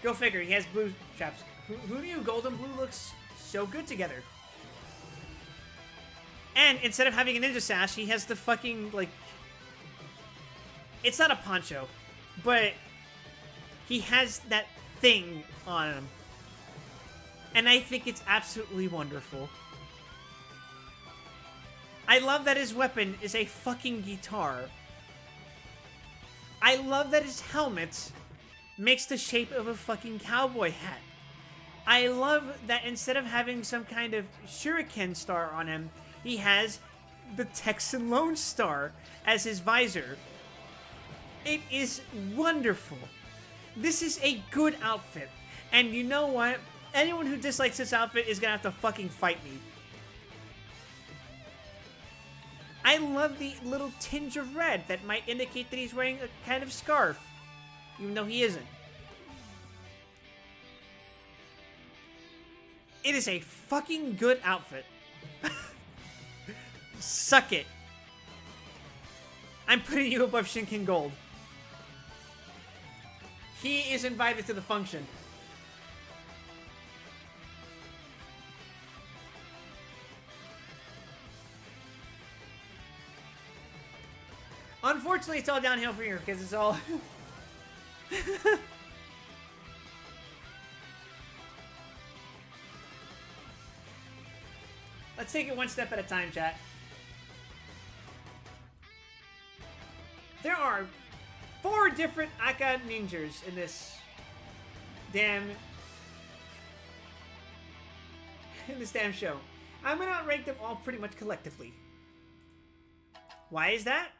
Go figure, he has blue straps. Who knew gold and blue looks so good together? And instead of having a ninja sash, he has the fucking, like... It's not a poncho, but he has that thing on him. And I think it's absolutely wonderful. I love that his weapon is a fucking guitar. I love that his helmet makes the shape of a fucking cowboy hat. I love that instead of having some kind of shuriken star on him, he has the Texan Lone Star as his visor. It is wonderful. This is a good outfit. And you know what? Anyone who dislikes this outfit is gonna have to fucking fight me. I love the little tinge of red that might indicate that he's wearing a kind of scarf, even though he isn't. It is a fucking good outfit. Suck it. I'm putting you above Shinken Gold. He is invited to the function. Unfortunately, it's all downhill from here because it's all... Let's take it one step at a time, chat. There are 4 different Aka ninjas in this damn show. I'm gonna rank them all pretty much collectively. Why is that?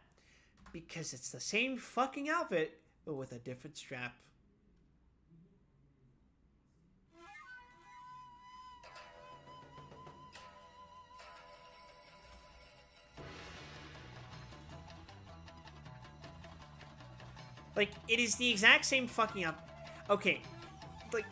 Because it's the same fucking outfit, but with a different strap. Like, it is the exact same fucking up. Okay. Like...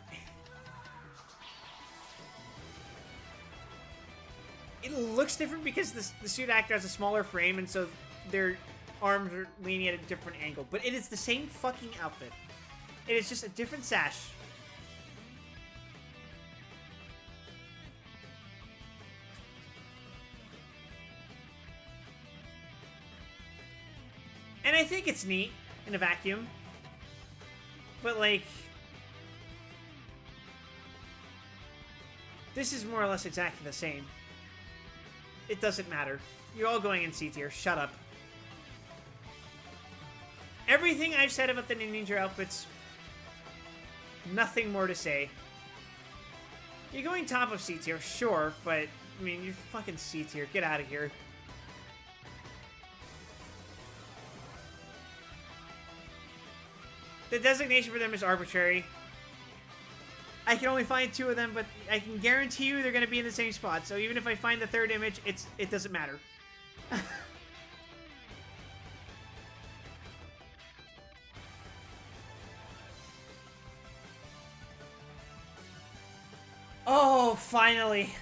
It looks different because the suit actor has a smaller frame, and so their arms are leaning at a different angle. But it is the same fucking outfit. It is just a different sash. And I think it's neat in a vacuum. But, like... This is more or less exactly the same. It doesn't matter. You're all going in C tier. Shut up. Everything I've said about the Ninja outfits, nothing more to say. You're going top of C tier, sure, but, I mean, you're fucking C tier. Get out of here. The designation for them is arbitrary. I can only find 2 of them, but I can guarantee you they're going to be in the same spot. So even if I find the 3rd image, it doesn't matter. Oh, finally.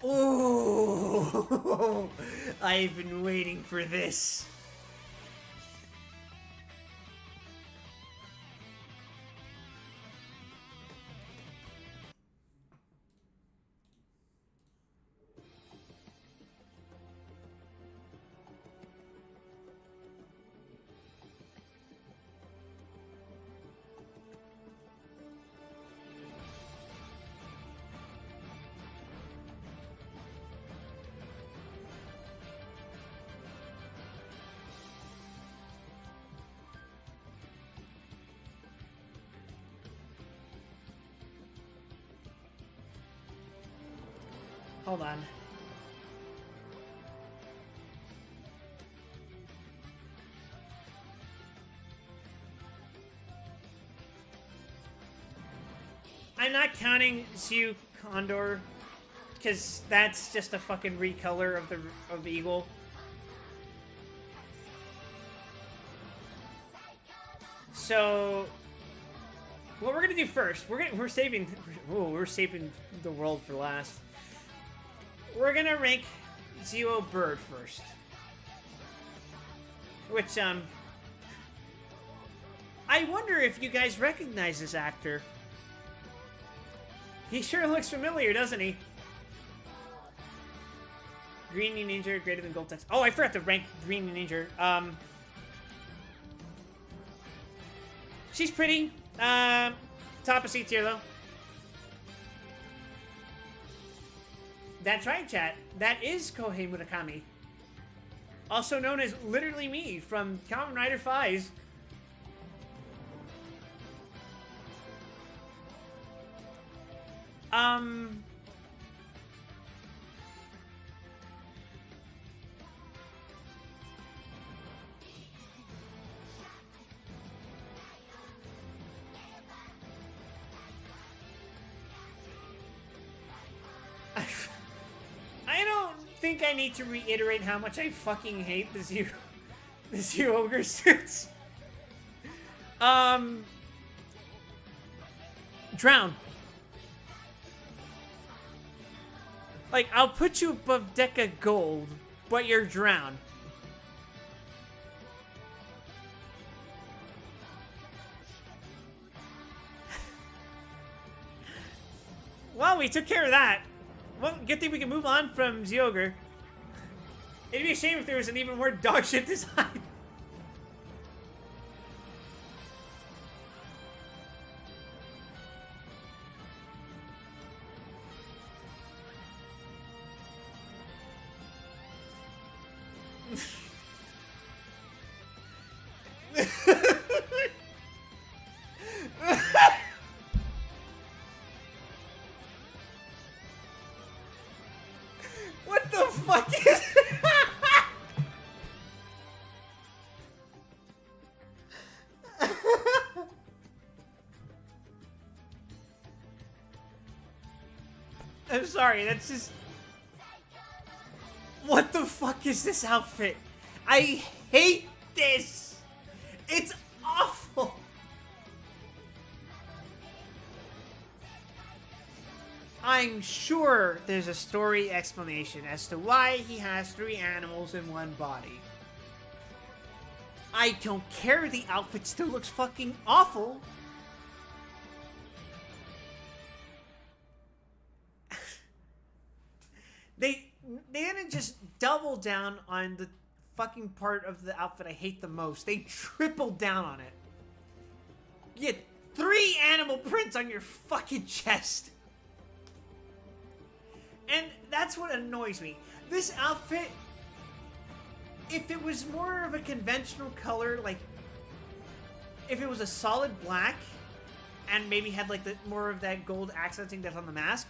Ooh. I've been waiting for this. Hold on. I'm not counting Zhu Condor, because that's just a fucking recolor of the eagle. So, what we're gonna do first? We're saving the world for last. We're gonna rank Zero Bird first. Which, I wonder if you guys recognize this actor. He sure looks familiar, doesn't he? Green Ninja, greater than Gold Text. Oh, I forgot to rank Green Ninja. She's pretty. Top of C tier, though. That's right, chat. That is Kohei Murakami. Also known as Literally Me from Kamen Rider Faiz. I don't think I need to reiterate how much I fucking hate the Zero Ogre suits. Drown. Like, I'll put you above Deca Gold, but you're Drown. Well, we took care of that. Well, good thing we can move on from Zyogre. It'd be a shame if there was an even more dogshit design. What the fuck is it? I'm sorry, that's just... What the fuck is this outfit? I hate this! It's awful. I'm sure there's a story explanation as to why he has 3 animals in one body. I don't care, the outfit still looks fucking awful. They didn't just double down on the fucking part of the outfit I hate the most. They tripled down on it. You get 3 animal prints on your fucking chest. And that's what annoys me. This outfit, if it was more of a conventional color, like if it was a solid black and maybe had like the more of that gold accenting that's on the mask,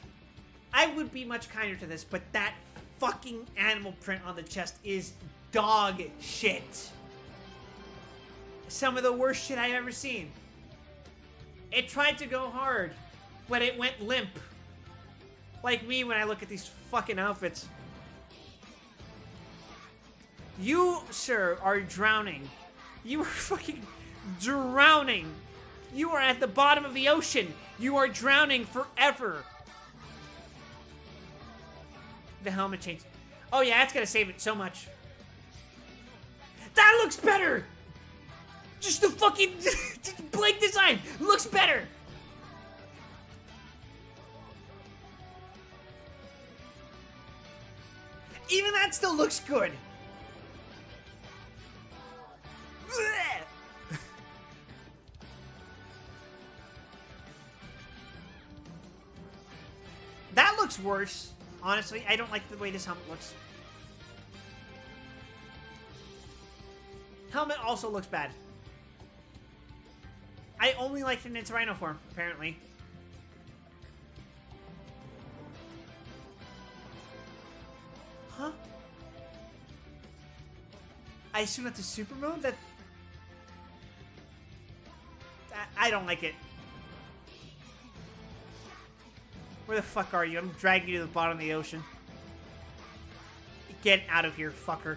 I would be much kinder to this. But that fucking animal print on the chest is dog shit. Some of the worst shit I've ever seen. It tried to go hard, but it went limp. Like me when I look at these fucking outfits. You, sir, are drowning. You are fucking drowning. You are at the bottom of the ocean. You are drowning forever. The helmet change. Oh yeah, that's gonna save it so much. That looks better! Just the fucking blank design looks better! Even that still looks good. That looks worse. Honestly, I don't like the way this helmet looks. Helmet also looks bad. I only liked it in its rhino form, apparently. Huh? I assume that's a super mode? I don't like it. Where the fuck are you? I'm dragging you to the bottom of the ocean. Get out of here, fucker.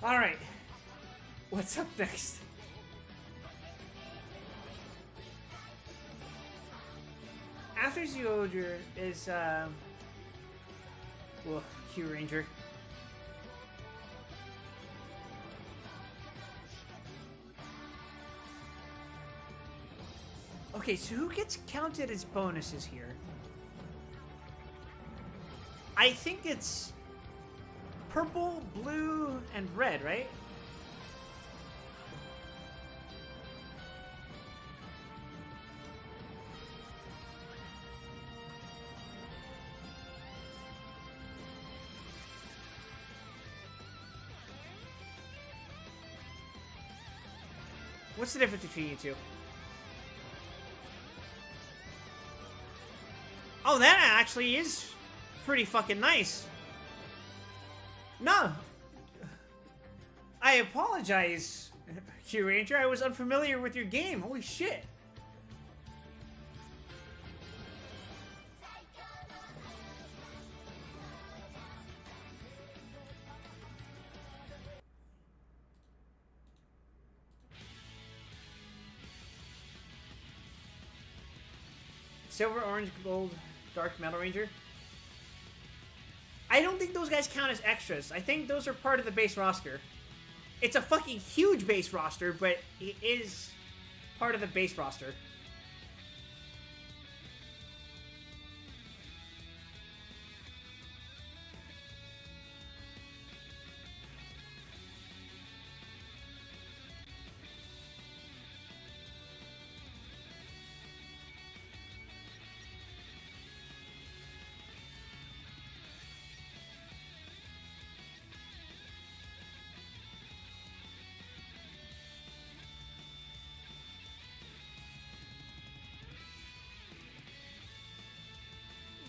Alright. What's up next? After Zyuohger is, Kyuranger. Okay, so who gets counted as bonuses here? I think it's purple, blue, and red, right? What's the difference between you two? Oh, that actually is pretty fucking nice. No. I apologize, Kyuranger. I was unfamiliar with your game. Holy shit. Silver, orange, gold, dark metal ranger. I don't think those guys count as extras. I think those are part of the base roster. It's a fucking huge base roster, but it is part of the base roster.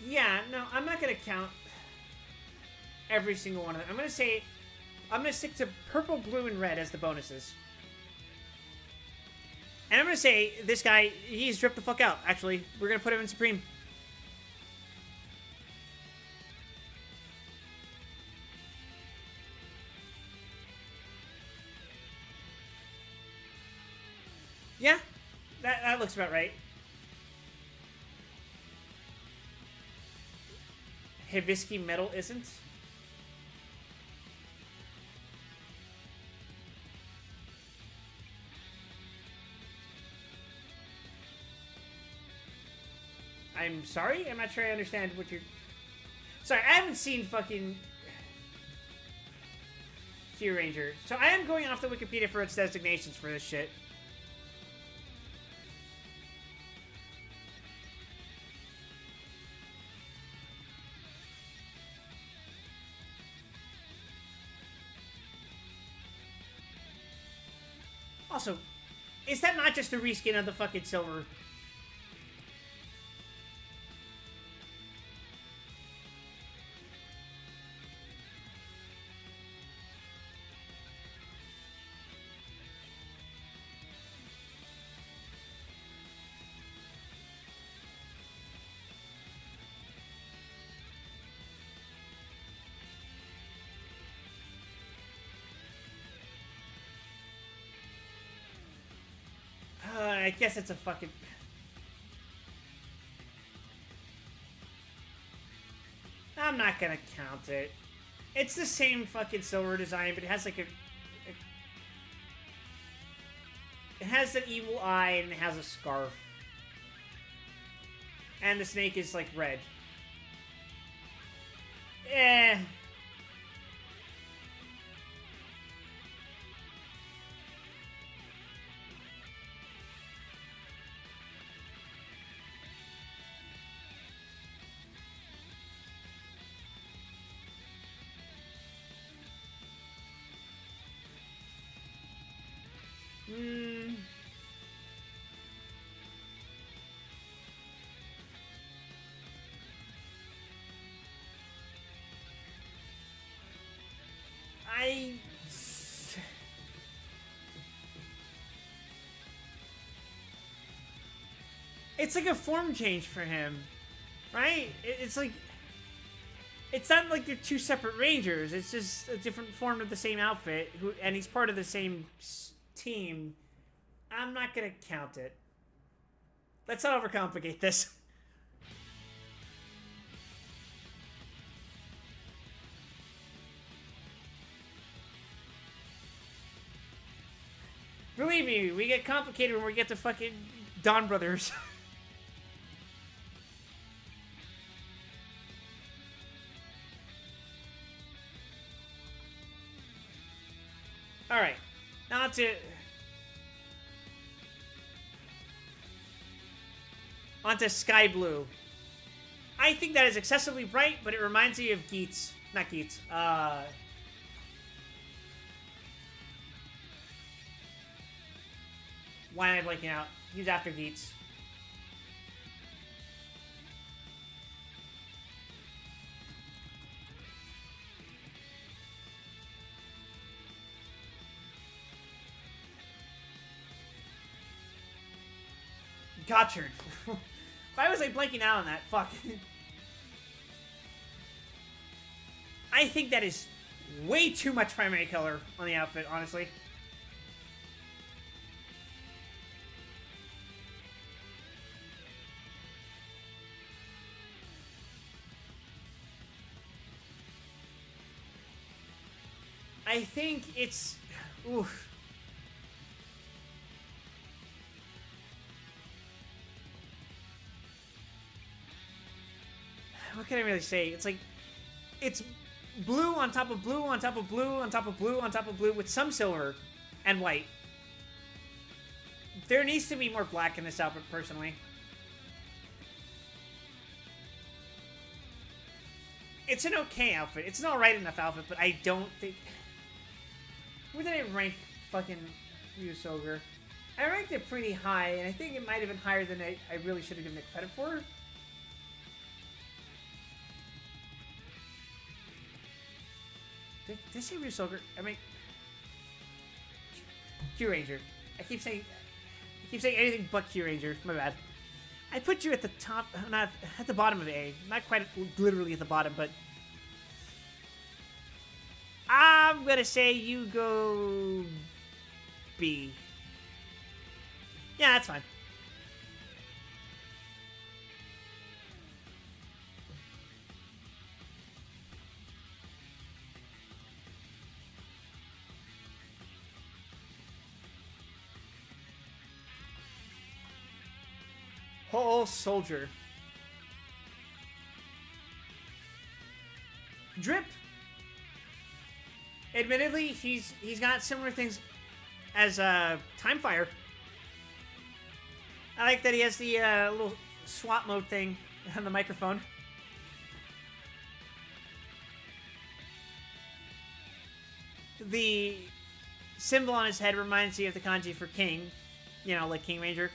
Yeah, no, I'm not going to count every single one of them. I'm going to stick to purple, blue, and red as the bonuses. And I'm going to say this guy, he's dripped the fuck out, actually. We're going to put him in Supreme. Yeah, that looks about right. Hibisky metal isn't. I'm sorry? I'm not sure I understand what you're... Sorry, I haven't seen fucking... Kyuranger. So I am going off the Wikipedia for its designations for this shit. Also, is that not just a reskin of the fucking silver? I guess it's a fucking... I'm not gonna count it. It's the same fucking silver design, but it has like a... It has an evil eye and it has a scarf. And the snake is like red. Eh... It's like a form change for him, right? It's like... It's not like they're two separate Rangers. It's just a different form of the same outfit, and he's part of the same team. I'm not gonna count it. Let's not overcomplicate this. Believe me, we get complicated when we get to fucking Dawn Brothers. Alright. Now onto Sky Blue. I think that is excessively bright, but it reminds me of Geats. Not Geats. Why am I blanking out? He's after Geats. Gotchard. Why was I blanking out on that? Fuck. I think that is way too much primary color on the outfit, honestly. I think it's... Oof. What can I really say? It's like... It's blue on top of blue on top of blue on top of blue on top of blue with some silver and white. There needs to be more black in this outfit, personally. It's an okay outfit. It's an alright enough outfit, but I don't think... Where did I rank fucking Ryusoger? I ranked it pretty high, and I think it might have been higher than I really should have given it credit for. Did I say Ryusoger? I mean... Kyuranger. I keep saying anything but Kyuranger. My bad. I put you at the top, not at the bottom of A. Not quite literally at the bottom, but... I'm gonna say you go... B. Yeah, that's fine. Whole soldier. Drip. Admittedly, he's got similar things as Timefire. I like that he has the little swap mode thing on the microphone. The symbol on his head reminds you of the kanji for king. You know, like King Ranger.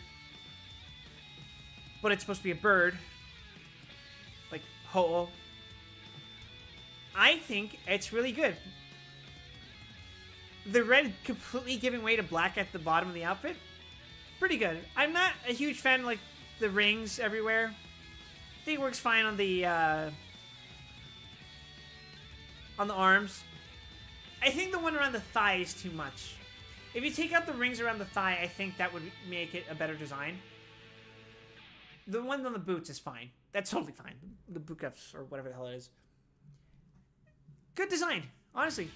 But it's supposed to be a bird. Like Ho-Oh. I think it's really good. The red completely giving way to black at the bottom of the outfit. Pretty good. I'm not a huge fan of, like, the rings everywhere. I think it works fine on the arms. I think the one around the thigh is too much. If you take out the rings around the thigh, I think that would make it a better design. The one on the boots is fine. That's totally fine. The boot cuffs, or whatever the hell it is. Good design, honestly.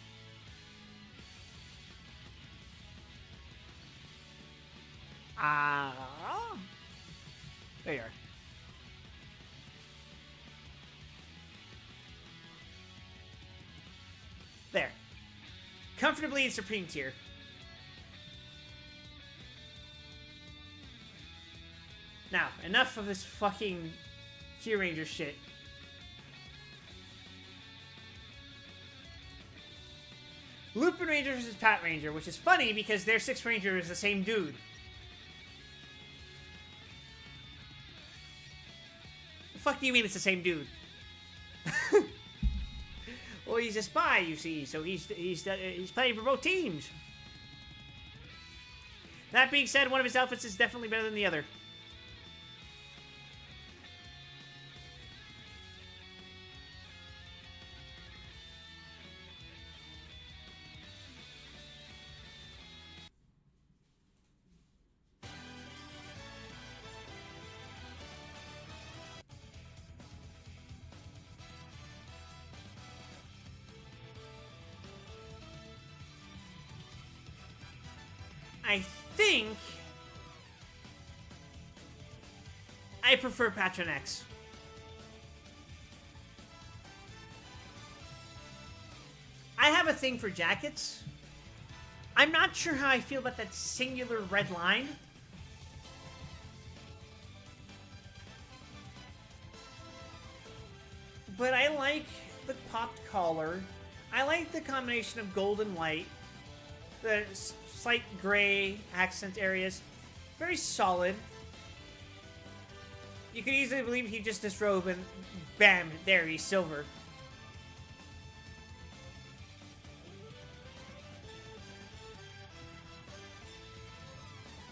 There you are. There. Comfortably in Supreme tier. Now, enough of this fucking Kyuranger shit. Lupin Ranger versus Pat Ranger, which is funny because their Sixth Ranger is the same dude. The fuck do you mean it's the same dude? Well, he's a spy, you see, so he's playing for both teams. That being said, one of his outfits is definitely better than the other. I think I prefer Patron X. I have a thing for jackets. I'm not sure how I feel about that singular red line. But I like the popped collar. I like the combination of gold and white. The slight gray accent areas. Very solid. You could easily believe he just disrobe and bam, there, he's silver.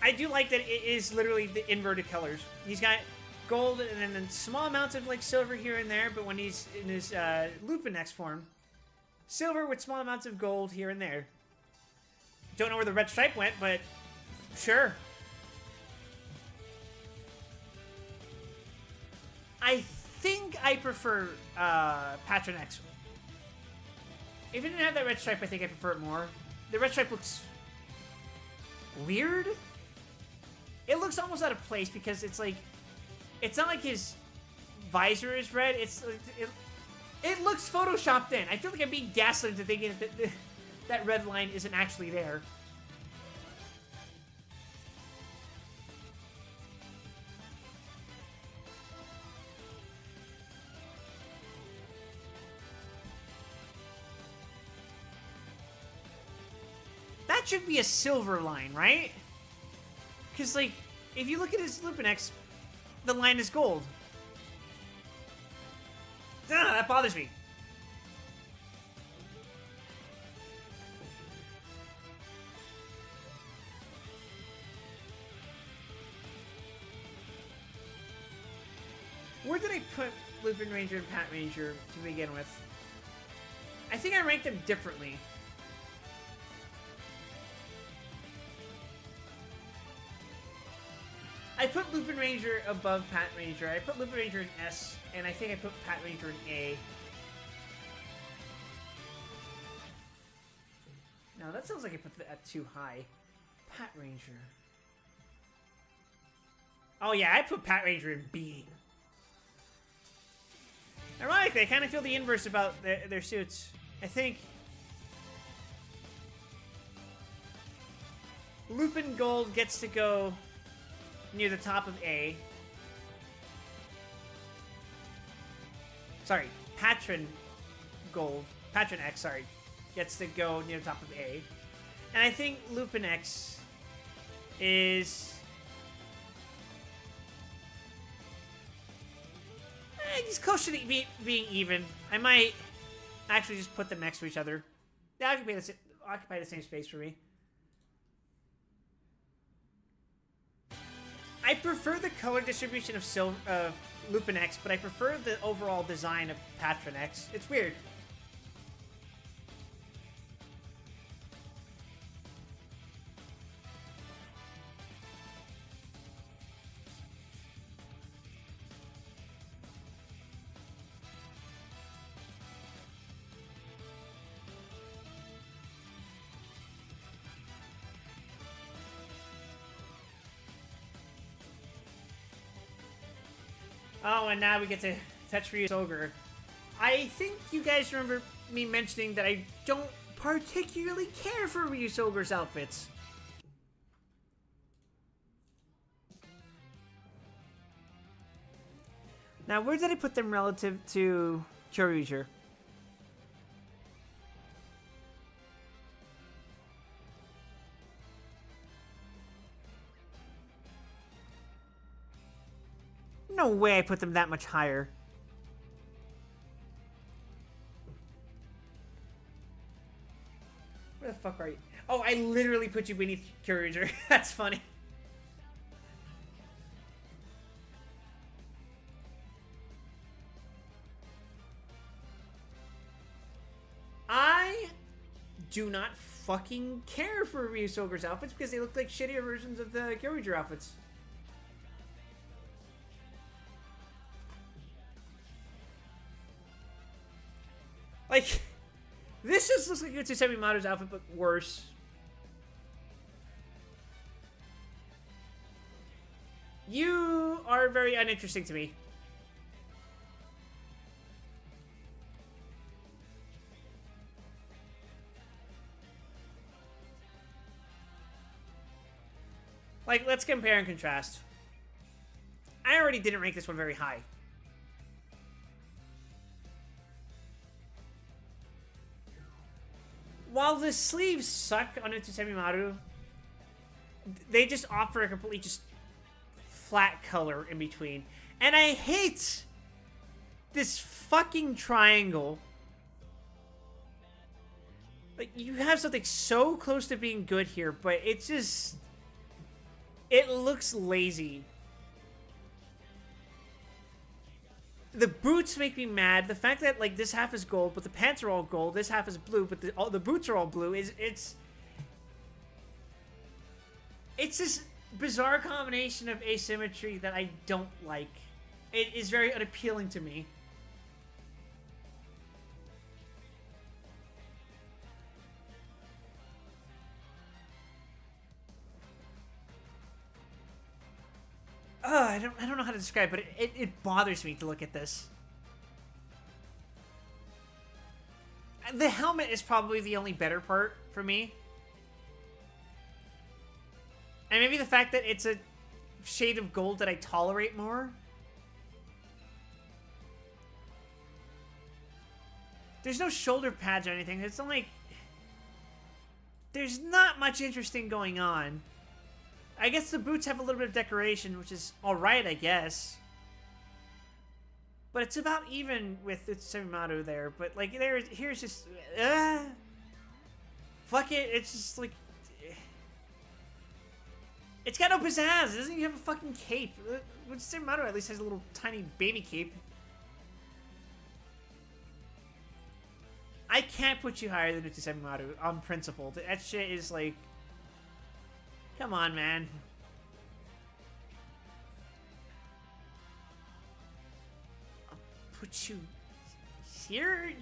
I do like that it is literally the inverted colors. He's got gold and then small amounts of like silver here and there, but when he's in his Lupin X form, silver with small amounts of gold here and there. Don't know where the red stripe went, but sure. I think I prefer Patron X. If it didn't have that red stripe, I think I prefer it more. The red stripe looks weird. It looks almost out of place because it's like, it's not like his visor is red. It looks photoshopped in. I feel like I'm being gaslit into thinking that that red line isn't actually there. That should be a silver line, right? Because, like, if you look at his Lupin X, the line is gold. That bothers me. Where did I put Lupin Ranger and Pat Ranger to begin with? I think I ranked them differently. I put Lupin Ranger above Pat Ranger. I put Lupin Ranger in S, and I think I put Pat Ranger in A. No, that sounds like I put that too high. Pat Ranger. Oh yeah, I put Pat Ranger in B. Ironically, I kind of feel the inverse about their suits. I think Lupin Gold gets to go near the top of A. Sorry, Patron Gold. Patron X, sorry. Gets to go near the top of A. And I think Lupin X is... he's close to being even. I might actually just put them next to each other. They occupy the same space for me. I prefer the color distribution of Lupin X, but I prefer the overall design of Patron X. It's weird. Oh, and now we get to touch Ryu's Ogre. I think you guys remember me mentioning that I don't particularly care for Ryu's Ogre's outfits. Now, where did I put them relative to Kyoryuger? No way I put them that much higher. Where the fuck are you? Oh, I literally put you beneath Kyoryuger. That's funny. I do not fucking care for Ryu's Ogre's outfits because they look like shittier versions of the Kyoryuger outfits. Like, this just looks like Utsusemi Maru's outfit, but worse. You are very uninteresting to me. Like, let's compare and contrast. I already didn't rank this one very high. While the sleeves suck on Utsusemi Maru, they just offer a completely just flat color in between. And I hate this fucking triangle. Like, you have something so close to being good here, but it's just... it looks lazy. The boots make me mad. The fact that, like, this half is gold, but the pants are all gold. This half is blue, but the boots are all blue. It's this bizarre combination of asymmetry that I don't like. It is very unappealing to me. I don't know how to describe it, but it bothers me to look at this. The helmet is probably the only better part for me. And maybe the fact that it's a shade of gold that I tolerate more. There's no shoulder pads or anything. It's not like... there's not much interesting going on. I guess the boots have a little bit of decoration, which is alright, I guess. But it's about even with Utsusemi Maru there. But, like, here's just... fuck it, it's just, like... it's got no pizzazz. It doesn't even have a fucking cape. Utsusemi Maru at least has a little tiny baby cape. I can't put you higher than Utsusemi Maru on principle. That shit is, like... come on, man. put you here.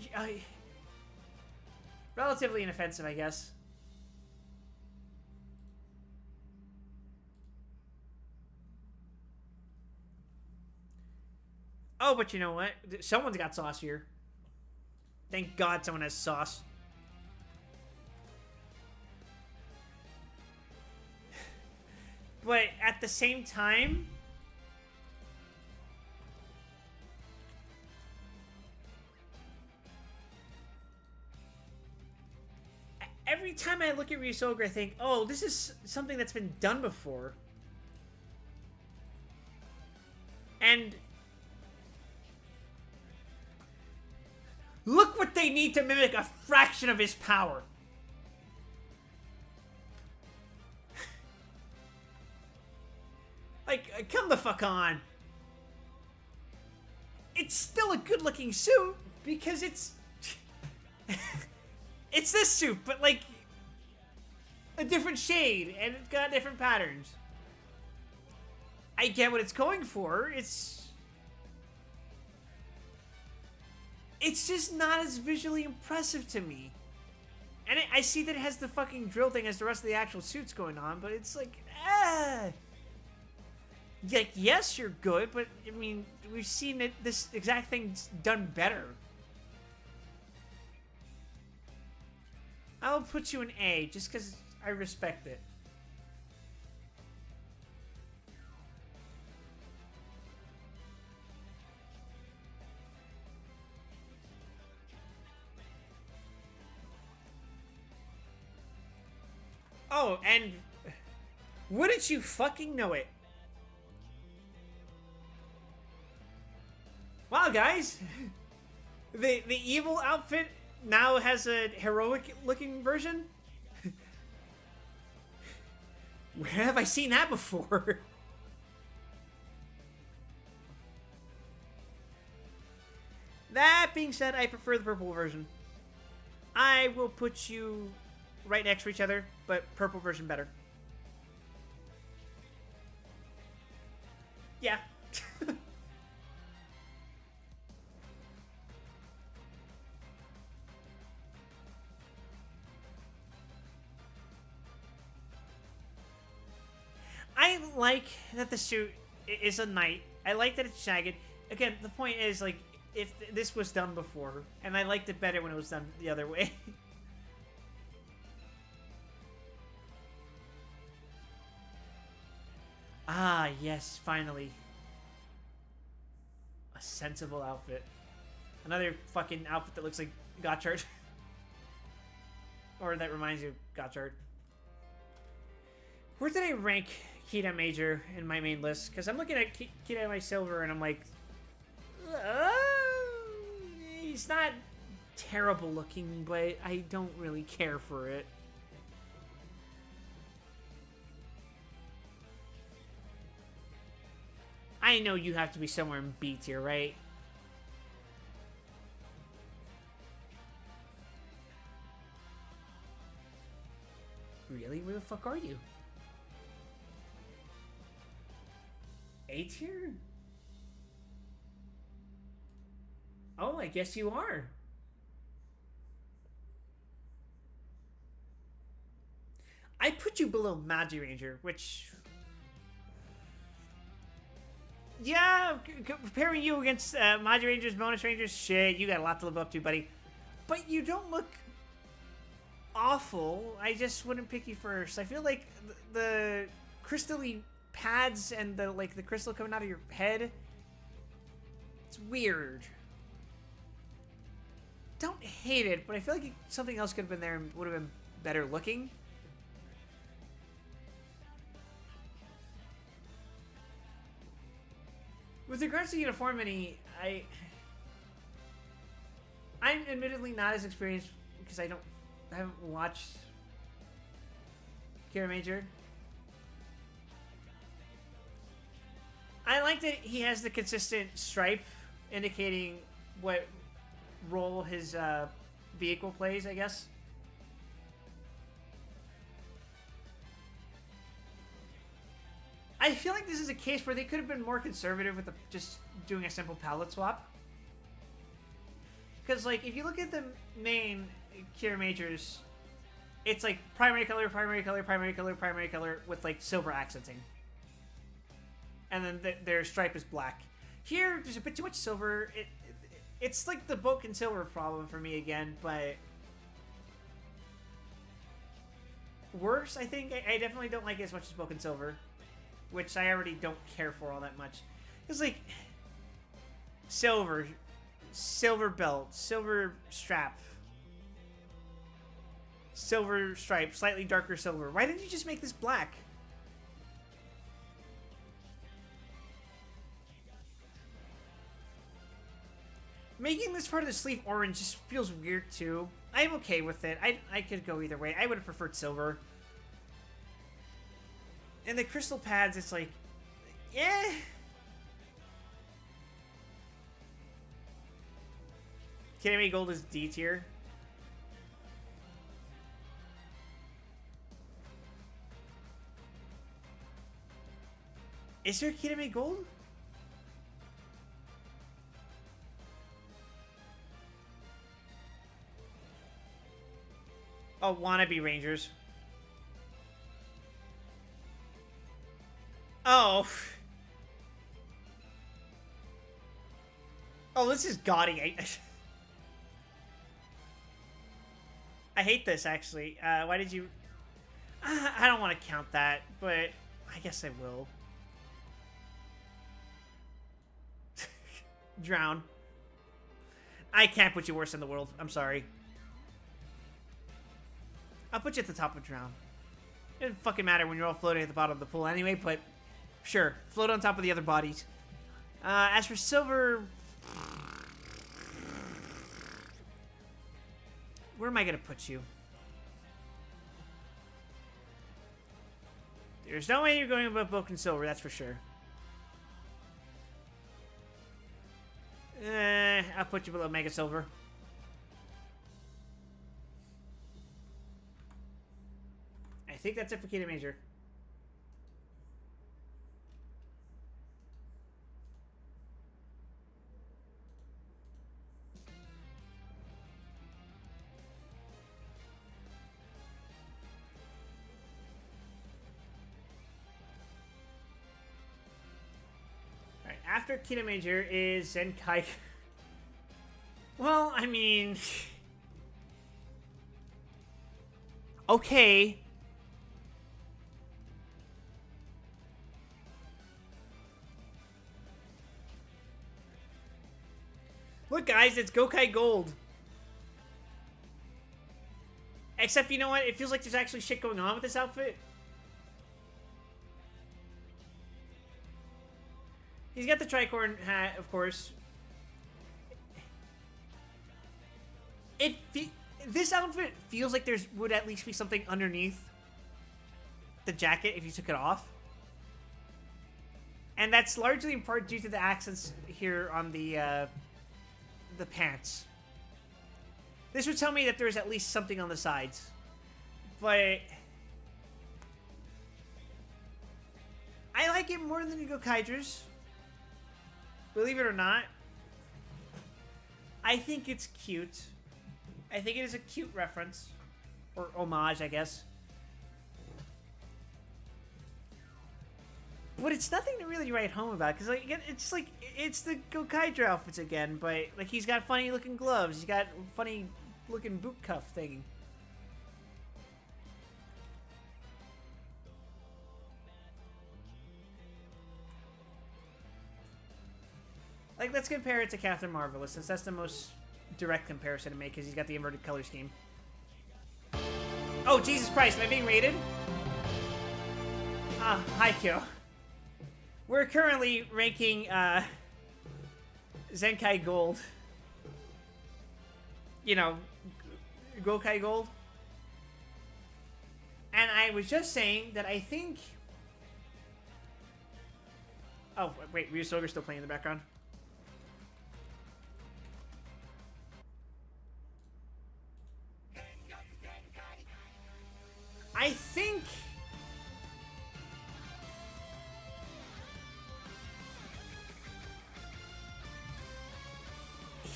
Relatively inoffensive, I guess. Oh, but you know what? Someone's got sauce here. Thank God someone has sauce. But at the same time, every time I look at Ryusoulger, I think, oh, this is something that's been done before. And look what they need to mimic a fraction of his power. Like, come the fuck on. It's still a good-looking suit because it's... it's this suit, but like a different shade, and it's got different patterns. I get what it's going for. It's just not as visually impressive to me. And I see that it has the fucking drill thing as the rest of the actual suit's going on, but it's like, like, yes, you're good, but I mean, we've seen it, this exact thing's done better. I'll put you an A, just because I respect it. Oh, and wouldn't you fucking know it? Wow, guys. The evil outfit now has a heroic looking version? Where have I seen that before? That being said, I prefer the purple version. I will put you right next to each other, but purple version better. Yeah. I like that the suit is a knight. I like that it's shagged. Again, the point is, like, if this was done before, and I liked it better when it was done the other way. Ah, yes, finally. A sensible outfit. Another fucking outfit that looks like Gotchard. Or that reminds you of Gotchard. Where did I rank Kita Major in my main list? Because I'm looking at Kita My Silver and I'm like... he's not terrible looking, but I don't really care for it. I know you have to be somewhere in B tier, right? Really? Where the fuck are you? A tier? Oh, I guess you are. I put you below Magiranger, which... Yeah, comparing you against Magirangers, Bonus Rangers, shit, you got a lot to live up to, buddy. But you don't look awful. I just wouldn't pick you first. I feel like the crystal-y pads and the crystal coming out of your head, it's weird. Don't hate it, but I feel like something else could have been there and would have been better looking. With regards to uniformity, I'm admittedly not as experienced because I haven't watched Kita Major. I like that he has the consistent stripe indicating what role his vehicle plays, I guess. I feel like this is a case where they could have been more conservative with just doing a simple palette swap. Because, like, if you look at the main Kira Majors, it's like primary color, primary color, primary color, primary color with, like, silver accenting. And then their stripe is black. Here, there's a bit too much silver. It's like the Boken Silver problem for me again, but worse, I think. I definitely don't like it as much as Boken Silver, which I already don't care for all that much. It's like silver belt, silver strap, silver stripe, slightly darker silver. Why didn't you just make this black? Making this part of the sleeve orange just feels weird too. I'm okay with it. I could go either way. I would have preferred silver. And the crystal pads, it's like, yeah. Kirame Gold is D tier. Is there Kirame Gold? Oh, wannabe Rangers. Oh. Oh, this is gaudy. I hate this, actually. Why did you... I don't want to count that, but I guess I will. Drown. I can't put you worse in the world. I'm sorry. I'll put you at the top of Drown. It doesn't fucking matter when you're all floating at the bottom of the pool anyway, but sure. Float on top of the other bodies. As for Silver... Where am I going to put you? There's no way you're going above Boken Silver, that's for sure. I'll put you below Mega Silver. I think that's it for Kita Major. Alright, after Kita Major is Zenkai. Well, I mean... Okay. Look, guys, it's Gokai Gold. Except, you know what? It feels like there's actually shit going on with this outfit. He's got the tricorn hat, of course. This outfit feels like there would at least be something underneath the jacket if you took it off. And that's largely in part due to the accents here on the pants. This would tell me that there's at least something on the sides. But I like it more than the Gokaidra's. Believe it or not. I think it's cute. I think it is a cute reference. Or homage, I guess. But it's nothing to really write home about, because like it's like it's the Gokaidra outfits again, but like he's got funny looking gloves, he's got funny looking boot cuff thing. Like, let's compare it to Captain Marvelous, since that's the most direct comparison to make, because he's got the inverted color scheme. Oh, Jesus Christ, am I being rated? Haikyuu. We're currently ranking, Zenkai Gold. You know, Gokai Gold. And I was just saying that I think... Oh, wait, Ryusoga's still playing in the background. I think...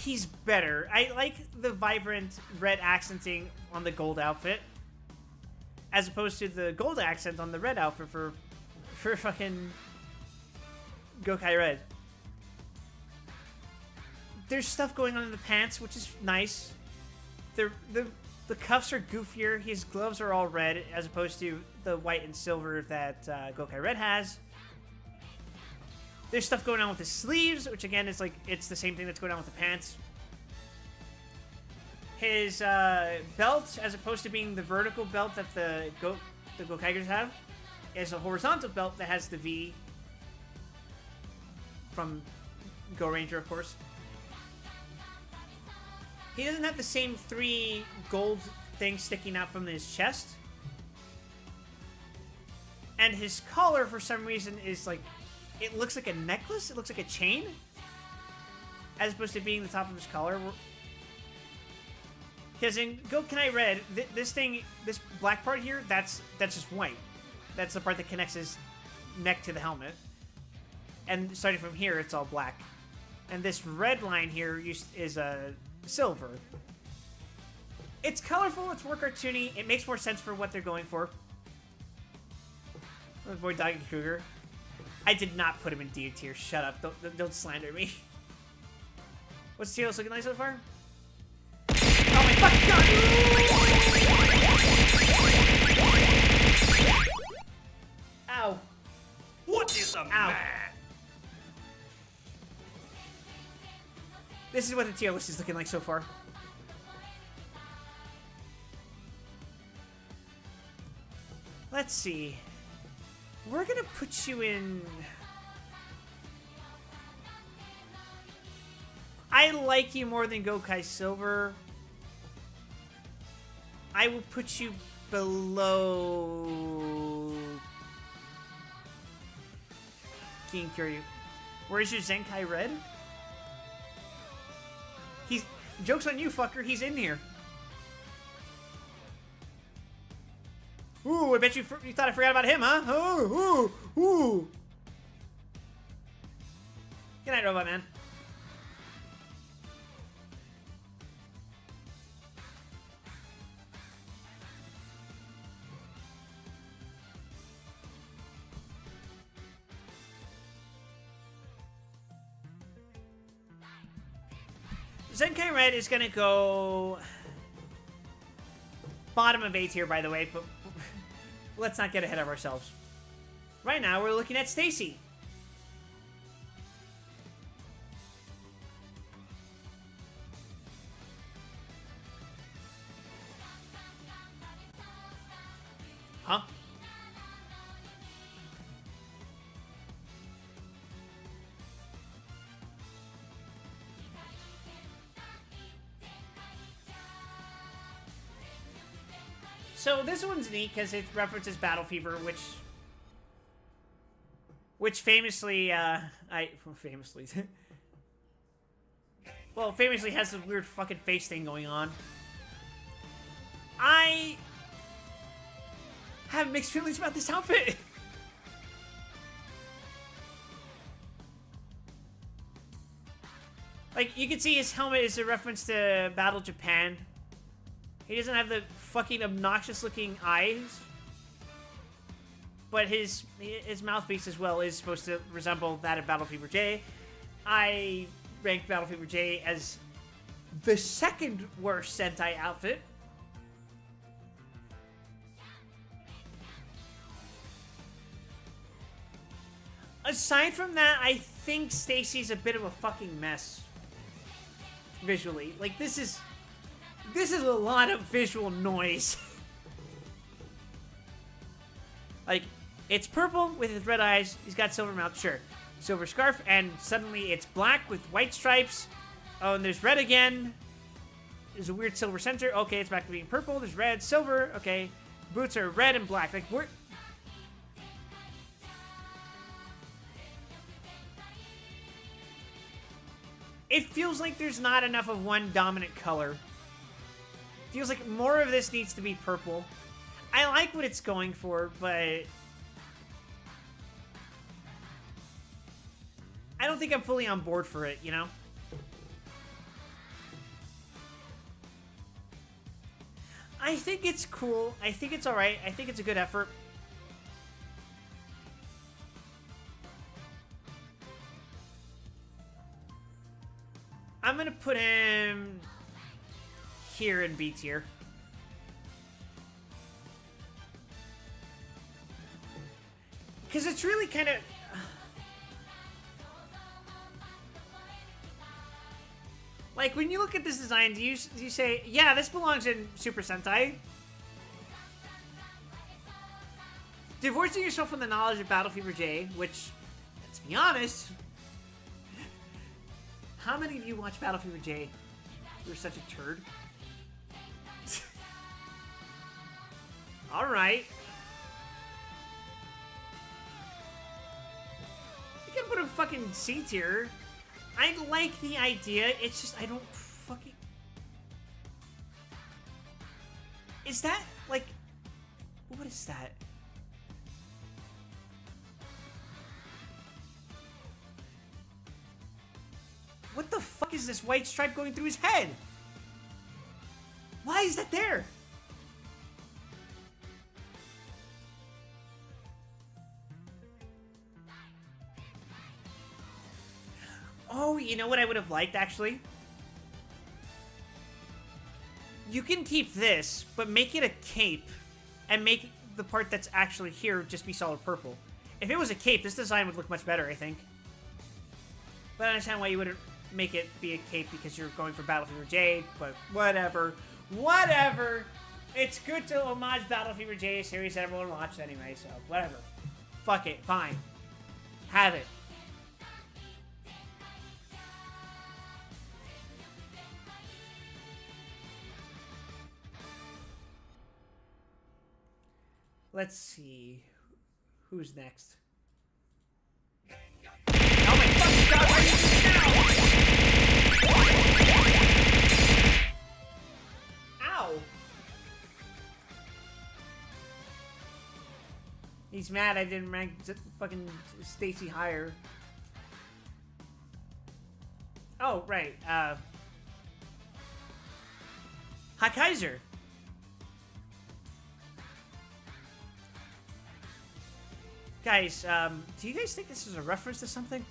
he's better. I like the vibrant red accenting on the gold outfit, as opposed to the gold accent on the red outfit for fucking Gokai Red. There's stuff going on in the pants, which is nice. The cuffs are goofier. His gloves are all red, as opposed to the white and silver that Gokai Red has. There's stuff going on with the sleeves, which again is like, it's the same thing that's going on with the pants. His belt, as opposed to being the vertical belt that the Gokaigers have, is a horizontal belt that has the V from Go Ranger, of course. He doesn't have the same 3 gold things sticking out from his chest. And his collar, for some reason, is like, it looks like a necklace. It looks like a chain, as opposed to being the top of his collar. Because in Gokai Red, this black part here, that's just white. That's the part that connects his neck to the helmet. And starting from here, it's all black. And this red line here is silver. It's colorful, it's more cartoony, it makes more sense for what they're going for. My boy Doggy Kruger. I did not put him in D tier. Shut up. Don't slander me. What's Telos looking like so far? Oh my fucking god! Ow. What is a man? This is what the tier list is looking like so far. Let's see. We're gonna put you in... I like you more than Gokai Silver. I will put you below... King Kiryu. Where's your Zenkai Red? Joke's on you, fucker. He's in here. Ooh, I bet you thought I forgot about him, huh? Ooh, ooh, ooh. Good night, Robot Man. Zenkai Red is gonna go bottom of A tier, by the way, but let's not get ahead of ourselves. Right now, we're looking at Stacy. Huh? So this one's neat because it references Battle Fever, which famously, famously has this weird fucking face thing going on. I have mixed feelings about this outfit. Like, you can see his helmet is a reference to Battle Japan. He doesn't have the fucking obnoxious looking eyes. But his mouthpiece as well is supposed to resemble that of Battle Fever J. I ranked Battle Fever J as the second worst Sentai outfit. Aside from that, I think Stacy's a bit of a fucking mess. Visually. Like, this is a lot of visual noise. Like, it's purple with his red eyes. He's got silver mouth, sure. Silver scarf, and suddenly it's black with white stripes. Oh, and there's red again. There's a weird silver center. Okay, it's back to being purple. There's red, silver. Okay, boots are red and black. Like, we're... It feels like there's not enough of one dominant color. Feels like more of this needs to be purple. I like what it's going for, but I don't think I'm fully on board for it, you know? I think it's cool. I think it's alright. I think it's a good effort. I'm gonna put him here in B tier. Because it's really kind of... Like, when you look at this design, do you say, yeah, this belongs in Super Sentai? Divorcing yourself from the knowledge of Battle Fever J, which, let's be honest, how many of you watch Battle Fever J? You're such a turd. Alright. You can put a fucking C tier. I like the idea, it's just I don't fucking... Is that, like... What is that? What the fuck is this white stripe going through his head? Why is that there? Oh, you know what I would have liked, actually? You can keep this, but make it a cape, and make the part that's actually here just be solid purple. If it was a cape, this design would look much better, I think. But I understand why you wouldn't make it be a cape because you're going for Battle Fever Jade, but whatever. Whatever! It's good to homage Battle Fever J, a series that everyone watched anyway, so whatever. Fuck it, fine. Have it. Let's see. Who's next? Oh my fucking god, why are you doing now? Ow! He's mad I didn't rank fucking Stacy higher. Oh, right. Hakaiser. Guys, do you guys think this is a reference to something?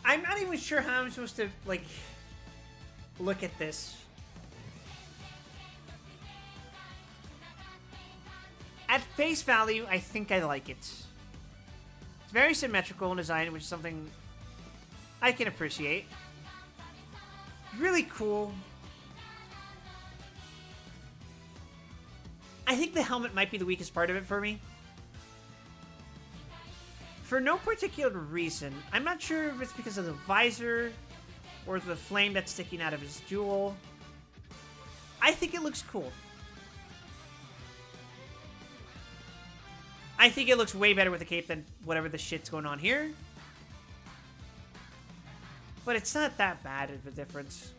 I'm not even sure how I'm supposed to, like, look at this. At face value, I think I like it. It's very symmetrical in design, which is something I can appreciate. Really cool. I think the helmet might be the weakest part of it for me. For no particular reason. I'm not sure if it's because of the visor or the flame that's sticking out of his jewel. I think it looks cool. I think it looks way better with the cape than whatever the shit's going on here. But it's not that bad of a difference.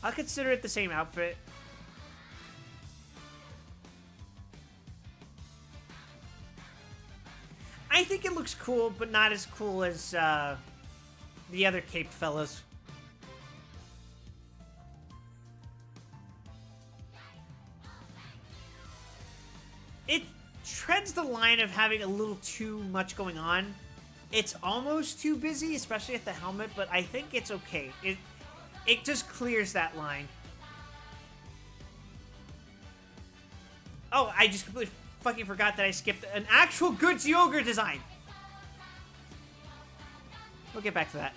I'll consider it the same outfit. I think it looks cool, but not as cool as the other caped fellas. It treads the line of having a little too much going on. It's almost too busy, especially at the helmet, but I think it's okay. It just clears that line. Oh, I just completely fucking forgot that I skipped an actual good Zyogre design. We'll get back to that.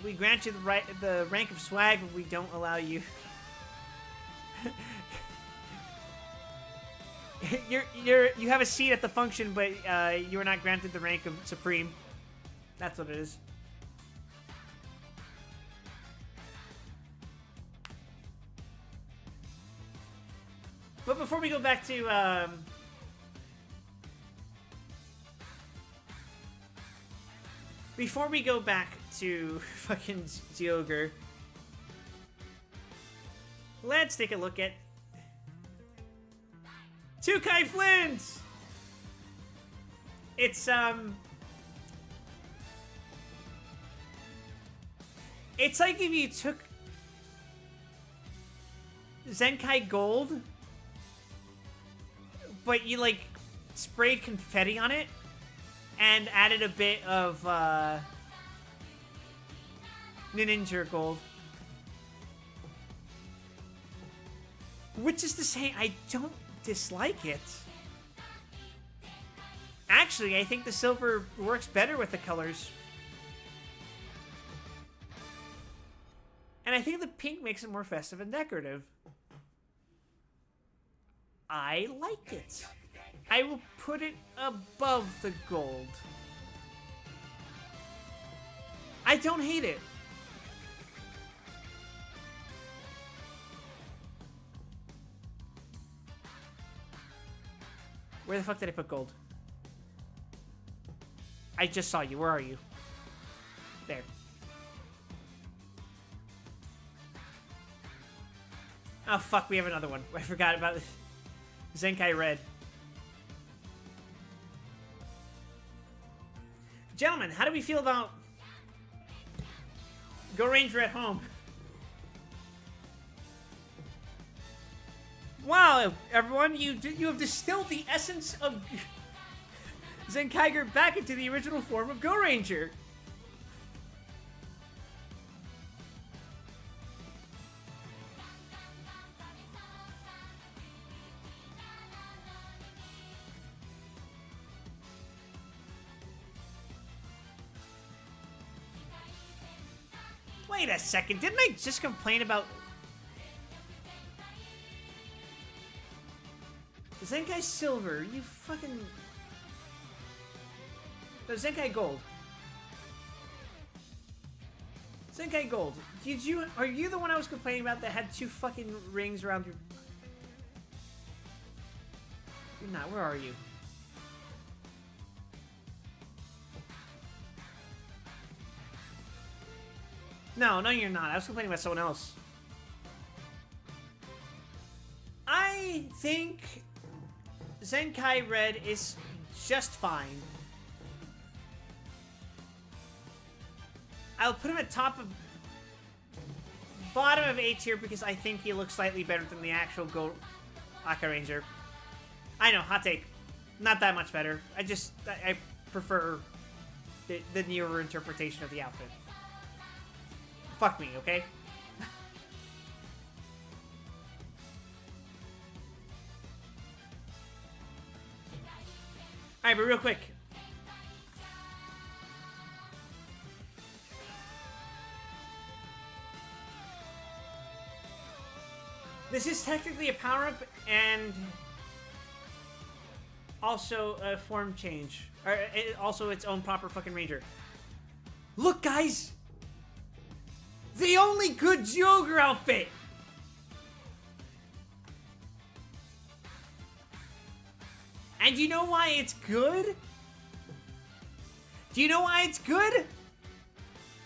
We grant you the rank of swag, but we don't allow you... you have a seat at the function, but you are not granted the rank of Supreme. That's what it is. But before we go back to fucking Zyogre, let's take a look at Two Kai Flins! It's, it's like if you took Zenkai Gold, but you, like, sprayed confetti on it and added a bit of, Ninja Gold. Which is to say, I don't dislike it. Actually, I think the silver works better with the colors. And I think the pink makes it more festive and decorative. I like it. I will put it above the gold. I don't hate it. Where the fuck did I put gold? I just saw you. Where are you? There. Oh, fuck. We have another one. I forgot about this. Zenkai Red. Gentlemen, how do we feel about Go Ranger at home? Wow, everyone, you have distilled the essence of Zenkaiger back into the original form of Go Ranger. Wait a second, didn't I just complain about Zenkai Silver? You fucking... No, Zenkai Gold. Zenkai Gold. Are you the one I was complaining about that had two fucking rings around your... You're not. Where are you? No, you're not. I was complaining about someone else. I think Zenkai Red is just fine. I'll put him at bottom of A tier because I think he looks slightly better than the actual Go Aka Ranger. I know, hot take. Not that much better. I prefer the newer interpretation of the outfit. Fuck me, okay? Alright, but real quick. This is technically a power-up and also a form change. Or also its own proper fucking ranger. Look, guys! The only good Joker outfit! And you know why it's good? Do you know why it's good?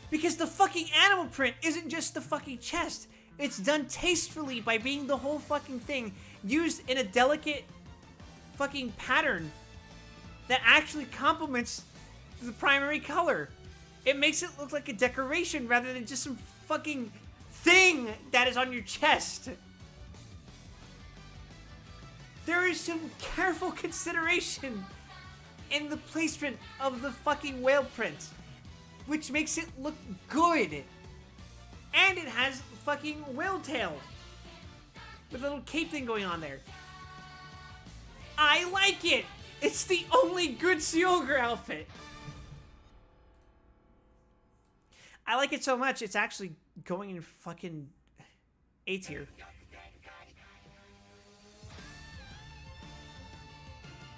Because the fucking animal print isn't just the fucking chest. It's done tastefully by being the whole fucking thing used in a delicate fucking pattern that actually complements the primary color. It makes it look like a decoration rather than just some fucking thing that is on your chest. There is some careful consideration in the placement of the fucking whale print, which makes it look good. And it has fucking whale tail with a little cape thing going on there. I like it. It's the only good Kyogre outfit. I like it so much, it's actually going in fucking A tier.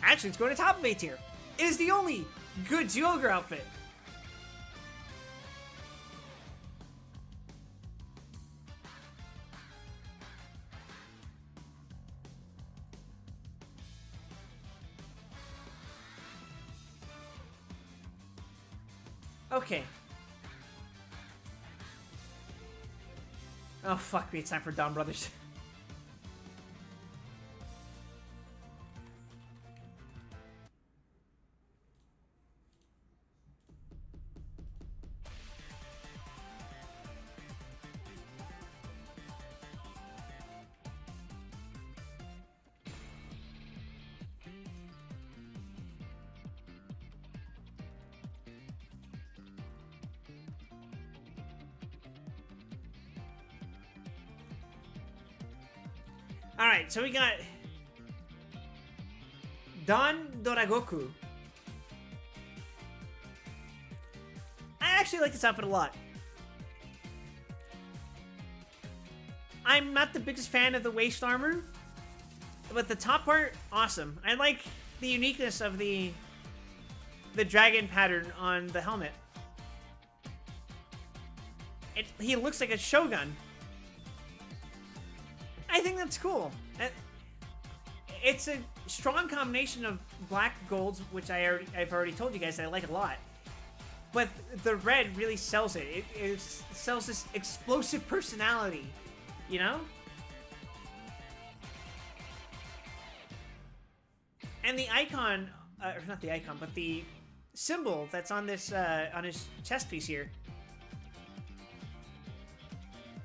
Actually, it's going to top of A tier. It is the only good Kyogre outfit. Okay. Oh, fuck me. It's time for Dawn Brothers. Alright, so we got Don Doragoku. I actually like this outfit a lot. I'm not the biggest fan of the waist armor, but the top part, awesome. I like the uniqueness of the dragon pattern on the helmet. He looks like a shogun. I think that's cool. It's a strong combination of black golds, which I've already told you guys that I like a lot. But the red really sells it. It sells this explosive personality, you know? And the icon, or not the icon, but the symbol that's on this on his chest piece here.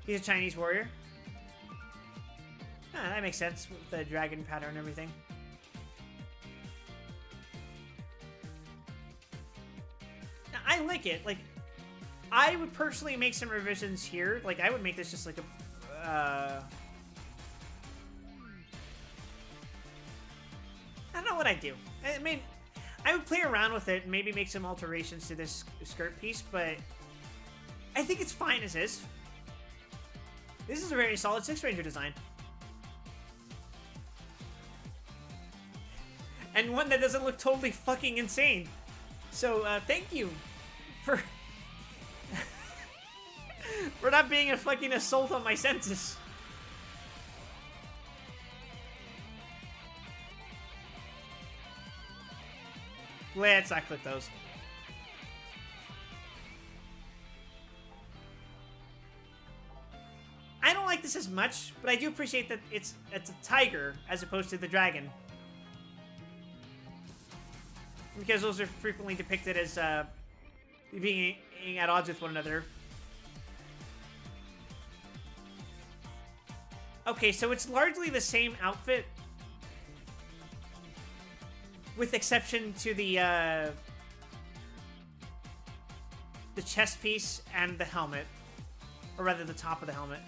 He's a Chinese warrior. Ah, that makes sense with the dragon pattern and everything. Now, I like it. Like, I would personally make some revisions here. Like, I would make this just like a... I don't know what I'd do. I mean, I would play around with it and maybe make some alterations to this skirt piece, but I think it's fine as is. This is a very solid Six Ranger design. And one that doesn't look totally fucking insane. So, thank you for... for not being a fucking assault on my senses. Let's not click those. I don't like this as much, but I do appreciate that it's a tiger as opposed to the dragon. Because those are frequently depicted as being at odds with one another. Okay, so it's largely the same outfit, with exception to the chest piece and the helmet, or rather the top of the helmet.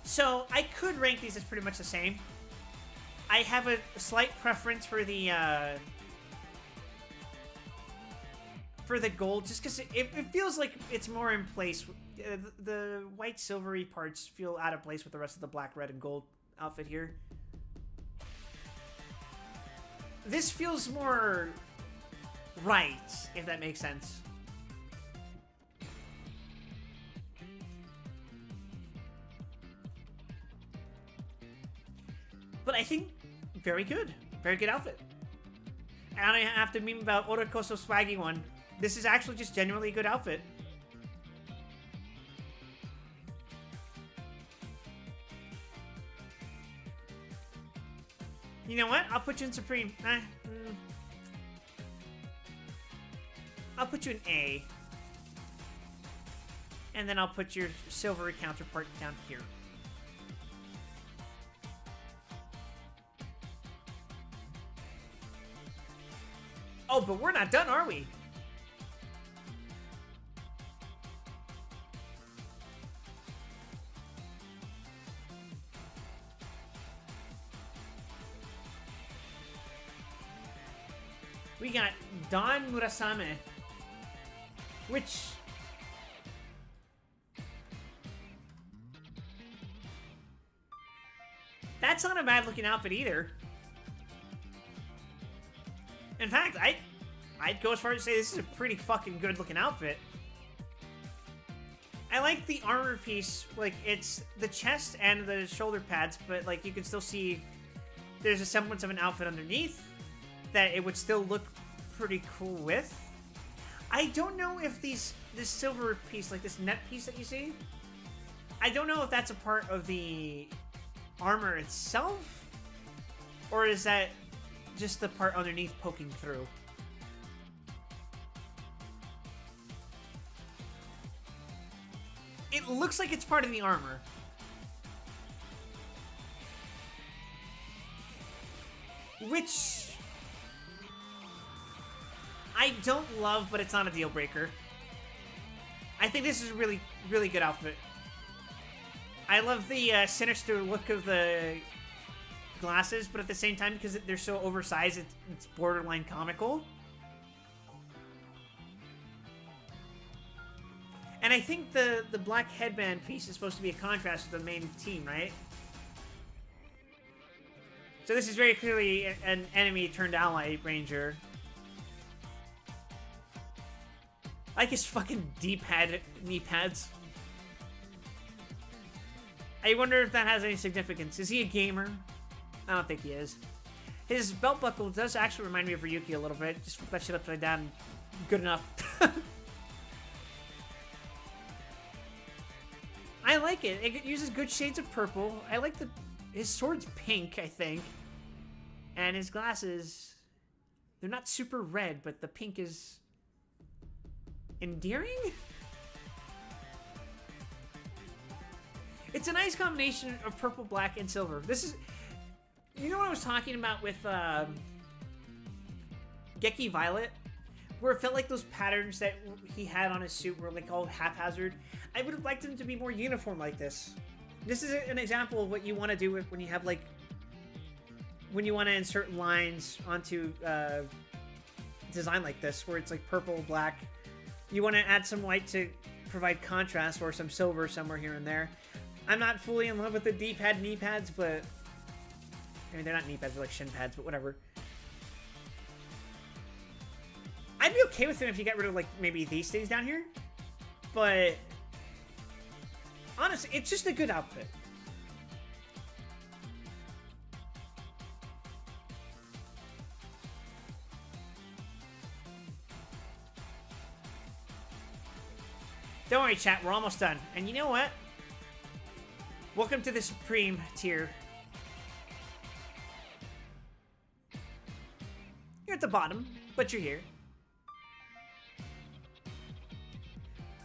So I could rank these as pretty much the same. I have a slight preference for the gold, just because it feels like it's more in place. The white silvery parts feel out of place with the rest of the black, red, and gold outfit here. This feels more right, if that makes sense. But I think very good. Very good outfit. And I have to meme about Orokoso Swaggy one. This is actually just genuinely a good outfit. You know what? I'll put you in Supreme. I'll put you in A. And then I'll put your silvery counterpart down here. Oh, but we're not done, are we? We got Don Murasame, which... that's not a bad looking outfit either. In fact, I'd go as far as to say this is a pretty fucking good looking outfit. I like the armor piece, like it's the chest and the shoulder pads, but like you can still see there's a semblance of an outfit underneath that it would still look pretty cool with. I don't know if this silver piece, like this net piece that you see, I don't know if that's a part of the armor itself, or is that just the part underneath poking through? It looks like it's part of the armor. Which I don't love, but it's not a deal breaker. I think this is a really, really good outfit. I love the sinister look of the glasses, but at the same time, because they're so oversized, it's borderline comical. And I think the black headband piece is supposed to be a contrast to the main team, right? So this is very clearly an enemy turned ally ranger. I like his fucking D-pad knee pads. I wonder if that has any significance. Is he a gamer? I don't think he is. His belt buckle does actually remind me of Ryuki a little bit. Just flip that shit upside down. Good enough. I like it. It uses good shades of purple. I like his sword's pink, I think. And his glasses, they're not super red, but the pink is endearing? It's a nice combination of purple, black, and silver. This is, you know what I was talking about with Geki Violet? Where it felt like those patterns that he had on his suit were like all haphazard. I would have liked him to be more uniform like this. This is an example of what you want to do when you have like, when you want to insert lines onto design like this, where it's like purple, black. You want to add some white to provide contrast, or some silver somewhere here and there. I'm not fully in love with the D-pad knee pads, but I mean, they're not knee pads, they're like shin pads, but whatever. I'd be okay with them if you got rid of, like, maybe these things down here. But honestly, it's just a good outfit. Don't worry, chat, we're almost done. And you know what? Welcome to the Supreme tier. You're at the bottom, but you're here.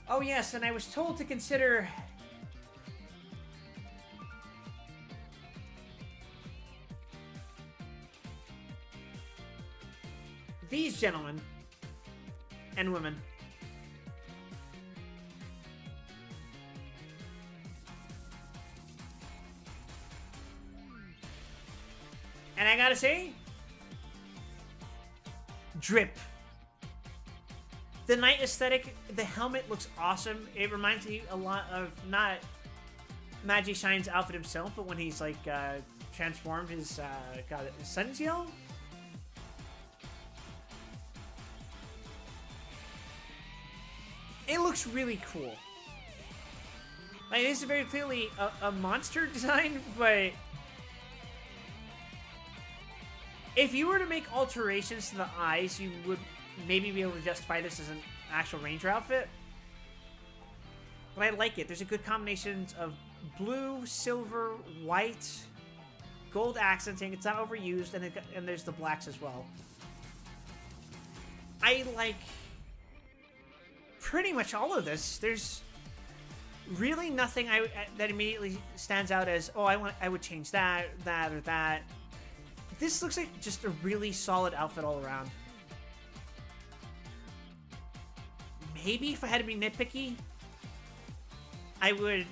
Oh yes, and I was told to consider these gentlemen and women. And I gotta say, drip. The knight aesthetic, the helmet looks awesome. It reminds me a lot of, not Magi Shine's outfit himself, but when he's like transformed, his Sun's Yell? It looks really cool. Like, this is very clearly a monster design, but if you were to make alterations to the eyes, you would maybe be able to justify this as an actual ranger outfit. But I like it. There's a good combination of blue, silver, white, gold accenting. It's not overused, and there's the blacks as well. I like pretty much all of this. There's really nothing that immediately stands out as, oh, I would change that, or that. This looks like just a really solid outfit all around. Maybe if I had to be nitpicky, I would...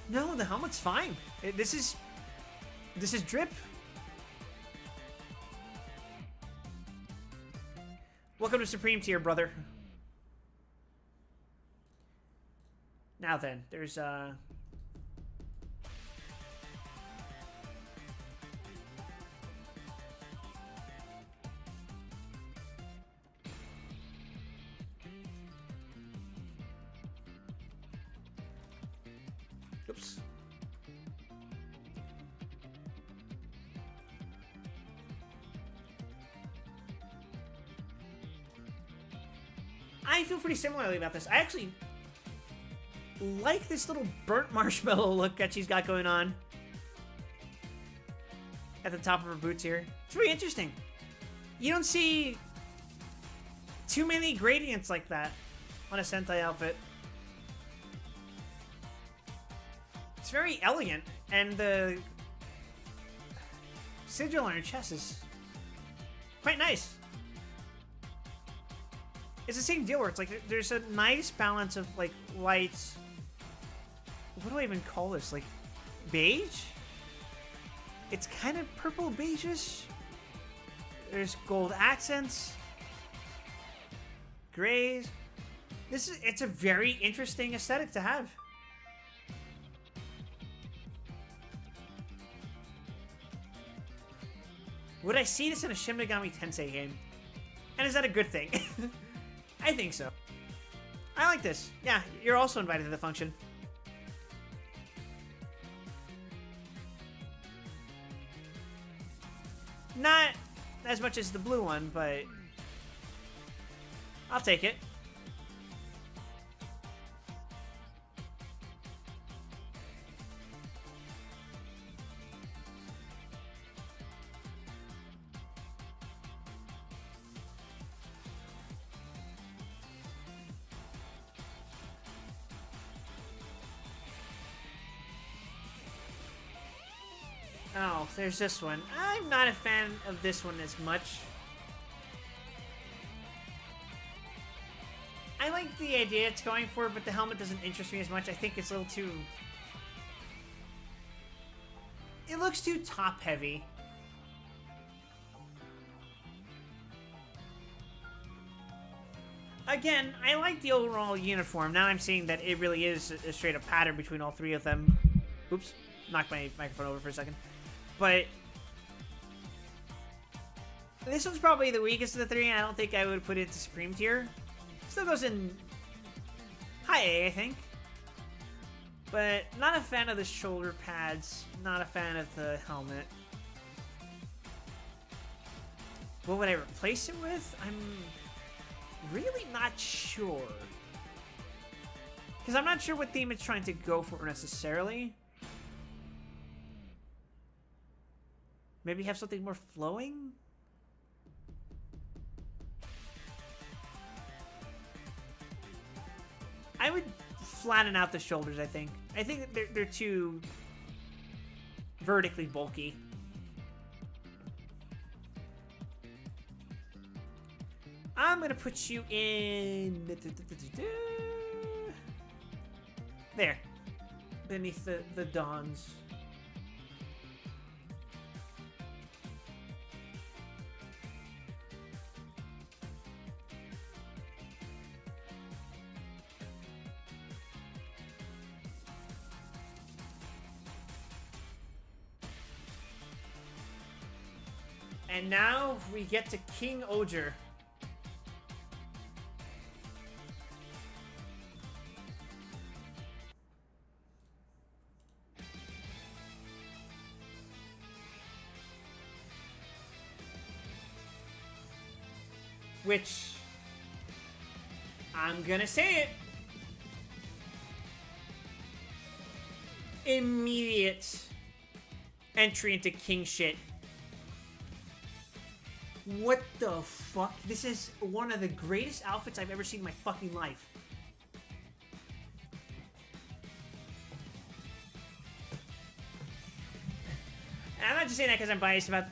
No, the helmet's fine. This is drip. Welcome to Supreme Tier, brother. Now then, there's oops. I feel pretty similarly about this. I actually like this little burnt marshmallow look that she's got going on at the top of her boots here. It's really interesting. You don't see too many gradients like that on a Sentai outfit. It's very elegant, and the sigil on her chest is quite nice. It's the same deal where it's like there's a nice balance of like lights. What do I even call this? Like beige. It's kind of purple beigeish. There's gold accents. Grays. It's a very interesting aesthetic to have. Would I see this in a Shin Megami Tensei game? And is that a good thing? I think so. I like this. Yeah, you're also invited to the function. Not as much as the blue one, but I'll take it. Oh, there's this one. I'm not a fan of this one as much. I like the idea it's going for, but the helmet doesn't interest me as much. I think it's a little too... It looks too top-heavy. Again, I like the overall uniform. Now I'm seeing that it really is a straight-up pattern between all three of them. Oops. Knocked my microphone over for a second. But this one's probably the weakest of the three. I don't think I would put it to Supreme tier. Still goes in high A, I think. But not a fan of the shoulder pads. Not a fan of the helmet. What would I replace it with? I'm really not sure. Because I'm not sure what theme it's trying to go for necessarily. Maybe have something more flowing? I would flatten out the shoulders, I think. I think that they're too vertically bulky. I'm gonna put you in... There. Beneath the Dawns. And now we get to King Oger. Which, I'm gonna say it. Immediate entry into king shit. What the fuck? This is one of the greatest outfits I've ever seen in my fucking life. And I'm not just saying that because I'm biased about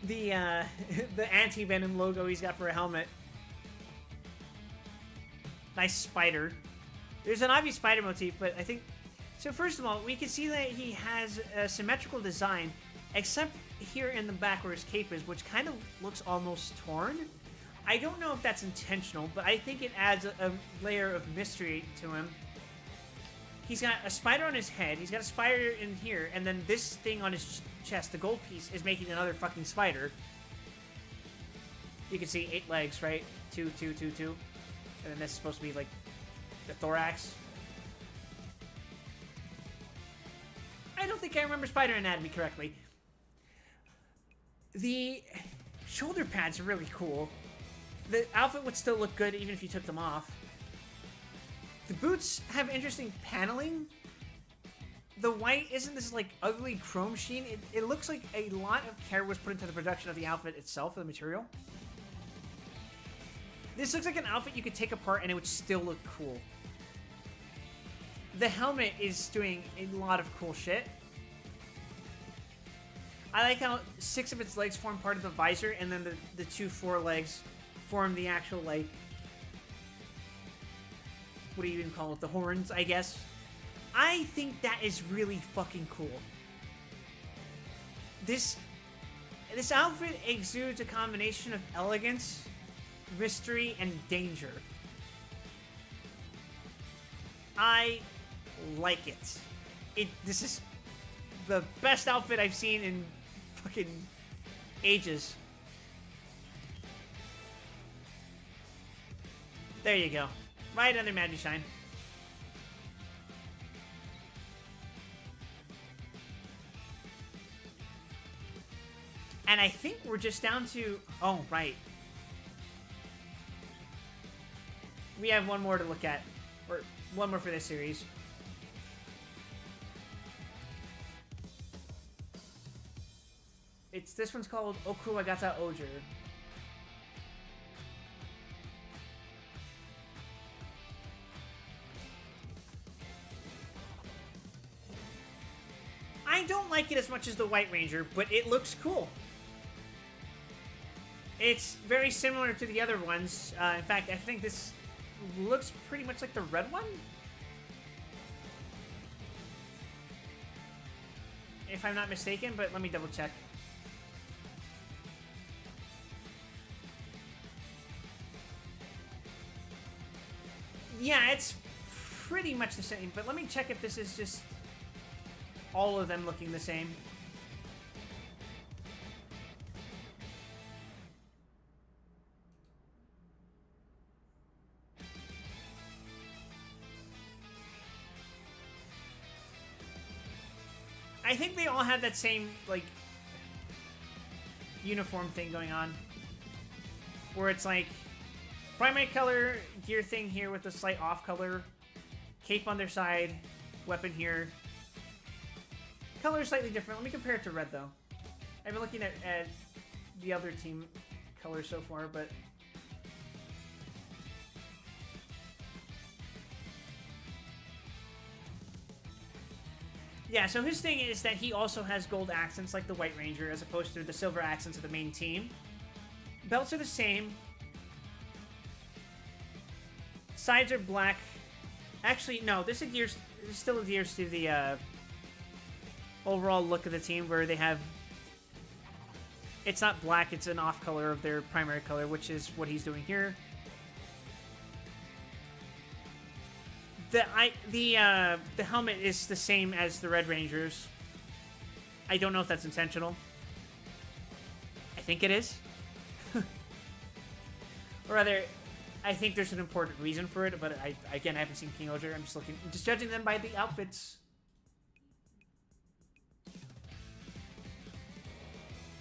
the anti-venom logo he's got for a helmet. Nice spider. There's an obvious spider motif, but I think... So first of all, we can see that he has a symmetrical design, except here in the back where his cape is, which kind of looks almost torn. I don't know if that's intentional, but I think it adds a layer of mystery to him. He's got a spider on his head, he's got a spider in here, and then this thing on his chest, the gold piece, is making another fucking spider. You can see 8 legs, right? 2, 2, 2, 2. And then this is supposed to be like the thorax. I don't think I remember spider anatomy correctly. The shoulder pads are really cool. The outfit would still look good even if you took them off. The boots have interesting paneling. The white isn't this like ugly chrome sheen. It looks like a lot of care was put into the production of the outfit itself, the material. This looks like an outfit you could take apart and it would still look cool. The helmet is doing a lot of cool shit. I like how 6 of its legs form part of the visor, and then the 2 forelegs form the actual, like... What do you even call it? The horns, I guess? I think that is really fucking cool. This outfit exudes a combination of elegance, mystery, and danger. I like it. This is the best outfit I've seen in fucking ages. There you go. Right under Magishine. And I think we're just down to... Oh, right. We have one more to look at. Or one more for this series. This one's called Oku Agata Ojer. I don't like it as much as the White Ranger, but it looks cool. It's very similar to the other ones. In fact, I think this looks pretty much like the red one. If I'm not mistaken, but let me double check. Yeah, it's pretty much the same, but let me check if this is just all of them looking the same. I think they all have that same, like, uniform thing going on. Where it's like, primary color, gear thing here with the slight off color, cape on their side, weapon here. Color is slightly different. Let me compare it to red, though. I've been looking at the other team colors so far, but... Yeah, so his thing is that he also has gold accents like the White Ranger, as opposed to the silver accents of the main team. Belts are the same. Sides are black. Actually, no, this still adheres to the overall look of the team, where they have... It's not black, it's an off color of their primary color, which is what he's doing here. The helmet is the same as the Red Rangers. I don't know if that's intentional. I think it is. Or rather, I think there's an important reason for it, but I haven't seen King Oger. I'm just judging them by the outfits.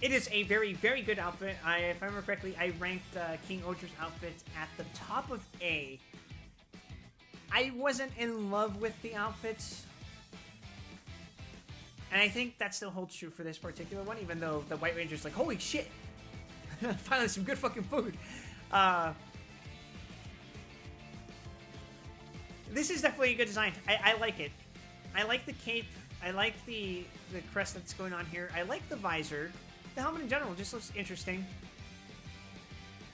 It is a very, very good outfit. If I remember correctly, I ranked King Oger's outfit at the top of A. I wasn't in love with the outfits. And I think that still holds true for this particular one, even though the White Ranger's like, holy shit! Finally some good fucking food. This is definitely a good design. I like it. I like the cape. I like the crest that's going on here. I like the visor. The helmet in general just looks interesting.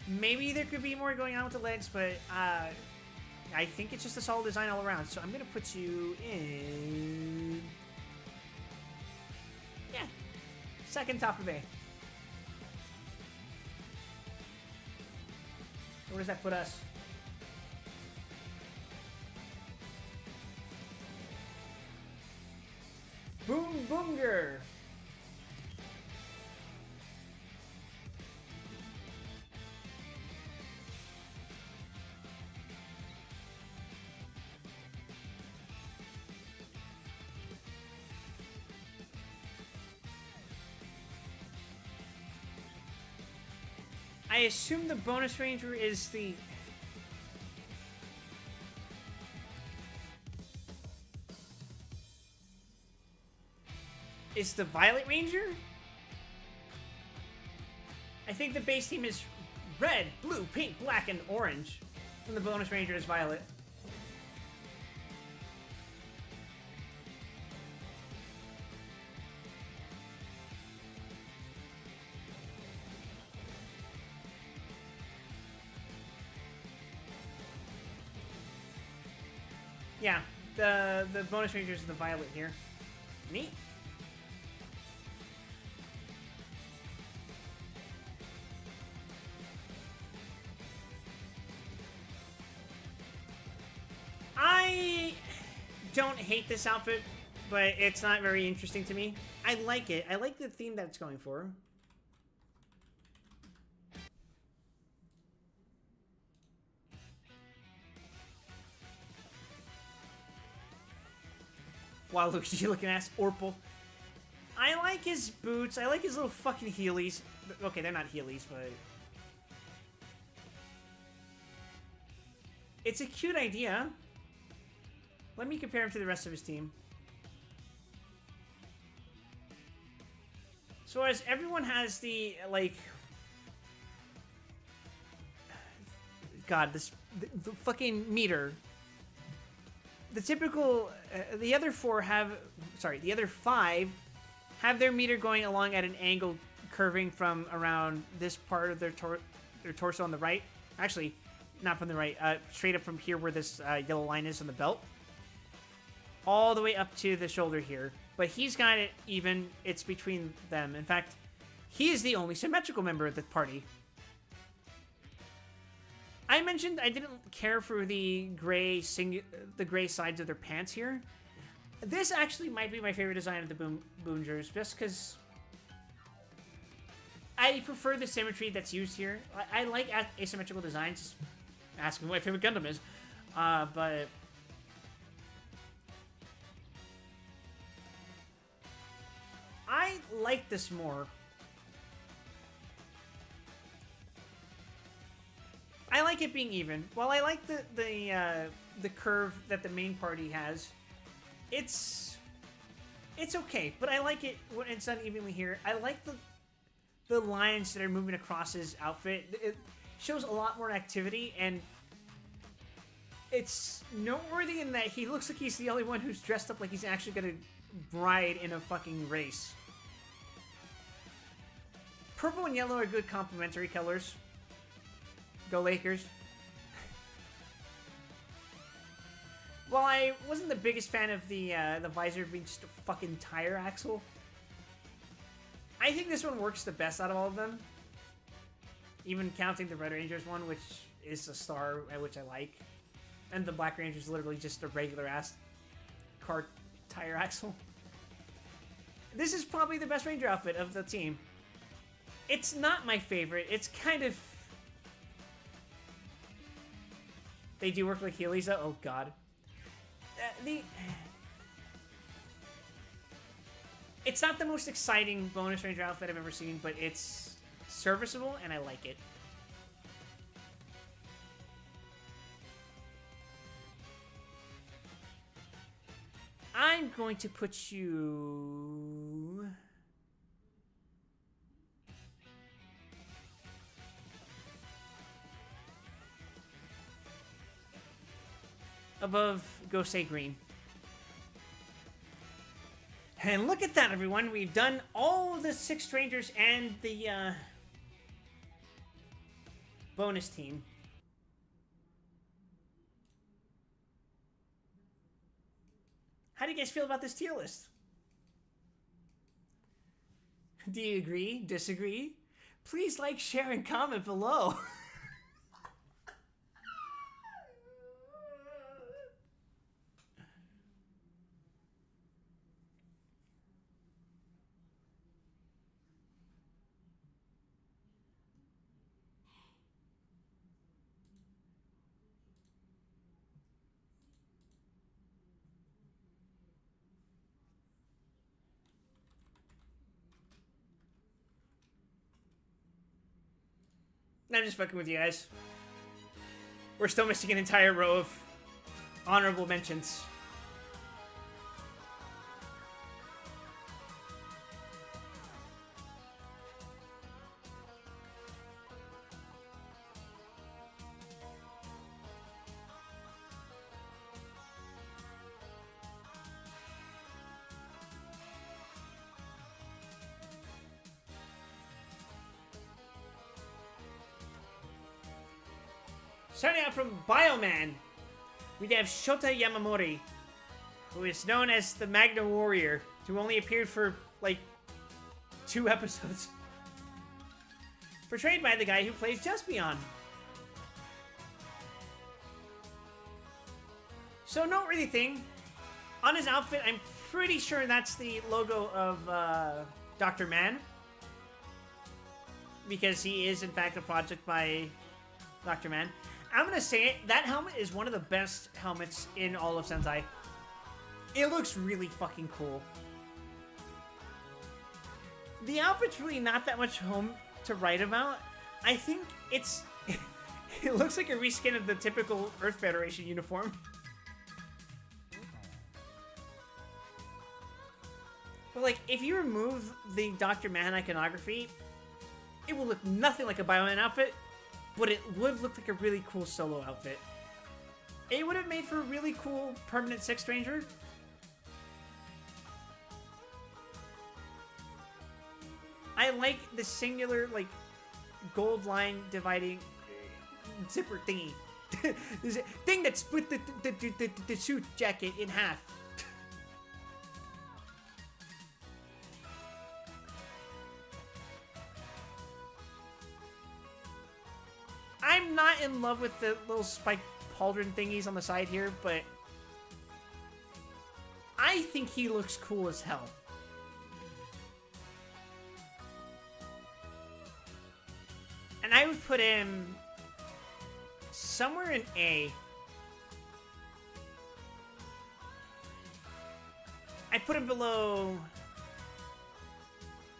Maybe there could be more going on with the legs, but I think it's just a solid design all around. So I'm going to put you in... Yeah. Second top of A. Where does that put us? Boom Boonger! I assume the bonus ranger is the... Is the Violet Ranger? I think the base team is red, blue, pink, black, and orange. And the bonus ranger is violet. Yeah, the bonus rangers of the violet here. Neat. I don't hate this outfit, but it's not very interesting to me. I like it. I like the theme that it's going for. Wow, Luigi looking ass. Orpal. I like his boots. I like his little fucking heelys. Okay, they're not heelys, but... It's a cute idea. Let me compare him to the rest of his team. So as everyone has the, like... God, the fucking meter. The typical... the other four have... Sorry, the other five have their meter going along at an angle curving from around this part of their torso on the right. Actually, not from the right. Straight up from here where this yellow line is on the belt. All the way up to the shoulder here. But he's got it even. It's between them. In fact, he is the only symmetrical member of the party. I mentioned I didn't care for the gray sides of their pants here. This actually might be my favorite design of the Boongers, just because I prefer the symmetry that's used here. I like asymmetrical designs. Just ask me what my favorite Gundam is. But I like this more. I like it being even. While I like the curve that the main party has, it's okay. But I like it when it's done evenly here. I like the lines that are moving across his outfit. It shows a lot more activity, and it's noteworthy in that he looks like he's the only one who's dressed up like he's actually gonna ride in a fucking race. Purple and yellow are good complementary colors. Go Lakers. While I wasn't the biggest fan of the visor being just a fucking tire axle, I think this one works the best out of all of them. Even counting the Red Ranger's one, which is a star, which I like. And the Black Ranger's literally just a regular ass car tire axle. This is probably the best Ranger outfit of the team. It's not my favorite. It's kind of... They do work like Heelys, though? Oh, God. It's not the most exciting bonus Ranger outfit I've ever seen, but it's serviceable, and I like it. I'm going to put you... above Gosei Green. And look at that, everyone. We've done all the 6 Rangers and the bonus team. How do you guys feel about this tier list? Do you agree? Disagree? Please like, share, and comment below. I'm just fucking with you guys. We're still missing an entire row of honorable mentions. Starting out from Bioman, we have Shota Yamamori. who is known as the Magna Warrior, who only appeared for, like, 2 episodes. Portrayed by the guy who plays Jaspion. So, noteworthy thing, on his outfit, I'm pretty sure that's the logo of Dr. Man. Because he is, in fact, a project by Dr. Man. I'm gonna say it, that helmet is one of the best helmets in all of Sentai. It looks really fucking cool. The outfit's really not that much home to write about. I think it's... it looks like a reskin of the typical Earth Federation uniform. But, like, if you remove the Dr. Man iconography, it will look nothing like a Bioman outfit, but it would look like a really cool solo outfit. It would have made for a really cool permanent Sixth Ranger. I like the singular, like, gold line dividing zipper thingy. This thing that split the suit jacket in half. I'm not in love with the little spike pauldron thingies on the side here, but I think he looks cool as hell. And I would put him somewhere in A. I'd put him below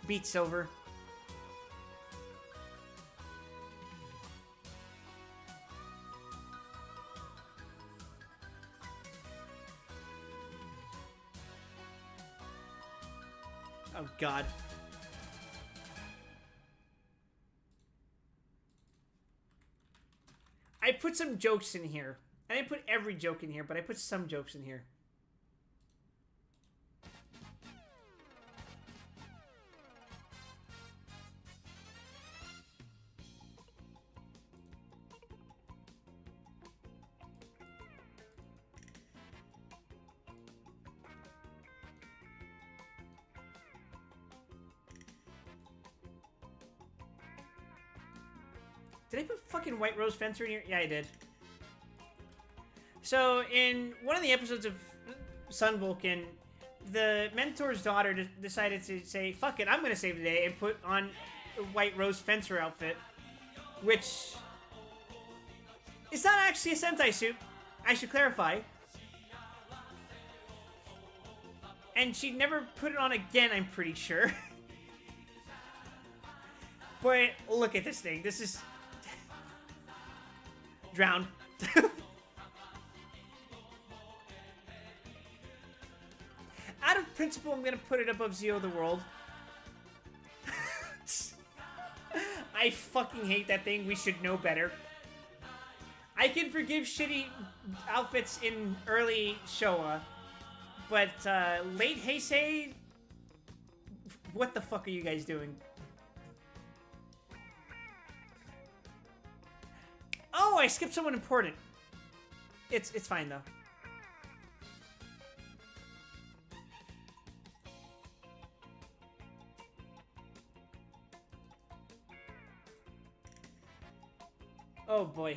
Beat Silver. Oh, God. I put some jokes in here. I didn't put every joke in here, but I put some jokes in here. Did I put fucking White Rose Fencer in here? Yeah, I did. So, in one of the episodes of Sun Vulcan, the mentor's daughter decided to say, fuck it, I'm gonna save the day, and put on a White Rose Fencer outfit, which is not actually a Sentai suit, I should clarify. And she never put it on again, I'm pretty sure. But look at this thing. This is... Drown. Out of principle, I'm gonna put it above Zeo the World. I fucking hate that thing. We should know better. I can forgive shitty outfits in early Showa, but late Heisei, what the fuck are you guys doing? Oh, I skipped someone important. It's fine though. Oh boy.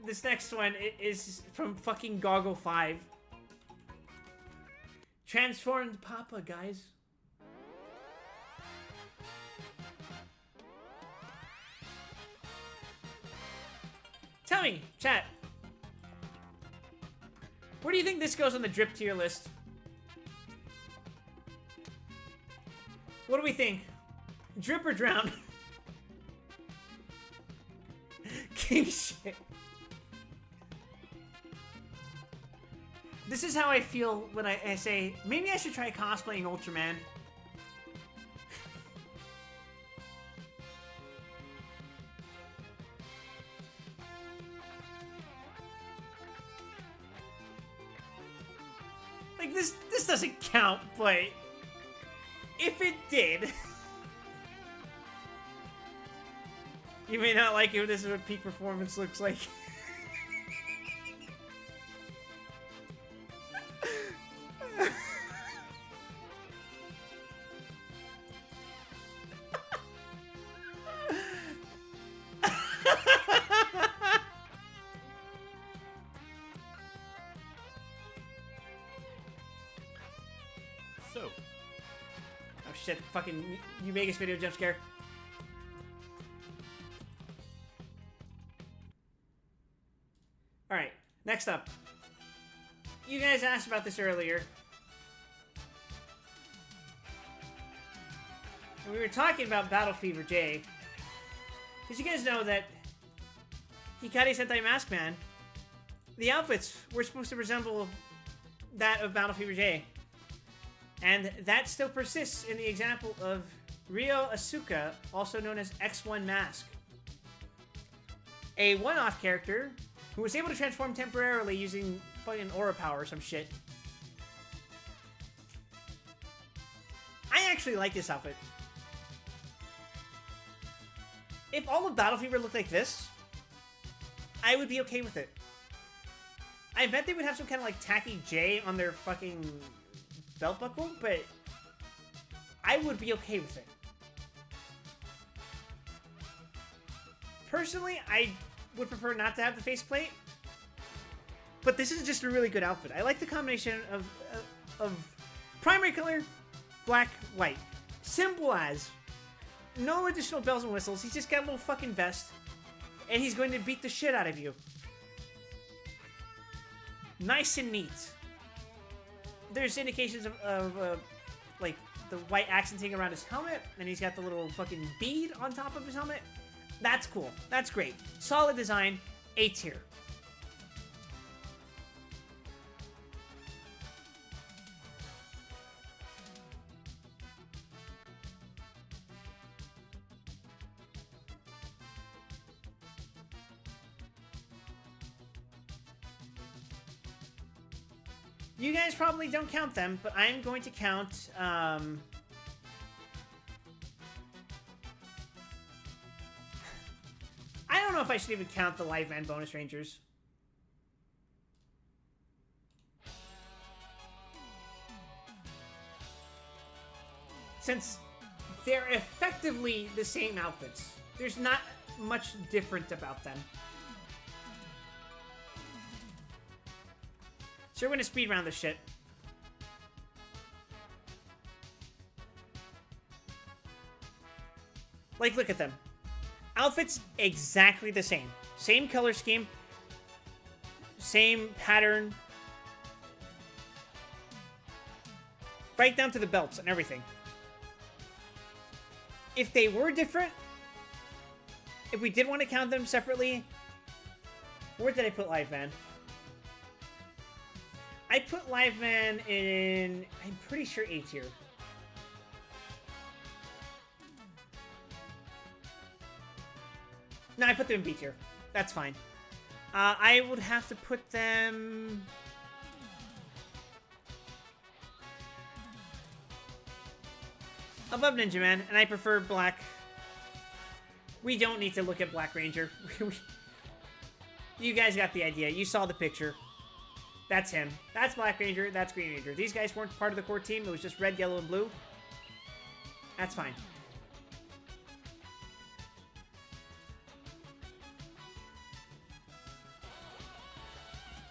This next one is from fucking Goggle 5. Transformed Papa, guys. Tell me, chat. Where do you think this goes on the drip tier list? What do we think? Drip or drown? King shit. This is how I feel when I say, maybe I should try cosplaying Ultraman. Like, this doesn't count, but if it did... You may not like it, but this is what peak performance looks like. So, Oh shit, fucking New Vegas video jump scare. Alright, next up. You guys asked about this earlier. And we were talking about Battle Fever J. Because you guys know that Hikari Sentai Mask Man, the outfits were supposed to resemble that of Battle Fever J. And that still persists in the example of Ryo Asuka, also known as X1 Mask. A one-off character who was able to transform temporarily using fucking aura power or some shit. I actually like this outfit. If all of Battle Fever looked like this, I would be okay with it. I bet they would have some kind of like tacky J on their fucking belt buckle, but I would be okay with it. Personally, I would prefer not to have the faceplate, but this is just a really good outfit. I like the combination of primary color, black, white. Simple as. No additional bells and whistles. He's just got a little fucking vest, and he's going to beat the shit out of you. Nice and neat. There's indications of like, the white accenting around his helmet, and he's got the little fucking bead on top of his helmet. That's cool. That's great. Solid design. A tier. You guys probably don't count them, but I'm going to count, I don't know if I should even count the Live Man Bonus Rangers. Since they're effectively the same outfits. There's not much different about them. So we're gonna speed round this shit. Like, look at them. Outfits exactly the same. Same color scheme. Same pattern. Right down to the belts and everything. If they were different, if we did want to count them separately, where did I put Live Man? I put Live Man in, I'm pretty sure A tier. No, I put them in B tier. That's fine. I would have to put them... above Ninja Man, and I prefer Black. We don't need to look at Black Ranger. You guys got the idea. You saw the picture. That's him. That's Black Ranger. That's Green Ranger. These guys weren't part of the core team. It was just red, yellow, and blue. That's fine.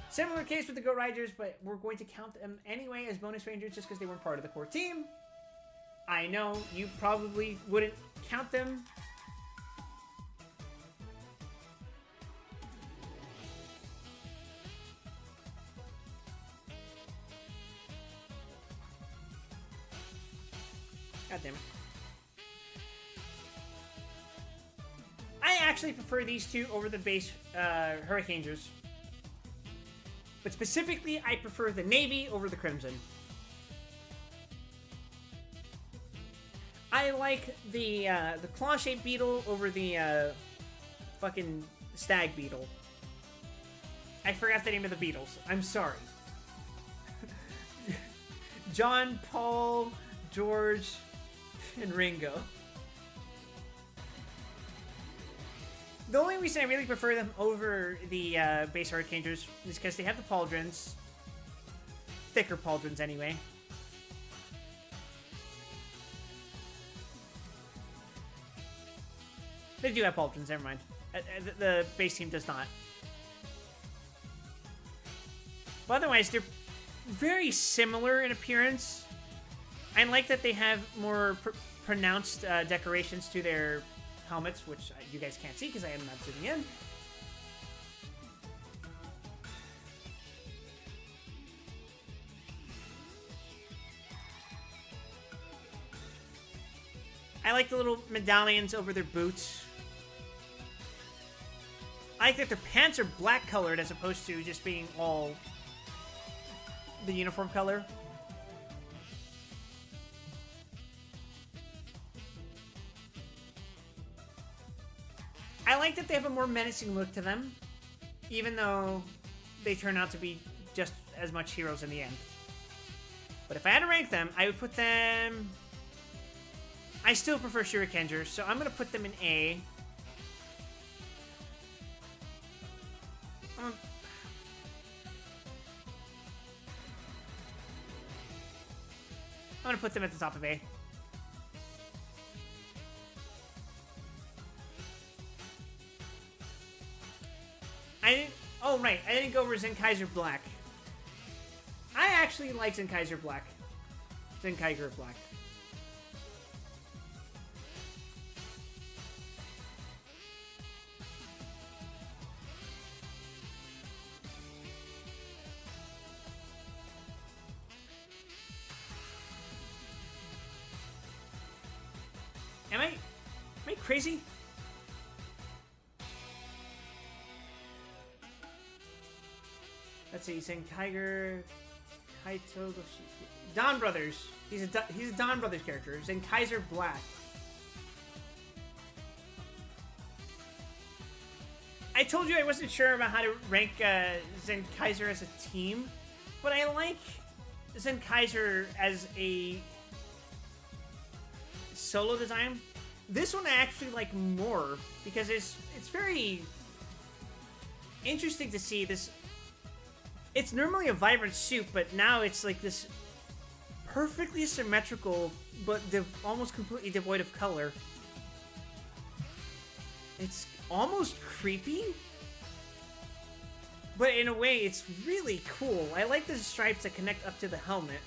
Similar case with the Go Riders, but we're going to count them anyway as bonus Rangers just because they weren't part of the core team. I know you probably wouldn't count them. God damn it. I actually prefer these two over the base Hurricanegers. But specifically, I prefer the Navy over the Crimson. I like the claw-shaped beetle over the fucking stag beetle. I forgot the name of the beetles. I'm sorry. John, Paul, George, and Ringo. The only reason I really prefer them over the base Archangers is because they have the pauldrons. Thicker pauldrons, anyway. They do have pauldrons, never mind. The base team does not. But otherwise, they're very similar in appearance. I like that they have more pronounced decorations to their helmets, which you guys can't see because I am not zooming in. I like the little medallions over their boots. I like that their pants are black colored as opposed to just being all the uniform color. I like that they have a more menacing look to them, even though they turn out to be just as much heroes in the end. But if I had to rank them, I would put them... I still prefer Shurikengers, so I'm going to put them in A. I'm going to put them at the top of A. Oh, right. I didn't go over Zenkaiser Black. I actually like Zenkaiser Black. Zenkaiger Black. Am I crazy? Let's see, Zenkaiger, Kaito, Don Brothers. He's a Don Brothers character. Zenkaiser Black. I told you I wasn't sure about how to rank Zenkaiser as a team, but I like Zenkaiser as a solo design. This one I actually like more because it's very interesting to see this. It's normally a vibrant suit, but now it's like this perfectly symmetrical, but almost completely devoid of color. It's almost creepy, but in a way, it's really cool. I like the stripes that connect up to the helmet.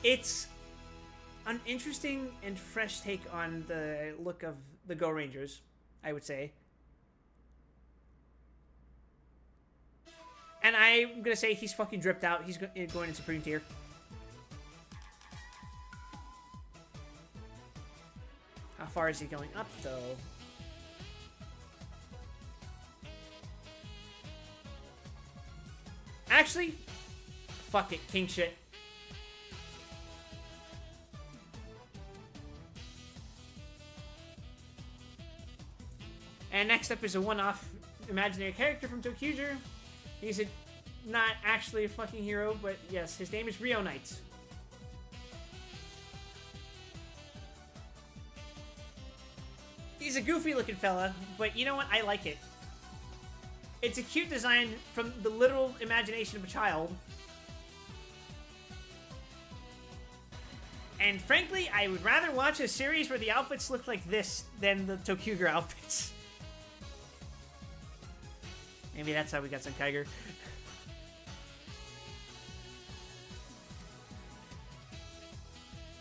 It's an interesting and fresh take on the look of the Go Rangers, I would say. And I'm gonna say he's fucking dripped out. He's going in Supreme Tier. How far is he going up, though? Actually, fuck it. King shit. And next up is a one-off imaginary character from ToQger. He's not actually a fucking hero, but yes, his name is Rio Knight. He's a goofy looking fella, but you know what? I like it. It's a cute design from the literal imagination of a child. And frankly, I would rather watch a series where the outfits look like this than the ToQger outfits. Maybe that's how we got Zenkaiger.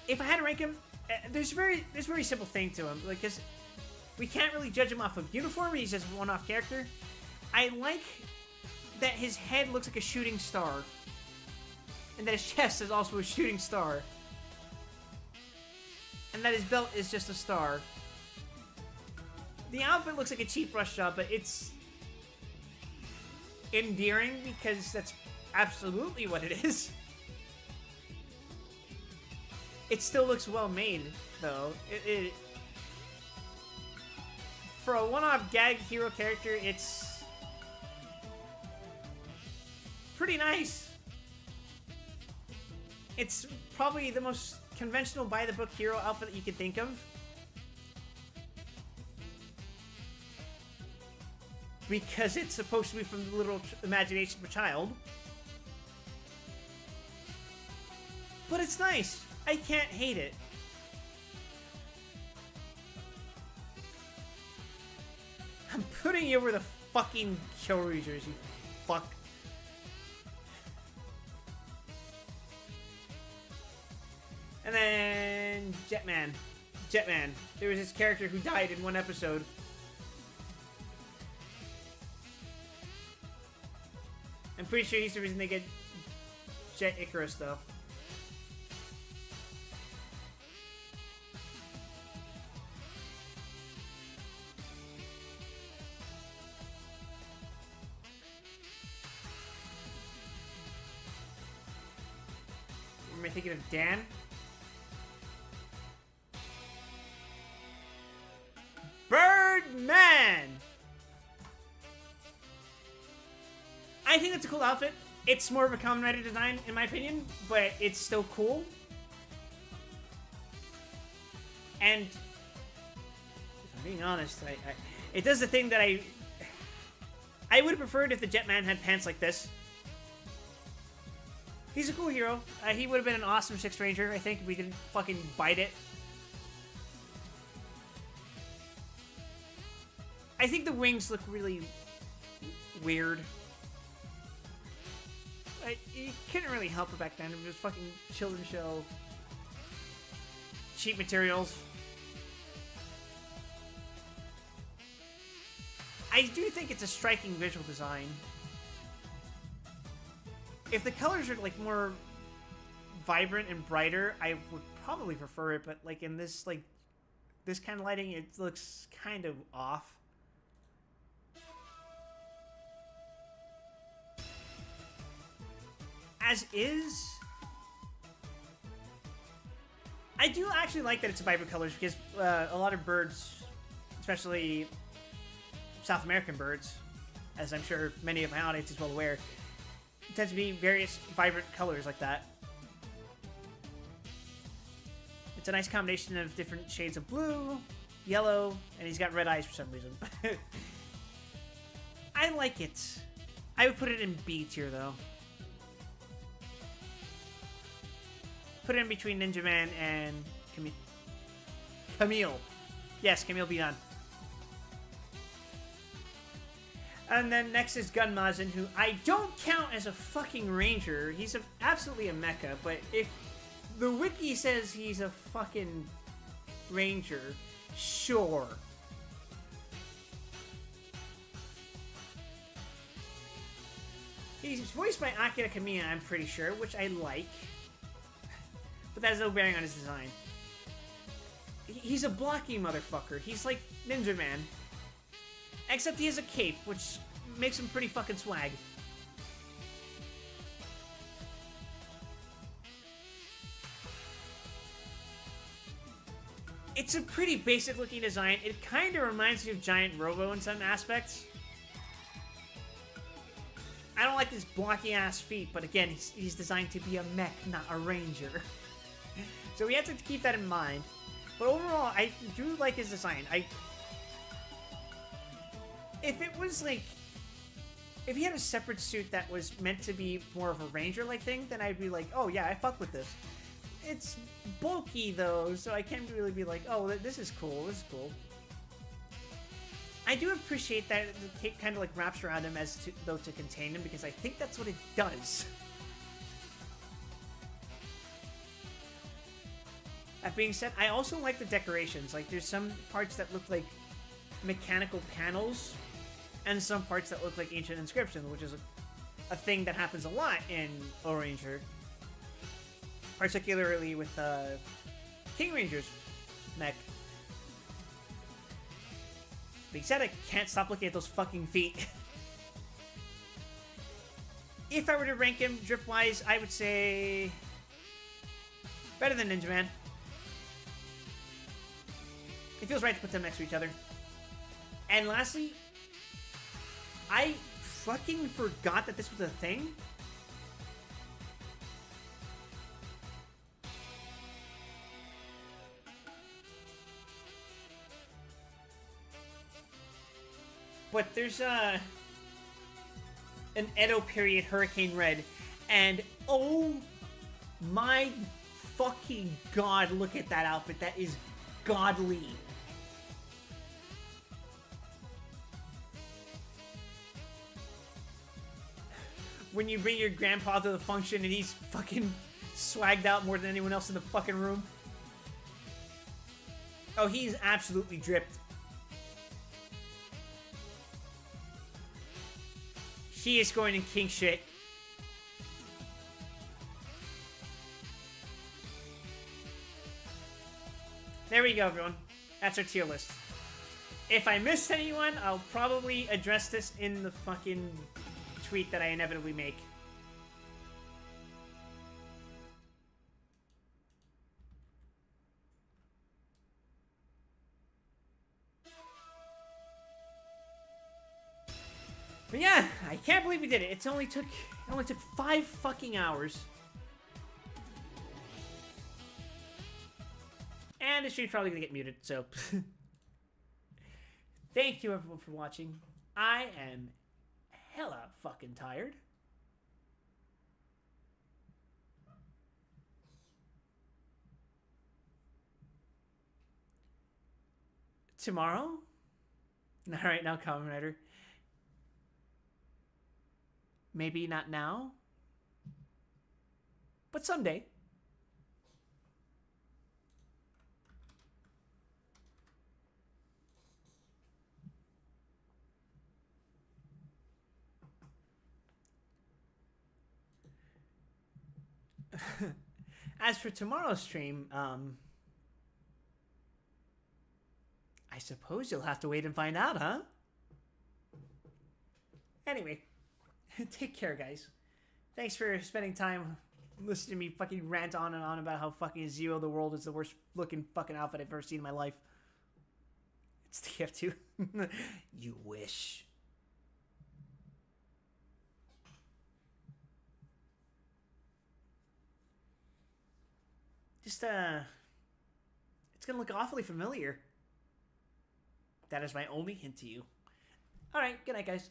If I had to rank him, there's a very simple thing to him. Like, cause we can't really judge him off of uniform. He's just a one-off character. I like that his head looks like a shooting star, and that his chest is also a shooting star, and that his belt is just a star. The outfit looks like a cheap brush job, but it's endearing because that's absolutely what it is. It still looks well made, though. For a one-off gag hero character, it's pretty nice. It's probably the most conventional by-the-book hero outfit that you could think of. because it's supposed to be from the literal imagination of a child. But it's nice. I can't hate it. I'm putting you over the fucking Killragers, you fuck. And then Jetman. Jetman. There was this character who died in one episode. I'm pretty sure he's the reason they get Jet Icarus, though. Am I thinking of Dan? Birdman! I think that's a cool outfit. It's more of a Kamen Rider design, in my opinion, but it's still cool. And if I'm being honest, it does the thing that I would have preferred if the Jetman had pants like this. He's a cool hero. He would have been an awesome Sixth Ranger, I think, if we didn't fucking bite it. I think the wings look really weird. You couldn't really help it back then. It was fucking children's show. Cheap materials. I do think it's a striking visual design. If the colors are like more vibrant and brighter, I would probably prefer it, but like in this this kind of lighting, it looks kind of off. As is, I do actually like that it's vibrant colors because a lot of birds, especially South American birds, as I'm sure many of my audience is well aware, tends to be various vibrant colors like that. It's a nice combination of different shades of blue, yellow, and he's got red eyes for some reason. I like it. I would put it in B tier though. Put it in between Ninja Man and Camille. Yes, Camille Beyond. And then next is Gunmazen, who I don't count as a fucking ranger. He's absolutely a mecha, but if the wiki says he's a fucking ranger, sure. He's voiced by Akira Kamiya, I'm pretty sure, which I like. But that has no bearing on his design. He's a blocky motherfucker. He's like Ninja Man. Except he has a cape, which makes him pretty fucking swag. It's a pretty basic looking design. It kind of reminds me of Giant Robo in some aspects. I don't like his blocky ass feet, but again, he's designed to be a mech, not a ranger. So we have to keep that in mind. But overall, I do like his design. If it was like, if he had a separate suit that was meant to be more of a ranger-like thing, then I'd be like, oh yeah, I fuck with this. It's bulky though, so I can't really be like, oh, this is cool, this is cool. I do appreciate that the cape kind of like wraps around him though to contain him, because I think that's what it does. That being said, I also like the decorations. Like, there's some parts that look like mechanical panels, and some parts that look like ancient inscription, which is a thing that happens a lot in Ohranger. Particularly with King Ranger's mech. Being said, I can't stop looking at those fucking feet. If I were to rank him drip-wise, I would say better than Ninja Man. It feels right to put them next to each other. And lastly, I fucking forgot that this was a thing. But there's an Edo period Hurricane Red, and oh my fucking god, look at that outfit. That is godly. When you bring your grandpa to the function and he's fucking swagged out more than anyone else in the fucking room. Oh, he's absolutely dripped. He is going in king shit. There we go, everyone. That's our tier list. If I missed anyone, I'll probably address this in the fucking tweet that I inevitably make. But yeah, I can't believe we did it. It only took 5 fucking hours. And the stream's probably gonna get muted, so thank you everyone for watching. I am hella fucking tired. Tomorrow? Alright, now, Kamen Rider. Maybe not now, but someday. As for tomorrow's stream, I suppose you'll have to wait and find out, huh? Anyway, take care, guys. Thanks for spending time listening to me fucking rant on and on about how fucking Zero the World is the worst looking fucking outfit I've ever seen in my life. It's TF2. You wish. Just, it's gonna look awfully familiar. That is my only hint to you. Alright, good night, guys.